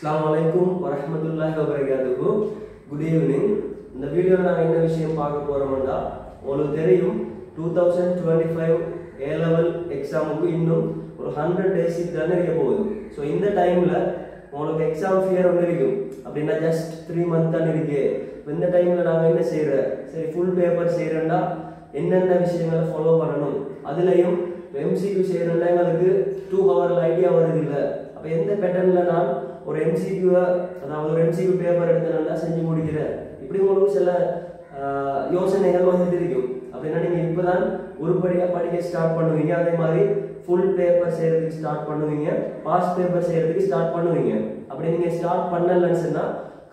Assalamualaikum warahmatullahi wabarakatuh. Good evening. இந்த வீடியோல நான் என்ன விஷயம் பார்க்க போறோம்னா உங்களுக்கு தெரியும் 2025 A level எக்ஸாமுக்கு இன்னும் ஒரு 100 days தான் இருக்க போகுது. சோ இந்த டைம்ல உங்களுக்கு எக்ஸாம் ஃபியர் ஒன்னு இருக்கும். அப்படினா just 3 months தான் இருக்கு. இந்த டைம்ல நாங்க என்ன செய்யற? சரி ஃபுல் பேப்பர் செய்யறேன்னா என்னென்ன விஷயங்களை ஃபாலோ பண்ணணும். அதுலயும் MCQ செய்யறேன்னா உங்களுக்கு 2 hour ஐடியா வருது இல்ல. அப்ப எந்த பேட்டர்ன்ல நான் ஒரு MCQ அதாவது ஒரு MCQ பேப்பர் எடுத்து நல்லா செஞ்சு முடிக்கிறேன். இப்படி உங்களுக்கு சில யோசனைகள் வந்துட்டு இருக்கும். அப்படின்னா நீங்க இப்பதான் ஒருபடியா படிக்க ஸ்டார்ட் பண்ணுவீங்க. அதே மாதிரி ஃபுல் பேப்பர் செய்யறதுக்கு ஸ்டார்ட் பண்ணுவீங்க, பாஸ் பேப்பர் செய்யறதுக்கு ஸ்டார்ட் பண்ணுவீங்க. அப்படி நீங்க ஸ்டார்ட் பண்ணலன்னு சொன்னா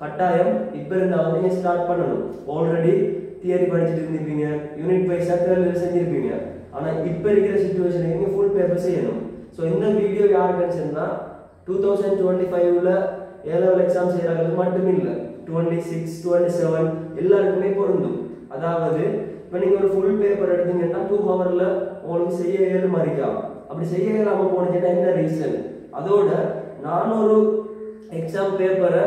கட்டாயம் இப்ப இருந்தா வந்து நீங்க ஸ்டார்ட் பண்ணணும். ஆல்ரெடி தியரி படிச்சுட்டு இருந்திருப்பீங்க, யூனிட் வைஸா கேள்வி செஞ்சிருப்பீங்க. ஆனா இப்ப இருக்கிற சிச்சுவேஷனுக்கு நீங்க ஃபுல் பேப்பர் செய்யணும். சோ இந்த வீடியோ யாருக்குன்னு சொன்னா 2025ல A level எக்ஸாம் செய்யறவங்களுக்கு மட்டும் இல்ல, 26, 27 எல்லாருக்குமே பொருந்தும். அதாவது இப்ப நீங்க ஒரு ஃபுல் பேப்பர் எடுத்தீங்கன்னா 2 hourல உங்களுக்கு செய்ய இயலும் மாதிரிக்கா. அப்படி செய்ய இயலாம போனீங்கன்னா என்ன ரீசன்? அதோட நான் ஒரு எக்ஸாம் பேப்பரை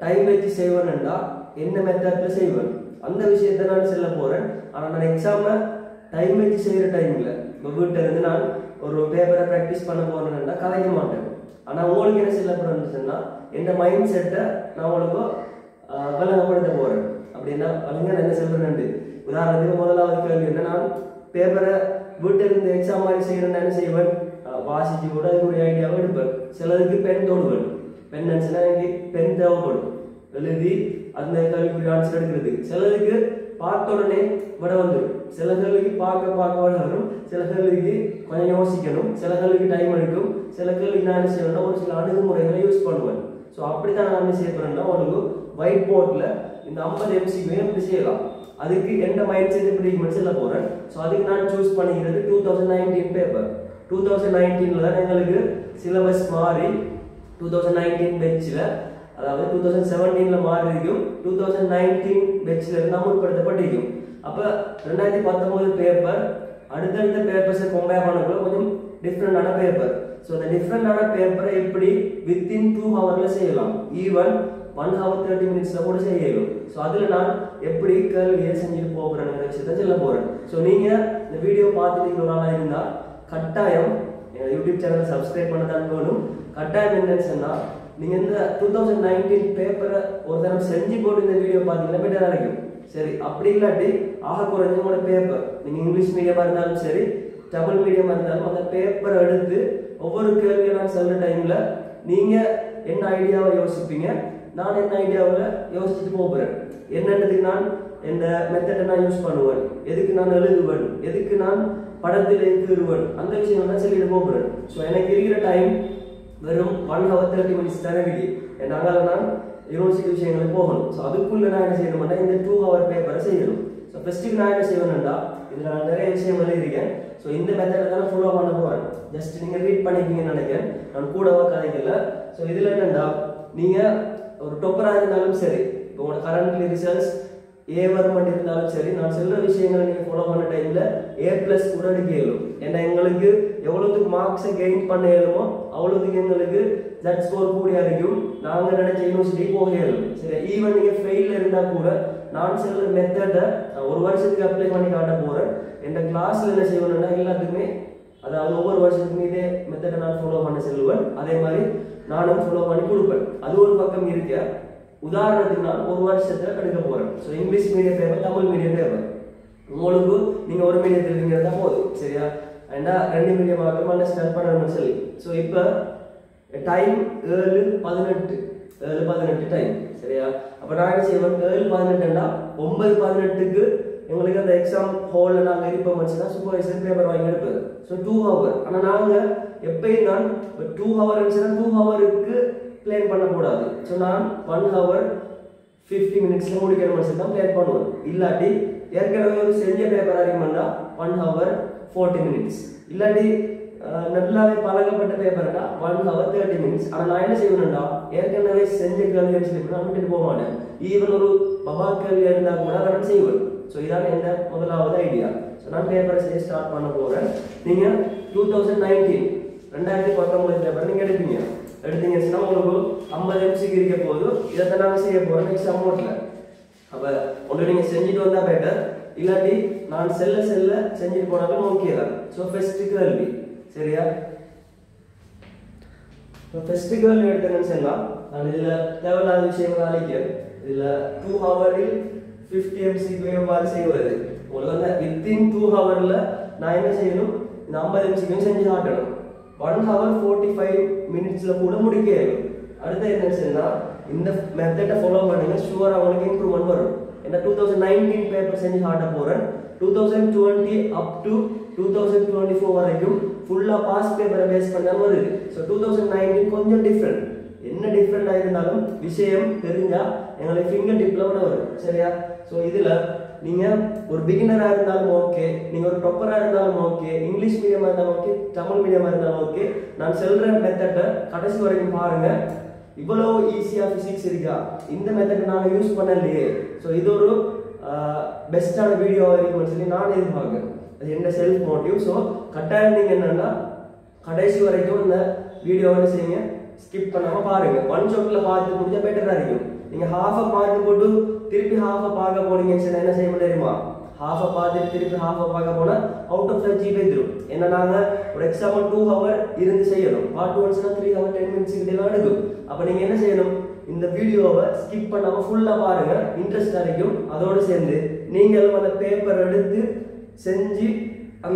டைம் வச்சு செய்வேன்னா என்ன மெத்தட்ல செய்வேன் அந்த விஷயத்தை நான் சொல்ல போறேன். ஆனா நான் எக்ஸாம டைம் வச்சு செய்யற டைம்ல இப்போ வீட்டுல இருந்து நான் ஒரு பேப்பரை பிராக்டிஸ் பண்ண போறேன்னா கலைக்க மாட்டேன். ஆனா உங்களுக்கு என்ன சொல்ல போறேன்னா எந்த மைண்ட் செட்டை நான் உங்களுக்கு வழங்கப்படுத்த போறேன். அப்படின்னா வழங்க என்ன சொல்றேன். உதாரணத்துக்கு முதலாவது கேள்வி என்ன, நான் பேப்பரை வீட்டில் இருந்து எக்ஸாம் மாதிரி செய்யணும்னு என்ன செய்வேன், வாசிச்சு கூட அதுக்குரிய ஐடியாவை எடுப்பேன். சிலருக்கு பென் தோடுவேன். பென் நினைச்சுன்னா எனக்கு பென் தேவைப்படும் எழுதி அந்த கேள்விக்குரிய ஆன்சர் எடுக்கிறது. சிலருக்கு பார்த்த உடனே விட வந்துடும், சில கேள்விக்கு பார்க்க விட வரும், சில கேள்விக்கு கொஞ்சம் யோசிக்கணும், சில கேள்விக்கு டைம் எடுக்கும், சில கேள்விக்கு நான் என்ன செய்வேன்னா ஒரு சில அணுகுமுறைகளை யூஸ் பண்ணுவேன். ஸோ அப்படித்தான் நான் என்ன செய்ய போறேன்னா உங்களுக்கு ஒயிட் போர்ட்ல இந்த 50 MCQ எப்படி செய்யலாம், அதுக்கு எந்த மைண்ட் செட் எப்படி சொல்ல போறேன். ஸோ அதுக்கு நான் சூஸ் பண்ணிக்கிறது 2019 பேப்பர். 2019ல தான் எங்களுக்கு சிலபஸ் மாறி 2019 பேட்ச்ல அதாவது 2017ல மாறி இருக்கும், 2019 பேட்ச்ல இருந்து அமுல்படுத்தப்பட்டிருக்கும். அப்ப 2019 பேப்பர் அடுத்தடுத்த பேப்பர்ஸை கம்பேர் பண்ணக்குள்ள கொஞ்சம் டிஃப்ரெண்டான பேப்பர். ஸோ அந்த டிஃப்ரெண்டான பேப்பரை எப்படி வித்தின் 2 hourல செய்யலாம், ஈவன் 1 hour 30 minutesல கூட செய்யலாம். ஸோ அதுல நான் எப்படி கேள்வியை செஞ்சுட்டு போகிறேன் விஷயத்த சொல்ல போறேன். ஸோ நீங்க இந்த வீடியோ பார்த்துட்டு ஒரு ஆளா இருந்தா கட்டாயம் எங்க யூடியூப் சேனலை சப்ஸ்கிரைப் பண்ண தான் வேணும். கட்டாயம் என்னன்னு சொன்னா நீங்க இந்த 2019 பேப்பரை ஒரு தடவை செஞ்சு போட்டு இந்த வீடியோ பார்த்தீங்கன்னா பெட்டரா இருக்கும். சரி அப்படி இல்லாட்டி ஆக குறைஞ்ச கூட பேப்பர் நீங்க இங்கிலீஷ் மீடியமா இருந்தாலும் சரி தமிழ் மீடியமா இருந்தாலும் அந்த பேப்பரை எடுத்து ஒவ்வொரு கேள்வியை நான் சொல்ற டைம்ல நீங்க என்ன ஐடியாவை யோசிப்பீங்க, நான் என்ன ஐடியாவில் யோசிச்சுட்டு போகிறேன். என்னன்றதுக்கு நான் இந்த மெத்தடை நான் யூஸ் பண்ணுவேன், எதுக்கு நான் எழுதுவேன், எதுக்கு நான் படத்தில் எழுதுவேன், அந்த விஷயம் நான் சொல்லிட்டு போகிறேன். ஸோ எனக்கு இருக்கிற டைம் வெறும் 1 hour 30 minutes தான் இருக்கு. என்னால நான் யூனிவர்சிட்டி விஷயங்களுக்கு போகணும். ஸோ அதுக்குள்ள நான் என்ன செய்யணும்னா இந்த 2 hour பேப்பரை செய்யணும். ஸோ ஃபர்ஸ்ட்டுக்கு நான் என்ன செய்வேன்டா இதில் நான் நிறைய விஷயங்கள் இருக்கேன். ஸோ இந்த மெத்தடை தான் ஃபாலோ பண்ண போகிறேன். ஜஸ்ட் நீங்கள் ரீட் பண்ணிப்பீங்கன்னு நினைக்கிறேன், நான் கூடவா கதைக்கல. ஸோ இதில் என்னண்டா நீங்கள் ஒரு டொப்பராக இருந்தாலும் சரி, இப்போ உங்களோட கரண்ட்லி ரிசல்ட்ஸ் A வருமெண்ட் இருந்தாலும் சரி, நான் சொல்ற விஷயங்களை நீங்கள் ஃபாலோ பண்ண டைமில் A+ கூட எடுக்க இயலும். ஏன்னா எங்களுக்கு எவ்வளோத்துக்கு மார்க்ஸை கெயின் பண்ண இயலுமோ அவ்வளோத்துக்கு எங்களுக்கு ஜட் ஸ்கோர் கூடியா இருக்கும். நாங்கள் நினைச்ச யூனிவர்சிட்டி போக இயலும். சரி ஈவன் நீங்கள் ஃபெயிலில் இருந்தால் கூட நான் சொல்ற மெத்தடை ஒரு வருஷத்துக்கு அப்ளை பண்ணி காட்ட போகிறேன். என் கிளாஸில் என்ன செய்வேன்னா எல்லாத்துக்குமே அதாவது ஒவ்வொரு வருஷத்துக்குமே இதே மெத்தடை நான் ஃபாலோ பண்ண செல்லுவேன். அதே மாதிரி நானும் ஃபாலோ பண்ணி கொடுப்பேன். அது ஒரு பக்கம் இருக்க. உதாரணத்துக்கு நான் ஒரு வருஷத்துல எடுக்க போறேன். So English medium paper, Tamil medium paper உங்களுக்கு நீங்க ஒரு மீடியத்தில் இருக்கிறதா போதும். சரியா? ஏன்னா 2 மீடியம் அண்டர்ஸ்டாண்ட் பண்ணணும்னு சொல்லி. ஸோ இப்போ டைம் 7:18 டைம். சரியா? அப்ப நான் என்ன செய்வேன், 7:18ன்னா 9:18க்கு எங்களுக்கு அந்த எக்ஸாம் ஹால்ல நாங்கள் இருப்போம் வச்சுன்னா சூப்பர்வைசர் பேப்பர் வாங்கி எடுப்பது. So 2 hour. ஆனால் நாங்கள் எப்பயும் நான் 2 hour 2 hourக்கு பிளான் பண்ணக்கூடாது. ஸோ நான் 1 hour 50 minutesல முடிக்கிற மாதிரி தான் பிளான் பண்ணுவேன். இல்லாட்டி ஏற்கனவே ஒரு செஞ்ச பேப்பர் அறிமுகம்னா 1 hour 40 minutes, இல்லாட்டி நல்லாவே பழகப்பட்ட பேப்பர்னா 1 hour 30 minutes. ஆனால் நான் என்ன செய்வேன்டா ஏற்கனவே செஞ்ச கேள்வி நான் விட்டுட்டு போக மாட்டேன். ஈவன் ஒரு பபா கேள்வி இருந்தால் கூட நான் செய்வேன். ஸோ இதான் எந்த முதலாவது ஐடியா. ஸோ நான் பேப்பரை செய்ய ஸ்டார்ட் பண்ண போகிறேன். நீங்கள் 2019 பேப்பர் நீங்கள் எடுப்பீங்க. எடுத்தீங்கன்னா உங்களுக்கு 50 MCQ இதை நாங்கள் செய்ய போகிறோம் எக்ஸாம் மோட்ல. அப்போ ஒன்று நீங்கள் செஞ்சுட்டு வந்தால் பெட்டர், இல்லாட்டி நான் செல்ல செஞ்சுட்டு போனாலும் ஓகே தான். ஸோ ஃபர்ஸ்ட் கேள்வி சரியா? இப்போ ஃபர்ஸ்ட் கேள்வி எடுத்தேன்னு சொல்லலாம். நான் இதில் தேவையில்லாத விஷயங்கள் அழைக்கிறேன். இதில் 2 ஹவரில் 50 MCQ எவ்வாறு செய்வது, உங்களுக்கு வந்து வித்தின் 2 ஹவரில் நான் என்ன செய்யணும், இந்த 50 MCQ செஞ்சு காட்டணும். 1 hour 45 minutes கூட முடிக்கணும். அடுத்து என்ன சொன்னால் இந்த மெத்தடை ஃபாலோ பண்ணுங்க, ஷுவராக உங்களுக்கு இம்ப்ரூவ்மெண்ட் வரும். ஏன்னா 2019 பேப்பர் செஞ்சு காட்ட போகிறேன். 2020 அப் டு 2024 வரைக்கும் ஃபுல்லாக பாஸ் பேப்பரை பேஸ் பண்ணால் வருது. ஸோ 2019 கொஞ்சம் டிஃப்ரெண்ட். என்ன டிஃப்ரெண்டாக இருந்தாலும் விஷயம் தெரிஞ்சால் எங்களுக்கு ஃபிங்கர் டிப்பில் விட வரும் சரியா? ஸோ இதில் நீங்கள் ஒரு பிகினராக இருந்தாலும் ஓகே, நீங்கள் ஒரு டாப்பராக இருந்தாலும் ஓகே, இங்கிலீஷ் மீடியமாக இருந்தாலும் ஓகே, தமிழ் மீடியமாக இருந்தாலும் ஓகே, நான் சொல்கிற மெத்தடை கடைசி வரைக்கும் பாருங்கள். இவ்வளோ ஈஸியாக ஃபிசிக்ஸ் இருக்கா, இந்த மெத்தடை நான் யூஸ் பண்ணலையே. ஸோ இது ஒரு பெஸ்ட்டான வீடியோவாக இருக்குன்னு சொல்லி நான் எதிர்பார்க்குறேன். அது என்ன செல்ஃப் மோட்டிவ். ஸோ கட்டாயம் நீங்கள் என்னென்னா கடைசி வரைக்கும் இந்த வீடியோவை செய்யுங்க, ஸ்கிப் பண்ணாமல் பாருங்கள். ஒன் ஷாட்டில் பார்த்து முடிஞ்சா பெட்டராக இருக்கும். நீங்கள் ஹாஃபை பார்த்து போட்டு திருப்பி ஹாஃபை பார்க்க போனீங்கன்னு என்ன செய்ய தெரியுமா, ஹாஃபை பார்த்துட்டு திருப்பி ஹாஃபை பார்க்க போனால் அவுட் ஆஃப் த ஜிபே தரும். ஏன்னா நாங்கள் ஒரு எக்ஸாம்பிள் 2 hour இருந்து செய்யணும். பார்ட் 1 3 hour 10 minutes கிட்டலாம் எடுக்கும். அப்போ நீங்கள் என்ன செய்யணும், இந்த வீடியோவை ஸ்கிப் பண்ணாமல் ஃபுல்லாக பாருங்கள், இன்ட்ரெஸ்டாக இருக்கும். அதோடு சேர்ந்து நீங்கள் அந்த பேப்பர் எடுத்து செஞ்சு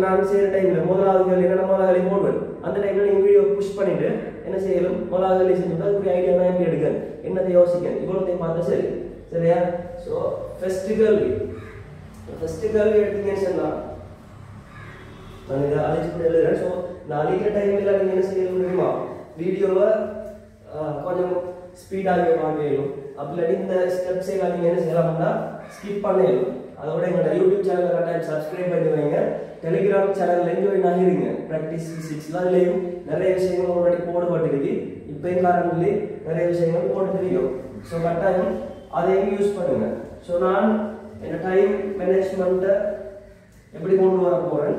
நான் செய்கிற டைமில் முதலாவது கேள்வி முதலாவது போடுவேன். அந்த டைமில் நீங்கள் வீடியோ புஷ் பண்ணிவிட்டு என்ன செய்யணும், முதலாவது கேள்வி செஞ்சுட்டு அதுக்கு ஐடியா தான் எப்படி எடுக்க, என்னத்தை யோசிக்க, இவ்வளோத்தையும் பார்த்தா சரி சரியா? ஸோ ஃபர்ஸ்ட் கேள்வி எடுத்தீங்கன்னு சொன்னால் நான் இதை அழிச்சு எழுதுறேன். ஸோ நான் அழிக்கிற டைமில் நீங்கள் என்ன செய்ய முடியுமா, வீடியோவை கொஞ்சம் ஸ்பீடாக பார்க்கணும். அப்படி இல்லாட்டி இந்த ஸ்டெப்ஸை நீங்கள் என்ன செய்யலாம்னா ஸ்கிப் பண்ணணும். அதோட எங்களோட யூடியூப் சேனலை கட்டாயம் சப்ஸ்கிரைப் பண்ணி வைங்க. டெலிகிராம் சேனலில் ஜாயின் ஆகிருங்க. ப்ராக்டிஸ் ஃபிசிக்ஸ்லாம் அதுலேயும் நிறைய விஷயங்கள் ஆல்ரெடி போடப்பட்டிருக்கு. இப்போயும் காரணங்களே நிறைய விஷயங்கள் போட்டு தெரியும். ஸோ கட்டாயம் அதையும் யூஸ் பண்ணுங்க. ஸோ நான் என்ன டைம் மேனேஜ்மெண்ட்டை எப்படி கொண்டு வர போகிறேன்,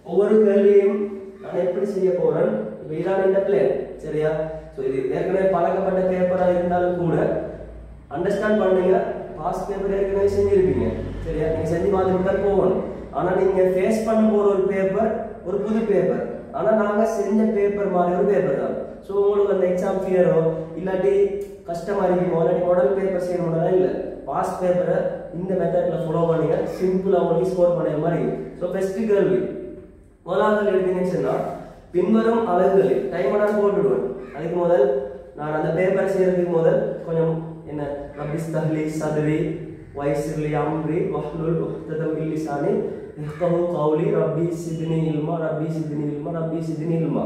ஒவ்வொரு கேள்வியையும் நான் எப்படி செய்ய போகிறேன், இப்போ இதான் இந்த பிளான் சரியா? ஸோ இது ஏற்கனவே பழக்கப்பட்ட பேப்பராக இருந்தாலும் கூட அண்டர்ஸ்டாண்ட் பண்ணுங்க. பாஸ் பேப்பர் ஏற்கனவே செஞ்சுருப்பீங்க சரியா? நீங்கள் செஞ்சு பார்த்துட்டு தான் போகணும். ஆனால் நீங்கள் ஃபேஸ் பண்ண போகிற ஒரு பேப்பர் ஒரு புது பேப்பர், ஆனால் நாங்கள் செஞ்ச பேப்பர் மாதிரி ஒரு பேப்பர் தான். ஸோ உங்களுக்கு அந்த எக்ஸாம் ஃபியரோ இல்லாட்டி கஷ்டமாக இருக்குமோ இல்லாட்டி மாடல் பேப்பர் செய்யணும்னா இல்லை, பாஸ் பேப்பரை இந்த மெத்தடில் ஃபாலோ பண்ணுங்க, சிம்பிளாக உங்களுக்கு ஸ்கோர் பண்ணுற மாதிரி. ஸோ ஃபர்ஸ்ட் கேள்வி முதலாவது எடுத்தீங்கன்னு சொன்னால் பின்வரும் அலகுகளில் டைமை நான் போட்டுடுவேன். அதுக்கு முதல் நான் அந்த பேப்பர் செய்யறதுக்கு முதல் கொஞ்சம் என்ன ரப்பிஸ் தஹ்லி சதுரி வைசிர்லி அம்ரி வஹ்லுல் உஹ்ததம் பில்லிசானி இஹ்கஹு கௌலி ரப்பி சித்னி இல்மா ரப்பி சித்னி இல்மா ரப்பி சித்னி இல்மா.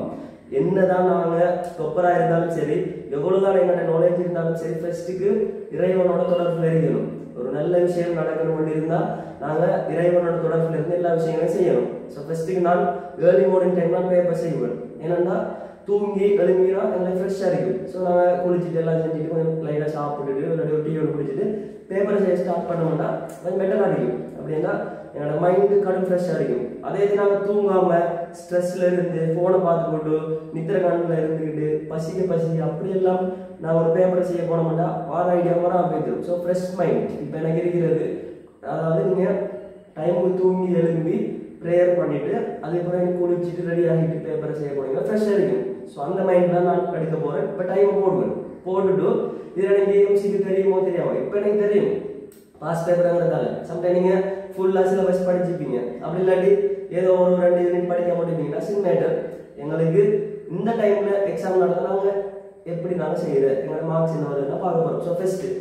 என்னதான் நாங்கள் தொப்பராக இருந்தாலும் சரி, எவ்வளோதான் எங்கள்கிட்ட நாலேஜ் இருந்தாலும் சரி, ஃபர்ஸ்ட்டுக்கு இறைவனோட தொடர்பில் இருக்கணும். ஒரு நல்ல விஷயம் நடக்கணும் இருந்தால் நாங்கள் இறைவனோட தொடர்பில் இருந்து எல்லா விஷயங்களையும் செய்யணும். ஸோ ஃபர்ஸ்ட்டுக்கு நான் ஏர்லி மார்னிங் டைம்லாம் பேப்பர் செய்வேன். ஏன்னா தூங்கி எழுமினா எங்களுக்கு ஃப்ரெஷ்ஷாக இருக்கும். ஸோ நாங்கள் குளிச்சுட்டு எல்லாம் செஞ்சுட்டு கொஞ்சம் லைட்டாக சாப்பிட்டுட்டு இல்லாட்டி ஒரு டீ ஒன்று குடிச்சிட்டு பேப்பரை செய்ய ஸ்டார்ட் பண்ணோம்னா கொஞ்சம் பெட்டராக இருக்கும். அப்படின்னா என்னோட மைண்டு கடும் ஃப்ரெஷ்ஷாக இருக்கும். அதே இது நாங்கள் தூங்காமல் ஸ்ட்ரெஸ்ல இருந்து ஃபோனை பார்த்து போட்டு நித்திர கண்ணில் இருந்துக்கிட்டு பசிக்க அப்படியெல்லாம் நான் ஒரு பேப்பரை செய்ய போனோம்னா வார ஐடியா வராமல் போய்த்துரும். ஸோ ஃப்ரெஷ் மைண்ட் இப்போ எனக்கு இருக்கிறது, அதாவது நீங்கள் டைமுக்கு தூங்கி எழும்பி ப்ரேயர் பண்ணிவிட்டு அதுக்கப்புறம் எனக்கு குளிச்சுட்டு ரெடி ஆகிட்டு பேப்பரை செய்ய போனீங்கன்னா ஃப்ரெஷ்ஷாக இருக்கும். ஸோ அந்த மைண்டில் நான் படிக்க போகிறேன். இப்போ டைமை போட்டுட்டு இதில் எனக்கு எம்சிக்கு தெரியுமோ தெரியாமல் இப்போ எனக்கு தெரியும் பாஸ் பேப்பருங்கிறதால. சம்டைம் நீங்கள் ஃபுல்லாக சிலபஸ் படிச்சுப்பீங்க, அப்படி இல்லாட்டி ஏதோ ஒரு 2 யூனிட் படிக்க மாட்டேங்கிறீங்கன்னா சிம்மேட்டர் எங்களுக்கு இந்த டைமில் எக்ஸாம் நடத்தினாங்க எப்படி நாங்கள் செய்கிற எங்களோட மார்க்ஸ் என்ன வருதுன்னா பார்க்க போகிறோம். ஸோ ஃபர்ஸ்ட்டு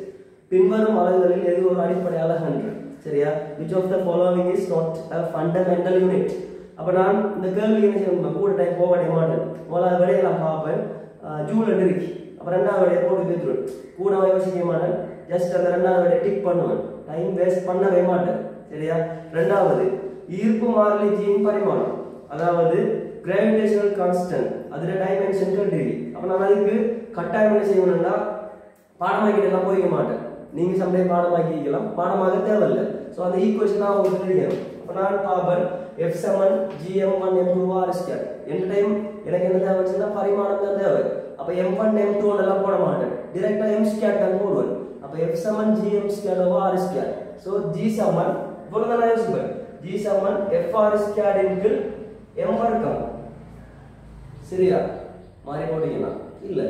பின்வரும் அலகுகளில் எது ஒரு அடிப்படை அலகு சரியா? Which of the following is not a fundamental unit. அப்போ நான் இந்த கேள்வி என்ன செய்யணும், கூட டைம் போக மாட்டேன். முதலாவது விடையை நான் பார்ப்பேன், ஜூல் இருக்கு. அப்புறம் 2வது விடையை போட்டு பேத்துருவேன், கூட யோசிக்க மாட்டேன். ஜஸ்ட் அந்த 2வது விடையை டிக் பண்ணுவேன், டைம் வேஸ்ட் பண்ணவே மாட்டேன் சரியா? 2வது ஈர்ப்பு மாறிலி ஜியின் பரிமாணம், அதாவது கிராவிடேஷனல் கான்ஸ்டன்ட், அதில் டைமென்ஷன் கேட்டிருக்கு. அப்போ நான் அதுக்கு கட்டாயம் என்ன செய்யணும்னா பாடமாக்கிட்டு எல்லாம் போய்க்க மாட்டேன். நீங்கள் சம்டைம் பாடமாக்கிக்கலாம், பாடமாக தேவையில்லை. ஸோ அந்த ஈக்குவேஷன் தான் உங்களுக்கு தெரியும். அப்போ நான் பார்ப்பேன் எஃப் சமன் GM1 M2 R2. எந்த டைம் எனக்கு என்ன தேவைச்சுன்னா பரிமாணம் தான் தேவை. அப்போ M1 M2 எல்லாம் போட மாட்டேன், டிரெக்டாக M2 தான் போடுவேன். அப்ப f சமன் gm square over r square. So g சமன் இவ்வளவுதான் யோசிப்பேன். g சமன் fr ஸ்கொயர் இன்டு m வர்க்கம். சரியா? மாறி போட்டீங்களா? இல்ல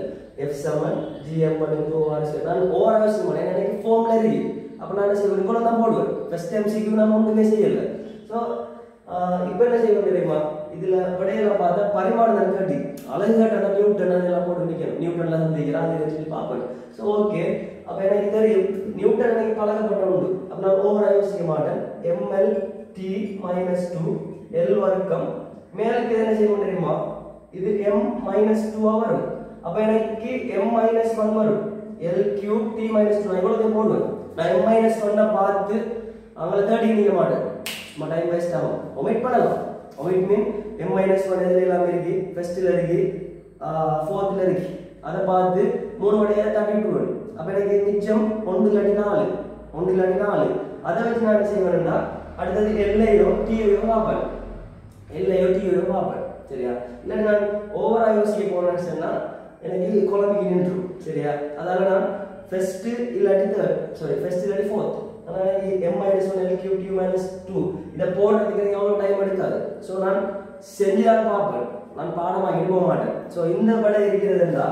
f சமன் gm இன்டு r ஸ்கொயர். நான் ஓவர் யோசிக்க மாட்டேன். எனக்கு ஃபார்முலா இருக்கு. அப்ப நான் என்ன செய்வேன்? இவ்வளவு தான் போடுவேன். ஃபர்ஸ்ட் MCQ நான் ஒண்ணுமே செய்யல. சோ இப்போ என்ன செய்வோம் தெரியுமா? இதுல விடையில பார்த்தா பரிமாணம் கட்டி அலகு கட்டண நியூட்டன் அதெல்லாம் போட்டு நிற்கணும். நியூட்டன்ல சந்திக்கிறான் அதை சொல்லி பார்ப்பேன். ஸோ ஓகே, அப்போ எனக்கு தெரியும் நியூட்டன் எனக்கு பழக்கப்பட்ட உண்டு. அப்போ நான் ஓவரா யோசிக்க மாட்டேன். ml t மைனஸ் 2 l வர்க்கம் மேலுக்கு என்ன செய்வோம் தெரியுமா? இது m மைனஸ் 2 வரும். அப்போ எனக்கு m மைனஸ் 1 வரும். l கியூப் t மைனஸ் 2 இவ்வளவு போடுவேன். நான் m மைனஸ் 1 பார்த்து அவங்கள தேடி நிற்க மாட்டேன். சும்மா டைம் வேஸ்ட் ஆகும். ஒமிட் பண்ணலாம். ஒமிட் மீன் m மைனஸ் 1 எதுல எல்லாம் இருக்கு? ஃபர்ஸ்ட்ல இருக்கு, ஃபோர்த்ல இருக்கு. அதை பார்த்து 3 வடையை தட்டி விட்டுருவேன். அப்ப எனக்கு மிச்சம் 1 இல்லாட்டி 4. அதை வச்சு நான் என்ன செய்வேன்னா அடுத்தது எல்லையோ டீயோ பார்ப்பேன். சரியா? இல்லை நான் ஓவரா யோசிக்க போனேன்னு சொன்னா எனக்கு குழம்பிக்கு நின்றும். சரியா? அதனால நான் ஃபர்ஸ்ட் இல்லாட்டி தேர்ட், சாரி ஃபர்ஸ்ட் இல்லாட்டி ஃபோர்த். அதனால m minus 1 l cube t minus 2 இத போடுறதுக்கு எனக்கு அவ்வளவு டைம் எடுக்காது. சோ நான் செஞ்சு தான் பார்ப்பேன். நான் பாடமா எழுத மாட்டேன். சோ இந்த விடை இருக்கிறதுன்னா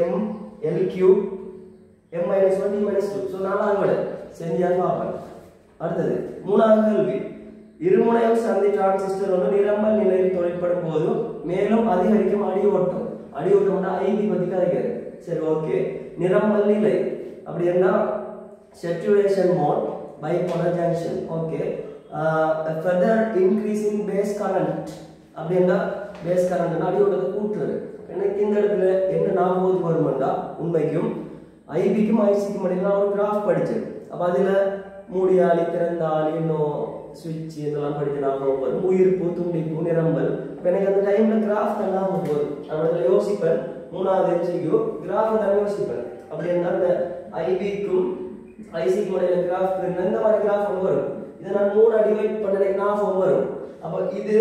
m l cube m minus 1 t minus 2. So நாலாவது விடை செஞ்சு தான் பார்ப்பேன். அடுத்தது மூணாவது கேள்வி. இருமுனையம் சந்தி டிரான்சிஸ்டர் ஒன்று நிரம்பல் நிலையில் தொழிற்படும் போது மேலும் அதிகரிக்கும் அடி ஓட்டம்னா IB பத்தி கதைக்கிறது. சரி ஓகே, நிரம்பல் நிலை அப்படின்னா saturation mode bipolar junction. Okay, a further increase in base current அப்படின்னா base current அடியோட கூட்டுறது. எனக்கு இந்த இடத்துல என்ன ஞாபகம் வரும்னா உண்மைக்கும் IB-க்கும் IC-க்கும் இடையில ஒரு கிராஃப் படிச்சேன். அப்ப அதுல மூடியாளி திறந்தாளி இன்னும் ஸ்விட்ச் இதெல்லாம் படிச்ச ஞாபகம் வரும். உயிர்ப்பு துண்டிப்பு நிரம்பல். அப்ப எனக்கு அந்த டைம்ல கிராஃப் தான் ஞாபகம் வரும். நான் அதுல யோசிப்பேன். மூணாவது MCQ கிராஃப் தான் யோசிப்பேன். அப்படின்னா அந்த IB-க்கும் IC மாடல் கிராஃப் இந்த மாதிரி கிராஃப் வரும். இத நான் 3 டிவைட் பண்ணேன்னா கிராஃப் வரும். அப்ப இது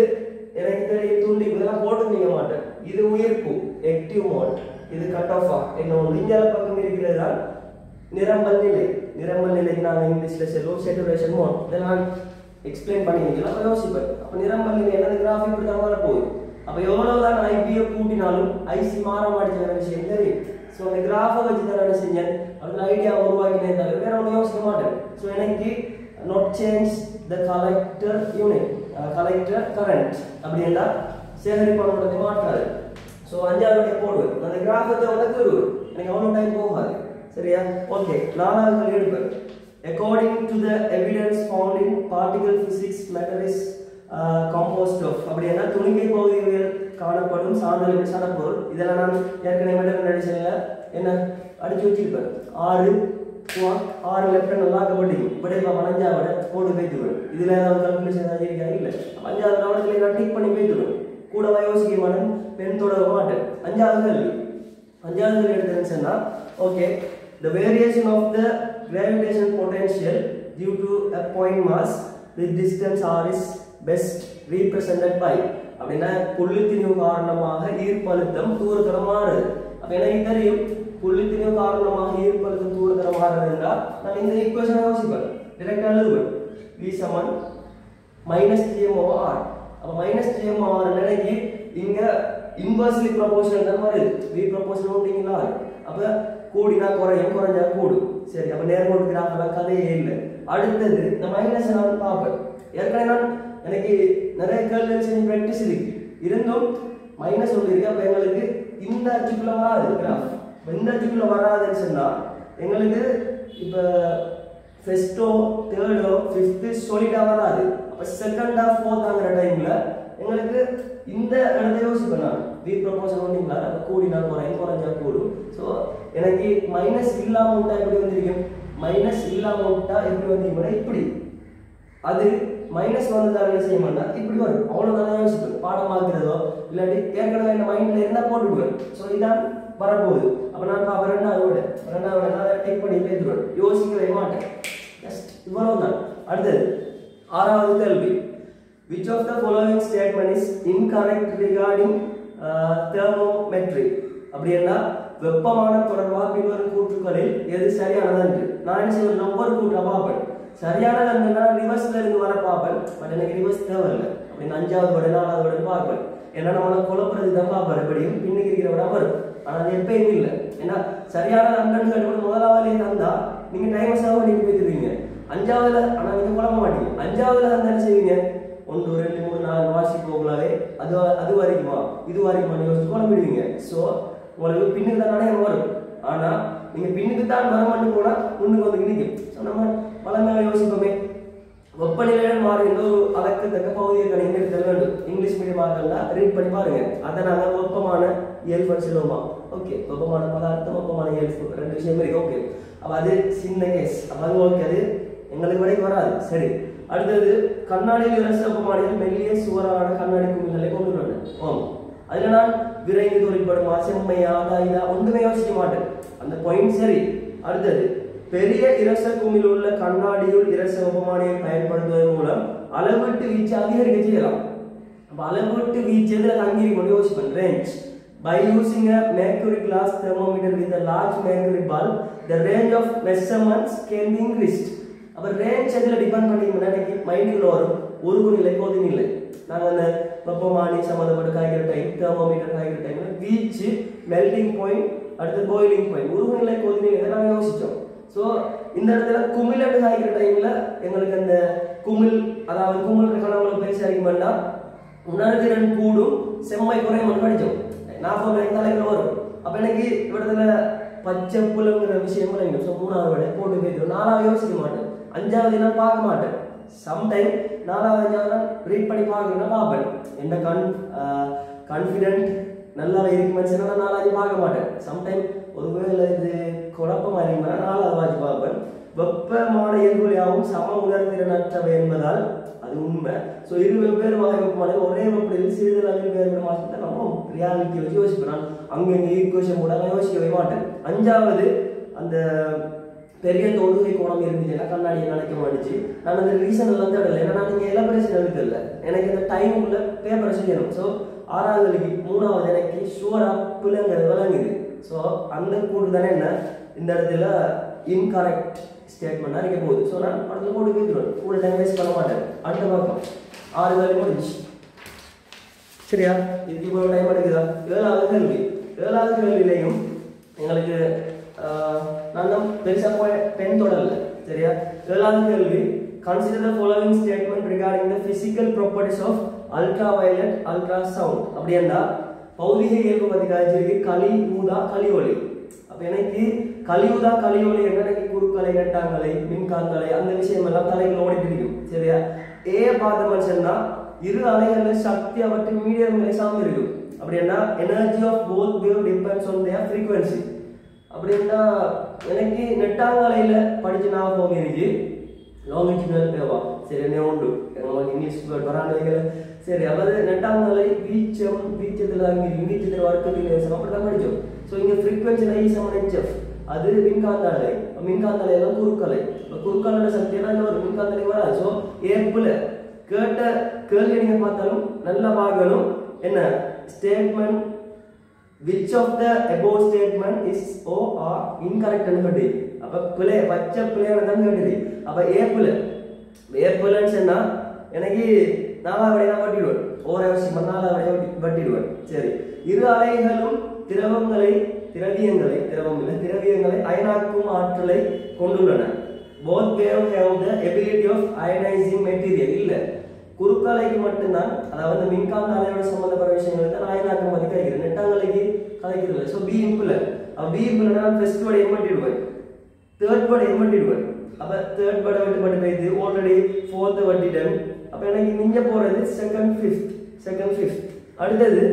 எனக்கு தெரியும் துண்டிப்பு இதெல்லாம் போட்டு நீங்க மாட்டேன். இது உயிர்ப்பு ஆக்டிவ் மோட், இது கட் ஆஃப் இன்னொரு இஞ்சால பக்கம் இருக்கிறதா நிரம்பல் நிலைக்கு நாங்க இங்கிலீஷ்ல சொல்லுவோம் சேச்சுரேஷன் மோட். இத நான் எக்ஸ்பிளைன் பண்ணிக்கலாம். யோசிப்பேன். அப்ப நிரம்பல் நிலை என்னது கிராஃப் இப்படி தான் வர போகுது. அப்ப எவ்வளவுதான் IB கூட்டினாலும் IC மாற மாட்டேங்கிற விஷயம் தெரியும். சோ அந்த கிராஃபை வச்சு தான் என்ன செஞ்சேன், அந்த ஐடியா உருவாக்கினேன் தவிர வேற ஒன்றும் யோசிக்க மாட்டேன். ஸோ எனக்கு not change the collector unit, collector current அப்படின்னா சேகரிப்பாளருடைய மாற்றாது. ஸோ 5வது போடுவேன். அந்த கிராஃபத்தை வந்து எனக்கு அவ்வளோ டைம் போகாது. சரியா? ஓகே, 4வது எடுப்பேன். According to the evidence found in particle physics, matter is composed of அப்படின்னா துணிக்கை பகுதிகளில் காணப்படும் சார்ந்தளிப்பு சடப்பொருள். இதெல்லாம் நான் ஏற்கனவே மெட்டல் எடிஷன்ல என்ன அடிச்சு வச்சிருப்பேன். 6 லெஃப்ட் நல்லா ஆக்கப்பட்டீங்க. இப்படி 5வது போட்டு வைத்துவேன். இதுல ஏதாவது கல்குலேஷன் ஏதாவது இருக்கா? இல்லை. 5வது கவனத்தில் நான் டிக் பண்ணி வைத்துவேன். கூடவா யோசிக்க மாட்டேன், பெண் தொடர மாட்டேன். 5வது கேள்வி எடுத்தேன்னு சொன்னா okay, the variation of the gravitational potential due to a point mass with distance r is best represented by அப்படின்னா புள்ளித்திணிவு காரணமாக ஈர்ப்பழுத்தம் தூரத்தரம் மாறுது. அப்ப எனக்கு தெரியும் புள்ளித்திணிவு காரணமாக ஈர்ப்பழுத்தம் தூரத்தரம் மாறுது என்றால் நான் இந்த ஈக்குவேஷனை யோசிப்பேன். டைரக்டா எழுதுவேன். V சமன் -gm/r. அப்ப -gm/r நிலைக்கு இங்க இன்வெர்ஸ்லி ப்ரொபோர்ஷனல் தான் வருது. V ப்ரொபோர்ஷனல் ஓட்டிங்களா? அப்ப கூடினா குறையும், குறைஞ்சா கூடும். சரி, அப்ப நேர்கோட்டு கிராஃப்லாம் கதையே இல்லை. அடுத்தது இந்த மைனஸ் நான் பார்ப்பேன். ஏற்கனவே நான் எனக்கு நிறைய கேள்வி செஞ்சு பிராக்டிஸ் இருக்கு. இருந்தும் மைனஸ் ஒன்று இருக்கு. அப்ப எங்களுக்கு இந்த அச்சுக்குள்ள வராது கிராஃப். இந்த அச்சுக்குள்ள வராதுன்னு சொன்னா எங்களுக்கு இப்ப ஃபர்ஸ்டோ தேர்டோ ஃபிஃப்த் சாலிடா வராது. அப்ப செகண்டா ஃபோர்த்தாங்கிற டைம்ல எங்களுக்கு இந்த இடத்தை யோசிப்பேன். நான் V ப்ரொபோர்ஷன் ஒன்றிங்களா கூடினா குறையும், குறைஞ்சா கூடும். ஸோ எனக்கு மைனஸ் இல்லாம விட்டா எப்படி வந்திருக்கும், மைனஸ் இல்லாம விட்டா எப்படி வந்தீங்கன்னா இப்படி. அது மைனஸ் வந்ததால என்ன செய்ய மாட்டா இப்படி வரும். அவ்வளவுதான் யோசிப்பேன். பாடமாக்குறதோ இல்லாட்டி ஏற்கனவே என்ன மைண்ட்ல இருந்தா போட்டுடுவேன். ஸோ இதான் வரப்போகுது. அப்ப நான் ரெண்டாவது டெக் பண்ணி பேசுவேன். யோசிக்கவே மாட்டேன். ஜஸ்ட் இவ்வளவுதான். அடுத்தது 6வது கேள்வி. Which of the following statement is incorrect regarding thermometry? அப்படின்னா வெப்பமான தொடர்பாக பின்வரும் கூற்றுக்களில் எது சரியானது என்று நான் என்ன செய்வேன் ஒவ்வொரு கூற்ற பார்ப்பேன் சரியானது என்னன்னா ரிவர்ஸ்ல இருந்து வர பார்ப்பேன் பட் எனக்கு ரிவர்ஸ் தேவையில்லை அப்படின்னு 5வது விட 4வது விட பார்ப்பேன் ஏன்னா நம்மளை குழப்பறது தான் பார்ப்பேன் எப்படியும் பின்னுக்கு இருக்கிற விட வரும் ஆனா அது எப்பயுமே இல்லை ஏன்னா சரியானது அண்டன்னு முதலாவதுலேயே தந்தா நீங்க டைம் செலவு நீங்க பேசுவீங்க 5வதுல ஆனா நீங்க குழம்ப மாட்டீங்க 5வதுல தந்தா என்ன செய்வீங்க 1 2 3 4 வாசி போகலாவே அது வரைக்குமா இது வரைக்குமா யோசிச்சு குழம்பிடுவீங்க ஸோ உங்களுக்கு பின்னுக்கு தான் நிறைய வரும் ஆனா நீங்க பின்னுக்கு தான் வரமாட்டு போனா முன்னுக்கு வந்து நிற்கும் ஸோ நம்ம பலமையாக யோசிப்போமே வெப்பநிலையில் மாறுகின்ற ஒரு அடக்கத்தக்க பகுதியை கணிங்க தெரிய வேண்டும் இங்கிலீஷ் மீடியம் ஆகலாம் ரீட் பண்ணி பாருங்க அதை நாங்கள் வெப்பமான இயல்பு சொல்லுவோமா ஓகே வெப்பமான பதார்த்தம் வெப்பமான இயல்பு 2 விஷயம் இருக்கு ஓகே அப்போ அது சின்ன கேஸ் அப்போ அது ஓகே அது எங்களுக்கு வரைக்கும் வராது சரி அடுத்தது கண்ணாடியில் இரச வெப்பமானியில் மெல்லிய சுவரான கண்ணாடி குமிழ்களை கொண்டு வந்தேன் அதுல நான் விரைந்து தொழில்படுமா செம்மையா இதா ஒன்றுமே யோசிக்க மாட்டேன் அந்த பாயிண்ட் சரி அடுத்தது பெரிய இரச குமிழ் உள்ள கண்ணாடியுள் இரச வெப்பமானியை பயன்படுத்துவதன் மூலம் அளவீட்டு வீச்சு அதிகரிக்க செய்யலாம் அப்ப அளவீட்டு வீச்சு எதுல அங்கீகரிக்க யோசிப்பேன் range by using a mercury glass thermometer with a large mercury bulb the range of measurements can be increased அப்ப ரேஞ்ச் எதுல டிபெண்ட் பண்ணிங்கன்னா எனக்கு மைண்டுக்குள்ள வரும் ஒரு நிலை கொதி நிலை நாங்க அந்த வெப்பமானி சம்பந்தப்பட்ட காய்கிற டைம் தெர்மோமீட்டர் காய்கிற டைம்ல வீச்சு மெல்டிங் பாயிண்ட் அடுத்து பாயிலிங் பாயிண்ட் ஒரு நிலை கொதி நிலை நாங்க யோசிச்சோம் ஸோ இந்த இடத்துல குமிழ் காய்கிற டைம்ல எங்களுக்கு அந்த குமிழ் அதாவது குமிழ் கணவங்களை பேசி வேண்டாம் உணர்திறன் கூடும் செம்மை குறையும் படிச்சோம் 40 தலைகள் வரும் அப்ப எனக்கு இவடத்துல பச்சை புலங்கிற விஷயம் ஸோ 3வது விட போட்டு போயிடும் 4வது யோசிக்க மாட்டேன் 5வது நான் பார்க்க மாட்டேன் சம்டைம் 4வது 5வது நான் ரீட் பண்ணி பார்க்கணும்னா பார்ப்பேன் என்ன கான்ஃபிடென்ட் நல்லா இருக்குமென்னு நான் 4வது பார்க்க மாட்டேன் சம்டைம் ஒருவேளை இது குழப்பமா இருக்குன்னா 4வது வாட்சி பார்ப்பேன் வெப்பமான இயல்புகளாகவும் சம உணர்திறனற்றவை என்பதால் அது உண்மை ஸோ இரு வெவ்வேறு வகை வெப்பமான ஒரே வெப்பநிலையில் சிறிது அளவில் வேறுபடும் மாற்றத்தை நம்ம ரியாலிட்டி வச்சு யோசிப்பேன் அங்கங்க ஈக்குவேஷன் கூட நான் யோசிக்கவே மாட்டேன் 5வது அந்த பெரிய தொழுகை கோணம் இருந்துச்சுன்னா கண்ணாடியை நினைக்க மாட்டுச்சு நான் அந்த ரீசன் எல்லாம் தேடலை ஏன்னா நான் நீங்கள் எலபரேஷன் எடுக்கல எனக்கு இந்த டைமுக்குள்ள பேப்பரை செய்யணும் ஸோ 6வது 3வது எனக்கு ஷுவரா பிள்ளைங்கிறது விளங்குது ஸோ அந்த கூட்டு தானே என்ன இந்த இடத்துல இன்கரெக்ட் ஸ்டேட்மெண்ட் அடிக்க போகுது ஸோ நான் அடுத்த போட்டு கேட்டுருவேன் ஃபுல் டைம் வேஸ்ட் பண்ண மாட்டேன் அடுத்த பக்கம் 6 வேலை முடிஞ்சு சரியா இதுக்கு இவ்வளோ டைம் எடுக்குதா 7வது கேள்வியிலையும் எங்களுக்கு நான் தான் பெருசாக பெண் தொடரல சரியா 7வது கேள்வி consider the following statement regarding the physical properties of ultraviolet ultrasound அப்படின்னா பௌதிக இயல்பு பற்றி காய்ச்சிருக்கு களி ஊதா களி ஒளி அப்ப எனக்கு கலியுதா கலியொலி எனக்கு குறுக்கலை நெட்டாங்கலை மின்காந்தலை அந்த விஷயம் எல்லாம் தலைகள் ஓடிட்டு இருக்கும் சரியா ஏ பார்த்த மனுஷன்னா இரு அலைகளில் சக்தி அவற்றின் மீடியம் நிலை சார்ந்து இருக்கும் அப்படின்னா energy of both wave depends on their frequency அப்படின்னா எனக்கு நெட்டாங்கலையில படிச்சு ஞாபகம் இருக்கு லாங்கிடியூடல் வேவா சரி என்ன உண்டு உங்களுக்கு இங்கிலீஷ் வேர்ட் வரானவைகள் சரி அதாவது நெட்டாங்கலை வீச்சத்தில் அங்கே வீச்சத்தில் வர்க்கத்தில் அப்படிதான் படித்தோம் ஸோ இங்கே ஃப்ரீக்வன்சி ஐ அது மின்காந்தாலை எல்லாம் குறுக்கலை குறுக்காலோட சக்தியெல்லாம் இன்னொரு மின்காந்தலை வராது ஸோ ஏற்புல கேட்ட கேள்வி நீங்க பார்த்தாலும் நல்லா பார்க்கணும் என்ன statement which of the above statement is or are incorrect ன்னு கேட்டு அப்ப பிழை பச்சை பிழையான தான் கேட்டுது அப்ப ஏப்புலன்னு சொன்னா எனக்கு 4வது விடையை நான் வட்டிடுவேன் ஒரே விஷயம் 4வது விடையை வட்டிடுவேன் சரி இரு அலைகளும் திரவியங்களை அயனாக்கும் ஆற்றலை கொண்டுள்ளன both wave have the ability of ionizing material இல்ல குறுக்கலைக்கு மட்டும்தான் அதாவது மின்காந்த அலையோட சம்பந்தப்பட்ட விஷயங்களுக்கு தான் அயனாக்கம் பத்தி கலைக்கிறேன் நெட்டாங்கலைக்கு கலைக்கிறது ஸோ பி இம்புலர் பி இம்புலர் நான் ஃபர்ஸ்ட் வேர்டை எம்பட்டிடுவேன் தேர்ட் வேர்டை எம்பட்டிடுவேன் அப்ப தேர்ட் வேர்டை விட்டு போயிட்டு ஆல்ரெடி 4th வட்டிட்டேன் அப்ப எனக்கு மிஞ்ச போறது செகண்ட் ஃபிஃப்த் அடுத்தது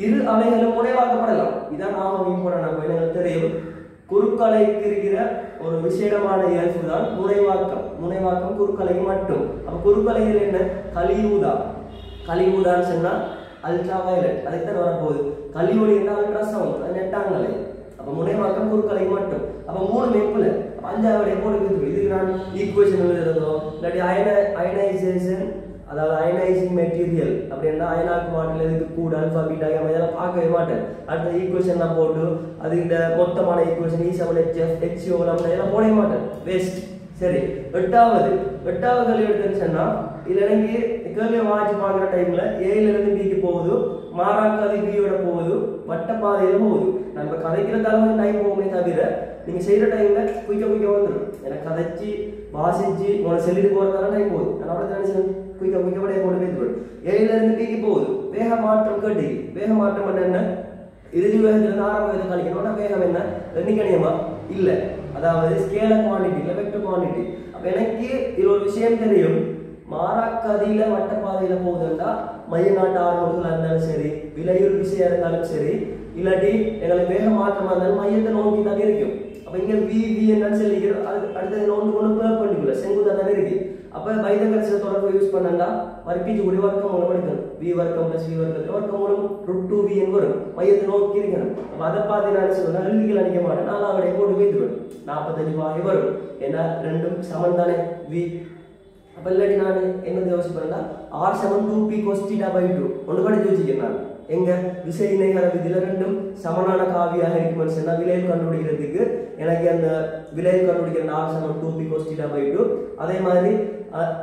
இரு அலைகளும் முனைவாக்கப்படலாம் இதான் நாம இம்பார்ட்டன்ட் எனக்கு தெரியும் குறுக்கலைக்கு இருக்கிற ஒரு விசேடமான இயல்பு தான் முனைவாக்கம் குறுக்கலைக்கு மட்டும் அப்ப குறுக்கலைகள் என்ன கலியூதான்னு சொன்னா அல்ட்ரா வயலட் அதுக்கு தான் வரப்போகுது கலியொலி என்ன அல்ட்ரா சவுண்ட் அது நெட்டாங்கலை அப்ப முனைவாக்கம் குறுக்கலை மட்டும் அப்ப 3 மேப்புல 5வது போட்டு இதுக்கு நான் ஈக்குவேஷன் எழுதுறதோ இல்லாட்டி அயனைசேஷன் அதாவது அயனைசிங் மெட்டீரியல் அப்படின்னா அயனாக்கு மாடல் எதுக்கு கூட ஆல்ஃபா பீட்டா கேமா இதெல்லாம் பார்க்கவே மாட்டேன். அடுத்த ஈக்குவேஷன் நான் போட்டு அது இந்த மொத்தமான ஈக்குவேஷன் E7HF HCO இதெல்லாம் போடவே மாட்டேன், வேஸ்ட். சரி, எட்டாவது கேள்வி எடுத்துச்சுன்னா இதுல எனக்கு கேள்வியை வாட்சி பார்க்குற டைம்ல ஏல இருந்து பிக்கு போகுது, மாறாக்காது பியோட போகுது, வட்ட பாதையில போகுது. நம்ம கதைக்கிறதால டைம் போகுமே தவிர நீங்க செய்யற டைம்ல குயிக்க வந்துடும். எனக்கு கதைச்சி வாசிச்சு உங்களை சொல்லிட்டு போறதால டைம் போகுது. அதனால தான் குயிக்க படைய கொண்டு போய் ஏல இருந்து பிக்கு போகுது. வேக மாற்றம் கேட்டு வேக மாற்றம் என்ன, இறுதி வேகத்திலிருந்து ஆரம்ப வேகம் கழிக்கணும். வேகம் என்ன, எண்ணிக்கணியமா இல்ல, அதாவது ஸ்கேலர் குவான்டிட்டி இல்ல வெக்டர் குவான்டிட்டி. அப்ப எனக்கு இது ஒரு விஷயம் தெரியும், மாறாக்கதியில வட்டப்பாதையில போகுதுன்னா மைய நாட்டு ஆர்வங்களா இருந்தாலும் சரி, விலையுள் விசையா இருந்தாலும் சரி, இல்லாட்டி எங்களுக்கு வேக மாற்றமா இருந்தாலும் மையத்தை நோக்கி தான் இருக்கும். அப்ப இங்க வி என்னன்னு சொல்லிக்கிறோம், அடுத்தது ஒன்று பெர்பெண்டிகுலர் செங்குத்தா தானே இருக்கு. அப்ப வைதகரசில தொடர்பு யூஸ் பண்ணா வர்க்கீட்டு கூடிய வர்க்கம் மூலம் எடுக்கணும். வி வர்க்கம் பிளஸ் வி வர்க்கத்துல வர்க்கம் மூலம் √2v வரும், மையத்தை நோக்கி இருக்கணும். அப்ப அதை பார்த்து நான் சொல்றேன், எழுதிகள் அடிக்க மாட்டேன், நாலாவடைய போட்டு வைத்துருவேன். 45 வாய் வரும், ஏன்னா ரெண்டும் சமன் தானே வி. அப்ப இல்லாட்டி நான் என்ன யோசிப்பேன்னா r = 2p cos θ/2 ஒன்று படிச்சு வச்சுக்கிறேன். நான் எங்க விசை இணைகர விதியில ரெண்டும் சமனான காவியாக இருக்குமென்னு சொன்னா விலையில் கண்டுபிடிக்கிறதுக்கு எனக்கு அந்த விலையில் கண்டுபிடிக்கிற r = 2p cos θ/2. அதே மாதிரி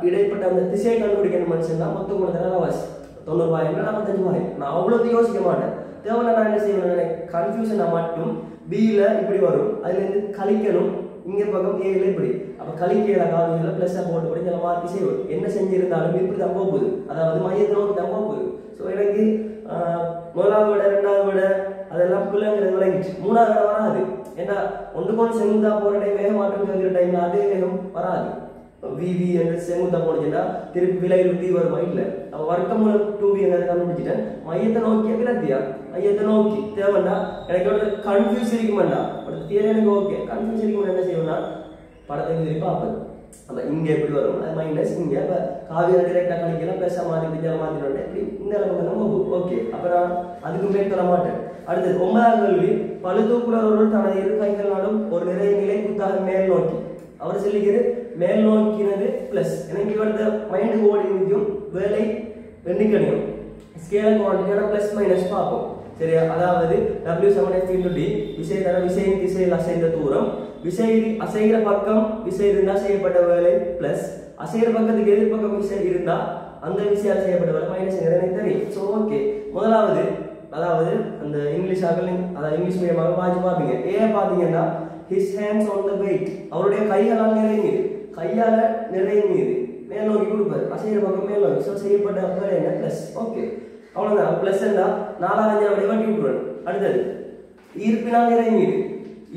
இடைப்பட்ட அந்த திசையை கண்டுபிடிக்கணும்னு சொன்னா மொத்தம் கூட வாசி 90 வாய் 45 வாய். நான் அவ்வளவு யோசிக்க மாட்டேன். தேவையில்ல நான் என்ன செய்வேன், கன்ஃபியூஷனா மட்டும் b-ல இப்படி வரும், அதுல இருந்து கழிக்கணும், இங்க பக்கம் ஏல இப்படி. அப்ப கழிக்கையில காவிகளை பிளஸ்ஸா போட்டு போட்டு சில மாற்றி செய்வோம். என்ன செஞ்சிருந்தாலும் இப்படி தான் போகுது, அதாவது மையத்தை நோக்கி தான் போகுது. ஸோ எனக்கு முதலாவது விட ரெண்டாவது விட அதெல்லாம் பிள்ளைங்கிறது விளங்கிச்சு. மூணாவது விட வராது, ஏன்னா ஒன்றுக்கு செங்குந்தா போற டைம் வேக மாற்றம் கேட்கிற டைம்ல அதே வேகம் வராது. விவி என்று செங்குந்தா போனீங்கன்னா திருப்பி விலையில் வி வருமா இல்லை. அப்ப வர்க்கம் மூலம் 2v கண்டுபிடிச்சிட்டேன். மையத்தை நோக்கிய விலத்தியா மையத்தை நோக்கி தேவைன்னா எனக்கு கன்ஃபியூஸ் இருக்குமாண்டா தியரி எனக்கு ஓகே, கன்ஃபியூஸ் இருக்குமா என்ன செய்யணும்னா படத்தை திருப்பி பார்ப்பது. அப்ப இங்க எப்படி வரும், அது மைனஸ் இங்க. இப்ப காவியை டிரெக்டா கணிக்கலாம், பேச மாத்தி மாத்தினோட இந்த அளவுக்கு நம்ம ஓகே. அப்புறம் அதுக்கு மேல் தர மாட்டேன். அடுத்தது 9வது கேள்வி, பழுதூக்குறவர்கள் தனது இரு கைகளாலும் ஒரு நிறைய நிலை குத்தாக மேல் நோக்கி. அவர் சொல்லிக்கிறது மேல் நோக்கினது பிளஸ். எனக்கு இவரது மைண்ட் ஓடி நிற்கும் வேலை எண்ணிக்கணியும் ஸ்கேலர் குவான்டிட்டியோட பிளஸ் மைனஸ் பார்ப்போம். சரியா, அதாவது W7F × D விசை தர விசையின் திசையில் அசைந்த தூரம், விசை அசைகிற பக்கம் விசை இருந்தா செய்யப்பட்ட வேலை பிளஸ், அசைகிற பக்கத்துக்கு எதிர்பக்கம் விசை இருந்தா அந்த விசையால் செய்யப்பட்ட வேலை மைனஸ் எனக்கு தெரியும். ஸோ ஓகே, முதலாவது அதாவது அந்த இங்கிலீஷ் அதாவது இங்கிலீஷ் மீடியமாக வாட்சி பார்ப்பீங்க. ஏன் பார்த்தீங்கன்னா his hands on the weight, அவருடைய கையால் நிறைந்தது, கையால நிறைந்தது மேல் நோக்கி கொடுப்பாரு, அசைகிற பக்கம் மேல் நோக்கி. ஸோ செய்யப்பட்ட வேலை என்ன பிளஸ். ஓகே, அவ்வளவுதான். பிளஸ் என்ன 4 5 வட்டி விட்டுருவேன். அடுத்தது ஈர்ப்பினால் இறங்கிது.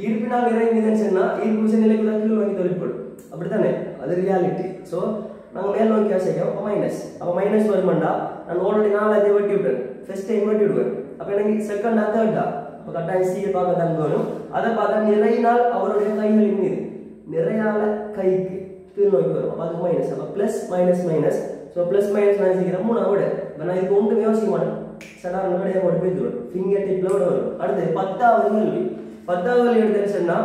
ஈர்ப்பினால் இறங்கிதுன்னு சொன்னா ஈர்ப்பு விசை நிலைக்கு தான் கீழ் நோக்கி தொழிற்படும், அப்படித்தானே, அது ரியாலிட்டி. ஸோ நாங்கள் மேல் நோக்கி அசைக்கும், அப்போ மைனஸ். அப்போ மைனஸ் வருமாண்டா நான் ஆல்ரெடி 4 5 வட்டி விட்டுறேன், ஃபர்ஸ்ட் டைம் வட்டி விடுவேன். அப்போ எனக்கு செகண்டா தேர்டா அப்போ கட்டாயம் சியை பார்க்க தான் வேணும். அதை பார்த்தா நிறையினால் அவருடைய கைகளின் மீது, நிறையால கைக்கு கீழ் நோக்கி வரும், அப்போ அது மைனஸ். அப்போ plus minus minus. So plus minus minus 3 விட நான் இதுக்கு ஒன்றுமே யோசிக்க மாட்டேன், சடாரண கடையை போட்டு போயிடுவேன், ஃபிங்கர் டிப்ல விட வரும். அடுத்து 10வது கேள்வி. 10வது கேள்வி எடுத்துன்னு சொன்னா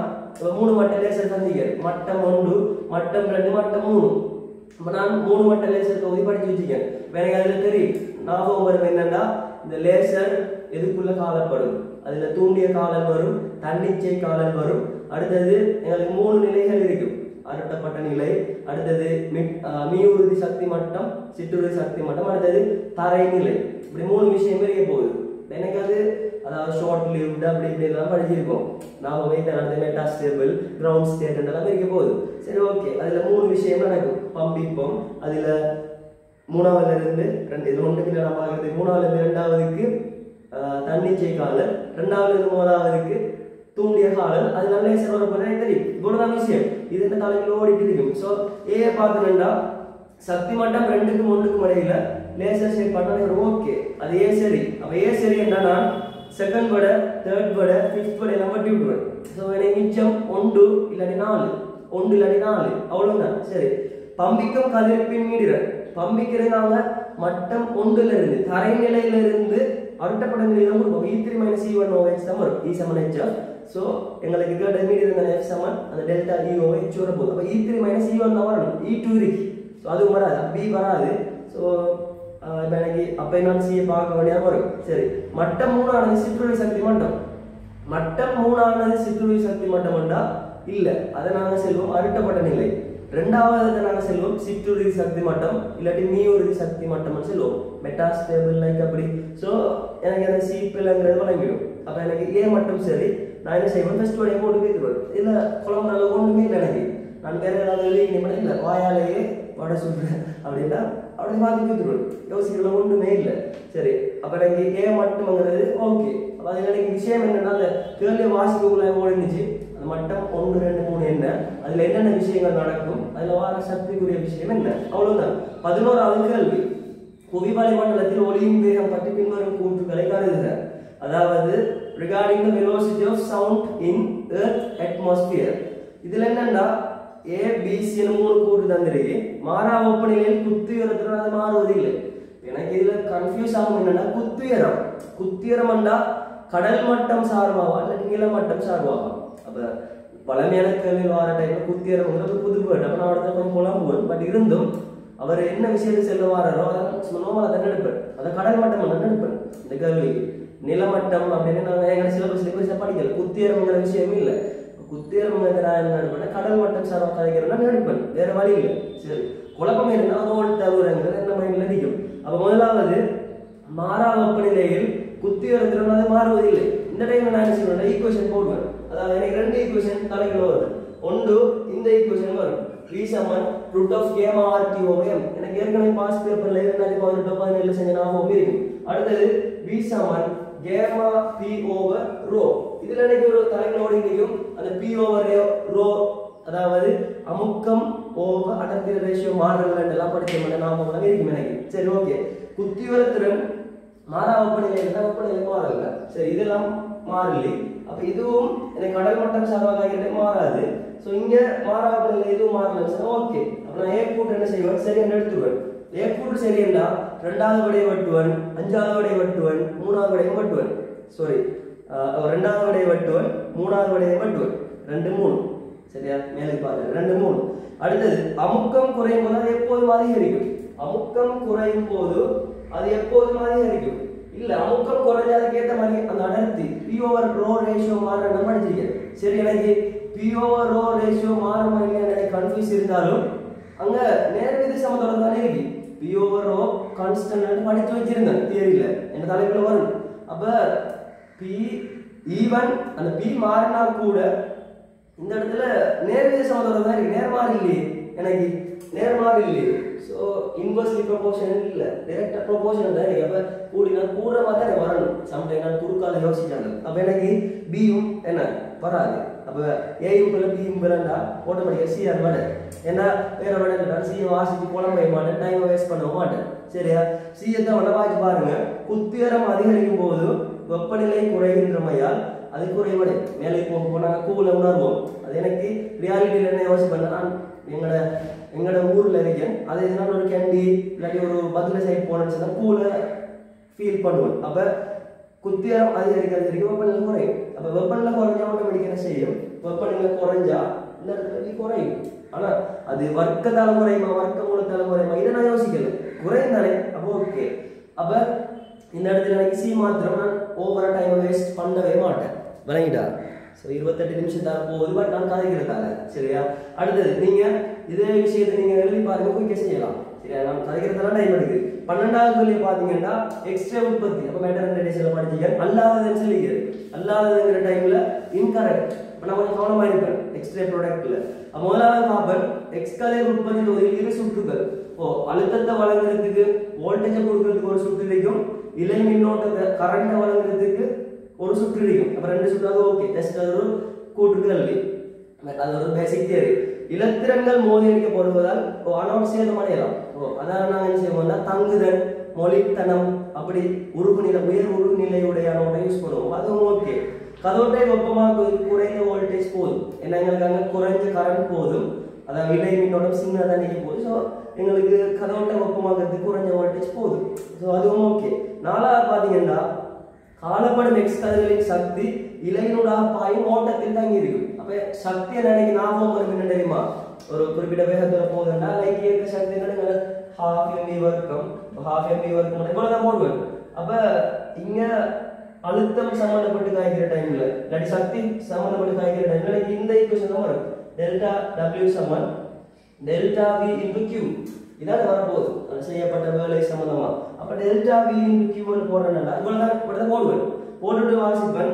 3 மட்ட லேசர் சந்திக்கிறது, மட்டம் 1 மட்டம் 2 மட்டம் 3. அப்போ நான் 3 மட்ட லேசர் தொகுதி படிச்சு வச்சுக்கேன். எனக்கு அதில் தெரியும் ஞாபகம் வரும் என்னன்னா இந்த லேசர் எதுக்குள்ள காலப்படும், அதுல தூண்டிய காலல் வரும், தன்னிச்சை காலல் வரும். அடுத்தது எங்களுக்கு 3 நிலைகள் இருக்கும், அருட்டப்பட்ட நிலை, அடுத்தது மீயுறுதி சக்தி மட்டம், சிற்றுறுதி சக்தி மட்டம், அடுத்தது தரை நிலை. இப்படி 3 விஷயம் இருக்க போகுது. எனக்கு அது அதாவது ஷார்ட் லிவ்ட் அப்படி இப்படி எல்லாம் படிச்சிருக்கோம். நான் அடுத்த மெட்டாஸ்டேபிள் கிரவுண்ட் ஸ்டேட் எல்லாம் இருக்க போகுது. சரி ஓகே, அதுல 3 விஷயம் நடக்கும். பம்பிப்போம், அதுல 3வது இருந்து 2 இது ஒன்றுக்கு நான் பார்க்கறது. 3வது இருந்து 2வதுக்கு தன்னிச்சை காலல், 2வது இருந்து 3வதுக்கு தூண்டிய காலல். அது நல்ல லேசர் வரப்போது தெரியும். இவ்வளவுதான் விஷயம். இது என்ன தலைமையில் ஓடிட்டு இருக்கும். ஸோ ஏ பார்க்கணும்டா சக்தி மட்டம் 2க்கும் 1க்கும் இடையில லேசர் ஷேப் பண்ண ஓகே, அது ஏ சரி. அப்ப ஏ சரி என்னன்னா செகண்ட் விட தேர்ட் விட ஃபிஃப்த் விட எல்லாம் வட்டி விட்டுருவேன். ஸோ எனக்கு மிச்சம் 1 இல்லாட்டி 4, 1 இல்லாட்டி 4 அவ்வளவுதான். சரி, பம்பிக்கும் கதிர்ப்பின் மீடிற பம்பிக்கிறது நாங்க மட்டம் 1ல இருந்து தரை நிலையில இருந்து அருட்டப்பட்ட நிலையில கொடுப்போம். E3 - E1 OH தான் வரும், E7HF. ஸோ எங்களுக்கு கேட்ட மீடியம் இருந்தால் F7 அந்த டெல்டா EOH வர போகுது. அப்போ E3 - E1 தான் வரணும். E2 இருக்கு, ஸோ அதுவும் வராது, B வராது. ஸோ இப்போ எனக்கு அப்போ நான் சியை பார்க்க வேண்டியதாக வரும். சரி, மட்டம் 3 ஆனது சிற்றுளி சக்தி மட்டம். மட்டம் 3 ஆனது சிற்றுளி சக்தி மட்டம் உண்டா? இல்லை, அதை நாங்கள் செல்வோம் அழுத்தப்பட்ட நிலை. ரெண்டாவது நாங்கள் செல்வோம் சிற்றுறுதி சக்தி மட்டம், இல்லாட்டி மீயுறுதி சக்தி மட்டம்னு செல்வோம். மெட்டாஸ்டேபிள் லைக் அப்படி. ஸோ எனக்கு அந்த சீப்பில்ங்கிறது வழங்கிடும். அப்போ எனக்கு ஏ மட்டும் சரி, நான் என்ன செய்வேன், ஃபர்ஸ்ட் வழியை போட்டு போய்த்துருவேன். இல்லை குழம்பு நல்ல ஒன்றுமே இல்லை எனக்கு, நான் வேற ஏதாவது எழுதினேன் இல்லை வாயாலேயே வடை சொல்றேன் அப்படின்னா அப்படி மாற்றி போய்த்துருவேன். யோசிக்கிறதுல ஒன்றுமே இல்லை. சரி, அப்போ எனக்கு ஏ மட்டும்ங்கிறது ஓகே. அப்போ அது எனக்கு விஷயம் என்னன்னா, அந்த கேள்வியை வாசிப்புக்குள்ள ஓடிச்சு அந்த மட்டம் 1 2 3 என்ன, அதுல என்னென்ன விஷயங்கள் நடக்கும், அதுல வர சக்திக்குரிய விஷயம் என்ன, அவ்வளவுதான். 11வது கேள்வி, புவி வளிமண்டலத்தில் ஒளியின் வேகம் பற்றி பின்வரும் கூற்றுக்களை கருதுக. அதாவது regarding the velocity of sound in earth atmosphere. இதுல என்னன்னா ABC ன்னு 3 கூற்று தந்திருக்கு. மாறா வெப்பநிலையில் குத்துயரத்துடன் அது மாறுவதில்லை. எனக்கு இதுல கன்ஃபியூஸ் ஆகும் என்னன்னா, குத்துயரம்னா கடல் மட்டம் சார்பாவா இல்ல நீல மட்டம் சார்பாவா? அப்ப பழமையான கேள்வி வர டைம்ல குத்தியரம்ங்கிறது புது வேர்டு. அப்ப நான் அடுத்த கொஞ்சம் குழம்புவேன். பட் இருந்தும் அவர் என்ன விஷயத்தை செல்ல வாராரோ அதை நோமலை தான் எடுப்பேன். அதை கடல் மட்டம் தான் எடுப்பேன். இந்த கேள்விக்கு நிலமட்டம் அப்படின்னு நாங்கள் எங்களை சிலபஸ்ல போய் படிக்கல. குத்தியரம்ங்கிற விஷயமே இல்லை. குத்தியரம்ங்கிற என்ன எடுப்பேன், கடல் மட்டம் சார்பாக கதைக்கிறேன்னா எடுப்பேன், வேற வழி இல்லை. சரி, குழப்பம் இருந்தால் ரோல் தருவுங்கிறது என்ன மைண்ட்ல நிற்கும். அப்ப முதலாவது மாறா வெப்பநிலையில் குத்தியரத்திலும் அது மாறுவதில்லை. இந்த டைம்ல நான் என்ன செய்வேன், ஈக்குவேஷன் போடுவேன். அதாவது எனக்கு 2 ஈக்குவேஷன் தலைக்குள்ள வரும். ஒன்று இந்த ஈக்குவேஷன் வரும், V = root of gamma RT over m. எனக்கு ஏற்கனவே பாஸ் பேப்பர்ல 2018 செஞ்ச ஞாபகம் இருக்கு. அடுத்தது V = gamma P over rho. இதுல எனக்கு ஒரு தலைக்குள்ள ஓடிக்கும் அந்த P over rho, அதாவது அமுக்கம் ஓவர் அடர்த்தி ரேஷியோ மாறுதல் எல்லாம் படிச்சோம் ஞாபகம் இருக்கு எனக்கு. சரி, ஓகே. குத்தியரத்திறன் மாறா வெப்பநிலை மாறல. சரி, இதெல்லாம் மாறலை. அப்ப இதுவும் எனக்கு கடல் மட்டம் சார்பாக மாறாது. ஸோ இங்க மாறா வெப்பநிலை எதுவும் மாறலன்னு சொன்னா ஓகே. அப்ப நான் ஏ கூட்டு என்ன செய்வேன், சரி என்ன எடுத்துவேன். ஏ கூட்டு சரி என்றா 2வது விடையை வெட்டுவன், 5வது விடையை வெட்டுவன், 3வது விடையை வெட்டுவன். சாரி, 2வது விடையை வெட்டுவன், 3வது விடையை வெட்டுவன். 2 3. சரியா, மேலே பாருங்க 2 3. அடுத்தது அமுக்கம் குறையும் போது அது எப்போதும் அதிகரிக்கும். அமுக்கம் குறையும் போது அது எப்போதும் அதிகரிக்கும். இல்ல அமுக்கம் குறைஞ்சதுக்கு ஏற்ற மாதிரி அந்த அடர்த்தி P over rho ரேஷியோ மாறுறத படிச்சிருக்கேன். சரி, எனக்கு P over rho ரேஷியோ மாறுமா இல்லையா எனக்கு கன்ஃபியூஸ் இருந்தாலும் அங்க நேர்விதி சமதளம் தானே இருக்கு. P over rho கான்ஸ்டன்ட் படிச்சு வச்சிருந்தேன் தியரியில, என் தலைப்புல வரும். அப்ப P ஈவன் அந்த P மாறினா கூட இந்த இடத்துல நேர்விதி சமதளம் தான் இருக்கு. நேர்மாறு இல்லையே, எனக்கு நேர்மாறு இல்லையே. ஸோ இன்வெர்ஸ்லி ப்ரொபோர்ஷனல் இல்லை, டைரக்ட் ப்ரொபோர்ஷனல் தான் இருக்கு. அப்போ கூடினா கூடுற மாதிரி தான் வரணும். சம்டைம் நான் குறுக்கால யோசிச்சாங்க. அப்போ எனக்கு பியும் என்ன வராது. அப்போ ஏயும் பிள்ளை பியும் பிறந்தா ஆட்டோமேட்டிக்காக சி அது மாட்டேன். ஏன்னா வேற விட சியை வாசிச்சு குழம்பு வைக்க மாட்டேன், டைமை வேஸ்ட் பண்ண மாட்டேன். சரியா, சியை தான் ஒன்றை வாசி பாருங்க. குத்தியரம் அதிகரிக்கும் போது வெப்பநிலை குறைகின்றமையால் அது குறைவடை மேலே போக நாங்கள் கூல உணர்வோம். அது எனக்கு ரியாலிட்டியில் என்ன யோசிப்பேன், நான் எங்களோட ஊரில் இருக்கேன். அதை இதனால் ஒரு கேண்டி இல்லாட்டி ஒரு பதில சைட் போனேன்னு சொன்னால் கூல ஃபீல் பண்ணுவேன். அப்போ குத்தியரம் அதிகரிக்கிறது வெப்பநிலை குறையும். அப்போ வெப்பநிலை குறைஞ்சா ஆட்டோமேட்டிக் என்ன செய்யும், வெப்பநிலை குறைஞ்சா இந்த இடத்துல குறையும். ஆனால் அது வர்க்க தலைமுறைமா வர்க்க மூல தலைமுறைமா இதை நான் யோசிக்கல, குறைந்தானே. அப்போ ஓகே. அப்போ இந்த இடத்துல எனக்கு சி மாத்திரம் நான் ஓவரா டைமை வேஸ்ட் பண்ணவே மாட்டேன். விளங்கிட்டா? ஸோ 28 நிமிஷம் தான் போகுது, பட் நான் கதைக்கிறதால. சரியா, அடுத்தது நீங்க இதே விஷயத்தை நீங்க எழுதி பாருங்க, குயிக்க செய்யலாம். சரியா, நான் கதைக்கிறதால டைம் எடுக்குது. 12வது கேள்வி பாத்தீங்கன்னா எக்ஸ்ட்ரா உற்பத்தி. அப்போ மேட்டர் டேஷன்ல படிச்சீங்க. அல்லாததுன்னு சொல்லிக்கிறது. அல்லாததுங்கிற டைம்ல இன்கரெக்ட். இப்போ நான் கொஞ்சம் கவனமா இருப்பேன் எக்ஸ்ட்ரா ப்ராடக்ட்ல. முதலாவது காப்பன் எக்ஸ்கலேர் உற்பத்தி தொகுதியில் 2 சுற்றுகள். அழுத்தத்தை வழங்குறதுக்கு வோல்டேஜை கொடுக்கறதுக்கு ஒரு சுற்று இருக்கும், இலை மின்னோட்டத்தை கரண்ட்டை வழங்குறதுக்கு ஒரு சுற்று இருக்கும். அப்ப 2 சுற்று அது ஓகே. ஜஸ்ட் அது ஒரு கூட்டுக்கல்வி, அது ஒரு பேசிக் தியரி. இலத்திரங்கள் மோதியடிக்கப்படுவதால் அனோட் சேதம் அடையலாம். அதான் நாங்கள் என்ன செய்வோம்னா தங்குதல், மொழித்தனம், அப்படி உருகுநிலை உயர் உருகுநிலையுடைய அனோட்டை யூஸ் பண்ணுவோம். அதுவும் ஓகே. கதோட்டை வெப்பமாக்குவதற்கு குறைந்த வோல்டேஜ் போதும். ஏன்னா எங்களுக்கு அங்கே குறைஞ்ச கரண்ட் போதும், அதாவது இலை மின்னோட்டம் சின்னதாக நீக்கி போகுது. ஸோ எங்களுக்கு கதோட்டை வெப்பமாக்குறதுக்கு குறைஞ்ச வோல்டேஜ் போதும். ஸோ அதுவும் ஓகே. 4வது பார்த்தீங்கன்னா காணப்படும் எக்ஸ் கதிர்களின் சக்தி இலையினூடாக பாயும் ஓட்டத்தில் தங்கி இருக்கும். அப்ப சக்தியை நினைக்க ஞாபகம் வரும் என்ன தெரியுமா, ஒரு குறிப்பிட்ட வேகத்துல போகுதுன்னா லைக் இயக்க சக்தி half mv வர்க்கம் half mv வர்க்கம் இவ்வளவு தான் போடுவேன் அப்ப இங்க அழுத்தம் சம்பந்தப்பட்டு காய்க்கிற டைம்ல இல்லாட்டி சக்தி சம்பந்தப்பட்டு காய்க்கிற டைம்ல எனக்கு இந்த ஈக்குவேஷன் தான் வரும் டெல்டா w சமம் டெல்டா v into q இதான் வரப்போகுது அது செய்யப்பட்ட வேலை சம்பந்தமா அப்ப டெல்டா v into q ன்னு போடுறேன்னா இவ்வளவுதான் போடுவேன் போட்டுட்டு வாசிப்பேன்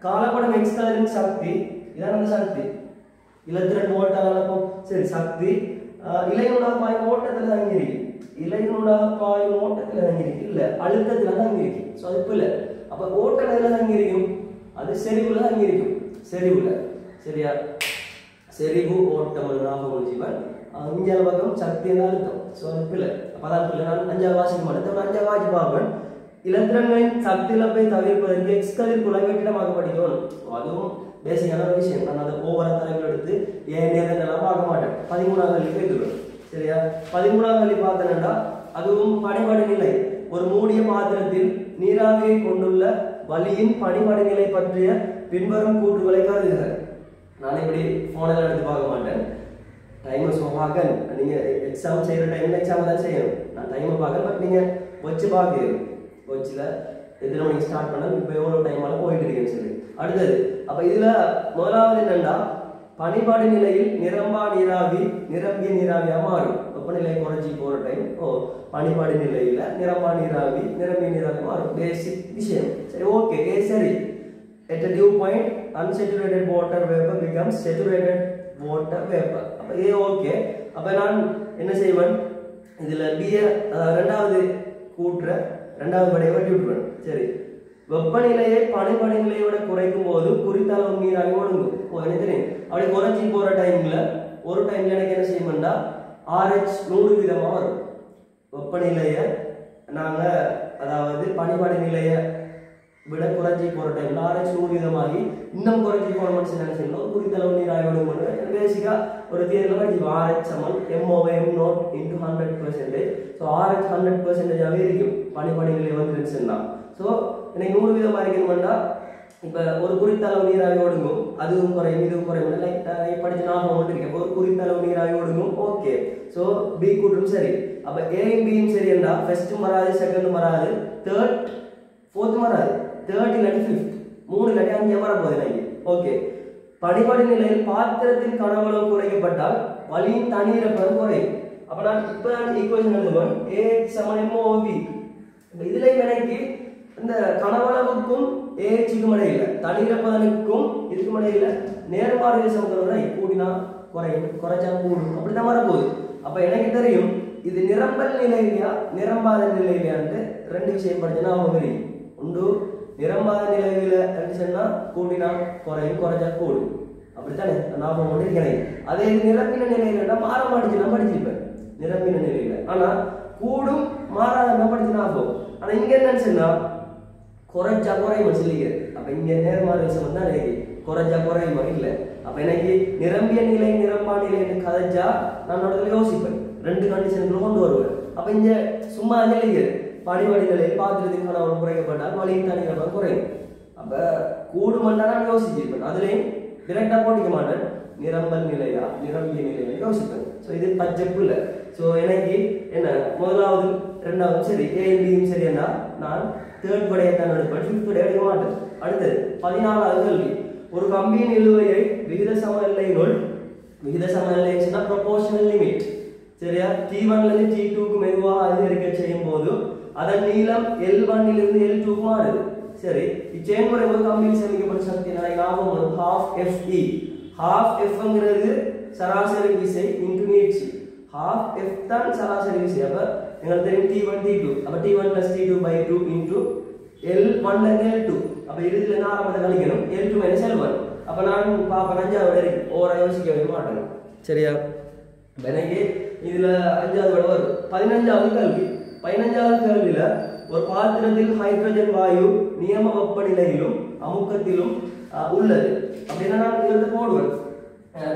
காலப்படம் x கலரின் சக்தி இதான் அந்த சக்தி 22 வோல்ட் அளப்போம் சரி சக்தி இலையுணா பாயும் ஓட்டத்துல தங்கி இருக்கு இலையுணா பாயும் ஓட்டத்துல தங்கி இருக்கு இல்ல அழுத்தத்துல தங்கி இருக்கு சோ அது இல்ல அப்ப ஓட்டத்துல தங்கி இருக்கும் அது செறிவுல தங்கி இருக்கும் செறிவுல சரியா செறிவு ஓட்டம் ஞாபகம் ஜீவன் அஞ்சாவது பக்கம் சக்தி அழுத்தம் சோ அது இல்ல அப்பதான் இல்ல நான் அஞ்சாவது வாசிக்க மாட்டேன் அஞ்சாவது வாசி பார்ப்பேன் இலத்திரங்களின் சக்தி இழப்பை தவிர்ப்பதற்கு எக்ஸ் கதிர் குறைவீட்டமாக படிக்கணும் அதுவும் பேசிக்கான ஒரு விஷயம் நான் அதை ஓவரா தலைவர் எடுத்து ஏன் நேரம் பார்க்க மாட்டேன் 13ஆம் கல்வி போயிடுவேன் சரியா 13ஆம் கல்வி பார்த்தேன்னா அதுவும் பனிபடு நிலை ஒரு மூடிய பாத்திரத்தில் நீராவியை கொண்டுள்ள வலியின் பனிபடு நிலை பற்றிய பின்வரும் கூற்றுகளை கருதுக நான் இப்படி போனில் எடுத்து பார்க்க மாட்டேன் டைமை பார்க்க நீங்க எக்ஸாம் செய்யற டைம்ல எக்ஸாம் தான் செய்யணும் நான் டைமை பார்க்க பட் நீங்க வச்சு பார்க்க வச்சுல எத்தனை மணிக்கு ஸ்டார்ட் பண்ணா இப்போ எவ்வளவு டைமால போயிட்டு இருக்கேன்னு சொல்லி அடுத்தது அப்ப இதுல முதலாவது என்னன்னா பனிபாடு நிலையில் நிரம்பா நீராவி நிரம்பிய நீராவியா மாறும் வெப்பநிலை குறைஞ்சி போற டைம் பனிபாடு நிலையில நிரம்பா நீராவி நிரம்பிய நீராவி மாறும் பேசிக் விஷயம் சரி ஓகே சரி at a dew point unsaturated water vapor becomes saturated water vapor அப்ப ஓகே அப்ப நான் என்ன செய்வேன் இதுல b இரண்டாவது கூற்ற இரண்டாவது படியை வெட்டி விட்டுருவேன் சரி வெப்பநிலையை பனிபடு நிலையோட குறைக்கும் போது குறித்த அளவு நீராவி ஒடுங்கும் என்ன தெரியும் அப்படி குறைஞ்சி போற டைம்ல ஒரு டைம்ல எனக்கு என்ன செய்யணும்னா RH 100 விதமா வரும் வெப்பநிலையை நாங்க அதாவது பனிபடு நிலையை விட குறைஞ்சி போற டைம்ல RH 100 விதமாகி இன்னும் குறைஞ்சி போற மனுஷன் என்ன செய்யணும் குறித்த அளவு நீராவி ஒடுங்கும் பேசிக்கா ஒரு தியரியில படிச்சு RH சமம் MOM0 into 100% ஸோ RH 100% ஆகவே இருக்கும் பனிபடு நிலை வந்துருச்சுன்னா ஸோ எனக்கு 100 விதமா இருக்கணும்னா இப்ப ஒரு குறித்த அளவு நீராவி ஒடுங்கும் அதுவும் குறையும் இதுவும் குறையும் லைக் படிச்சு ஞாபகம் மட்டும் இருக்கேன் ஒரு குறித்த அளவு நீராவி ஒடுங்கும் ஓகே ஸோ பி கூட்டும் சரி அப்ப ஏயும் பியும் சரி என்றா ஃபர்ஸ்டும் வராது செகண்டும் வராது தேர்ட் ஃபோர்த்தும் வராது தேர்ட் இல்லாட்டி ஃபிஃப்த் 3 இல்லாட்டி 5 வர போகுது எனக்கு ஓகே பனிபடு நிலையில் பாத்திரத்தின் கனவளவு குறைக்கப்பட்டால் வலியின் தண்ணீரப்பளவு குறையும் அப்ப நான் இப்ப ஈக்குவேஷன் எழுதுவேன் A சமம் MOV இதுல எனக்கு இந்த கனவளவுக்கும் ஏச்சுக்கும் இடையில தண்ணீரப்பதனுக்கும் இதுக்கும் இடையில நேர்மாறு சமதளவை கூடினா குறையும் குறைச்சா கூடும் அப்படிதான் வரப்போகுது அப்ப எனக்கு தெரியும் இது நிரம்பல் நிலையிலையா நிரம்பாத நிலையிலையான்னு ரெண்டு விஷயம் படிச்சேன்னா அவங்க தெரியும் ஒன்று நிரம்பாத நிலையில சொன்னா கூடினா குறையும் குறைச்சா கூடும் அப்படித்தானே ஞாபகம் கொண்டு இருக்கிறேன் அதே நிரம்பின நிலையில மாற மாட்டேச்சு நான் படிச்சிருப்பேன் நிரம்பின நிலையில ஆனா கூடும் மாறாத படிச்சு ஞாபகம் ஆனா இங்க என்னன்னு சொன்னா குறைச்சா குறையுமா சொல்லிக்கிறேன் அப்ப இங்க நேர்மாறு விஷயம் தான் எனக்கு குறைச்சா குறையுமா இல்ல அப்ப எனக்கு நிரம்பிய நிலை நிரம்பா நிலைன்னு கதைச்சா நான் இடத்துல யோசிப்பேன் ரெண்டு கண்டிஷன்களும் கொண்டு வருவேன் அப்ப இங்க சும்மா நிலைக்கிறேன் பனிபடு நிலையில் பாத்திரத்தின் கனவு குறைக்கப்பட்டால் வலியின் தண்ணீர் குறையும் அப்ப கூடுமண்டா நான் யோசிச்சிருப்பேன் அதுலயும் டிரெக்டா போட்டிக்க மாட்டேன் நிரம்பல் நிலையா நிரம்பிய நிலையா யோசிப்பேன் ஸோ இது பச்சப்பு இல்லை ஸோ எனக்கு என்ன முதலாவது ரெண்டாவது சரி ஏபியும் சரி என்ன நான் தேர்ட் படையை தான் எடுப்பேன் ஃபிஃப்த் படையை எடுக்க மாட்டேன் அடுத்தது 14வது கேள்வி ஒரு கம்பியின் இழுவையை விகித சம எல்லையினுள் விகித சம எல்லைன்னா ப்ரொபோர்ஷனல் லிமிட் சரியா T1 ல இருந்து T2 க்கு மெதுவாக அதிகரிக்க செய்யும் போது அதன் நீளம் L1 இலிருந்து L2 க்கு மாறுது சரி இச்செயல்முறை ஒரு கம்பியில் சேமிக்கப்பட்ட சக்தி ஞாபகம் வரும் half FE half F ங்கிறது சராசரி விசை இன்டு நீட்சி half F தான் சராசரி விசை அப்ப உங்களுக்கு தெரியும் T1 T2 அப்ப T1 + T2/2 into L1 ல L2 அப்ப இறுதியில என்ன ஆரம்பத்தை கழிக்கணும் L2 - L1 அப்ப நான் பாப்ப அஞ்சாவது விட இருக்கு ஓவரா யோசிக்க மாட்டேன் சரியா எனக்கு இதுல அஞ்சாவது விட வரும் 15வது கேள்வி 15வது கேள்வியில ஒரு பாத்திரத்தில் ஹைட்ரஜன் வாயு நியம வெப்பநிலையிலும் அமுக்கத்திலும் உள்ளது அப்படின்னா நான் இதை போடுவேன்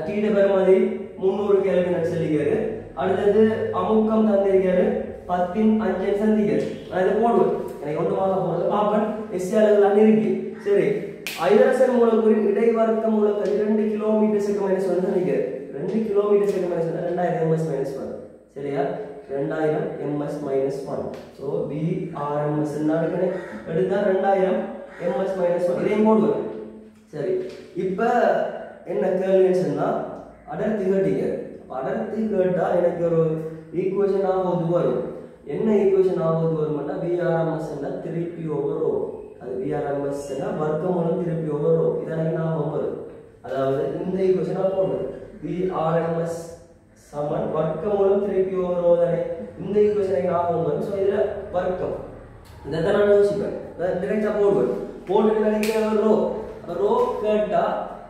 T பெறுமதி 300 கெல்வின் சொல்லிக்கிறது அடுத்தது அமுக்கம் தந்திருக்காரு 10 சந்திக்கிறது நான் இதை போடுவேன் எனக்கு ஒன்று வாங்க போகிறது பாப்பன் எஸ்ஆர்கள் இருக்கு சரி ஹைட்ரஜன் மூலக்கூறின் இடைவர்க்க மூலக்கதி 2 கிலோமீட்டர் செகண்ட் மைனஸ் 1 நினைக்கிறேன் 2 கிலோமீட்டர் செகண்ட் மைனஸ் 1 2000 மைனஸ் 1 சரியா 2000 2000 ms minus 1. So VRMS எடுத்தா 2000 ms minus 1 இதையும் போடுவோம். சரி, இப்போ என்ன கேள்வின்னு சொன்னா அடர்த்தி கேட்டீங்க. அடர்த்தி கேட்டா எனக்கு ஒரு ஈக்குவேஷன் ஆகுது வரும். என்ன ஈக்குவேஷன் ஆகுது வரும்னா VRMS னா 3p/ρ. அது VRMS னா வர்க்கமூலம் 3p/ρ. இத எனக்கு ஞாபகம் வரும். அதாவது இந்த ஈக்குவேஷனை போடுறது VRMS சமன் வர்க்கமூலம் 3p/ρ தானே. இந்த ஈக்குவேஷனை ஞாபகம் வரும். சோ இதுல வர்க்கம் இத தான் நான் யோசிப்பேன். டைரக்டா போடுவேன். போட்டுட்டு எனக்கு ரோ ரோ கேட்டா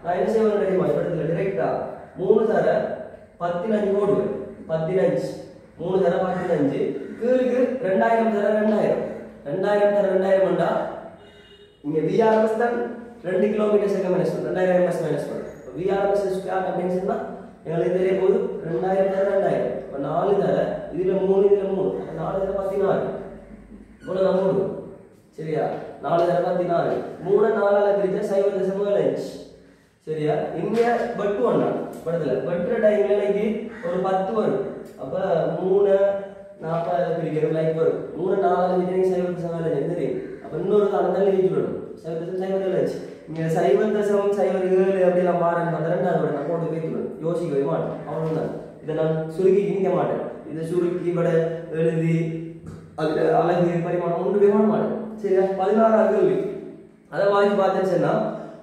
நான் என்ன செய்வேன் தெரியுமா? இடத்துல டைரக்டா 3 தர 15 போடுவேன். 15 3 தர 15 கீழுக்கு 2000 தர 2000 தர 2000 வந்தா இங்க VRMS தான் 2 km/s minus 2000 ms minus 1. VRMS square அப்படின்னு சொன்னா எங்களுக்கு தெரிய போகுது 2000 தர 2000. அப்ப 4 தர இதுல 3 இதுல 3 அப்ப 4 தர 16 இவ்வளவு தான் போடுவோம். சரியா? 4 தர 16 3 4ஆல பிரிச்சா 0.5. சரியா? இங்க பட்டு வந்தா படத்துல பட்டுற டைம்ல எனக்கு ஒரு 10 வரும். அப்ப 3 40 பிரிக்கிற லைக் வரும். 3 4ஆல பிரிச்சா 0.5 தெரியும். அப்ப இன்னொரு காலத்துல எழுதி விடணும் 0.5. இங்க 0.07 அப்படி எல்லாம் மாறன் பண்றேன். அதோட நான் போட்டு வைக்கணும். யோசிக்கவே மாட்டேன். அவ்வளவுதான். இதை நான் சுருக்கி நிக்க மாட்டேன். இதை சுருக்கி விட எழுதி அதுல அழகு பரிமாணம் ஒன்றுமே பண்ண மாட்டேன். சரியா? 16ஆவது கேள்வி. அதை வாங்கி பார்த்தேன்னா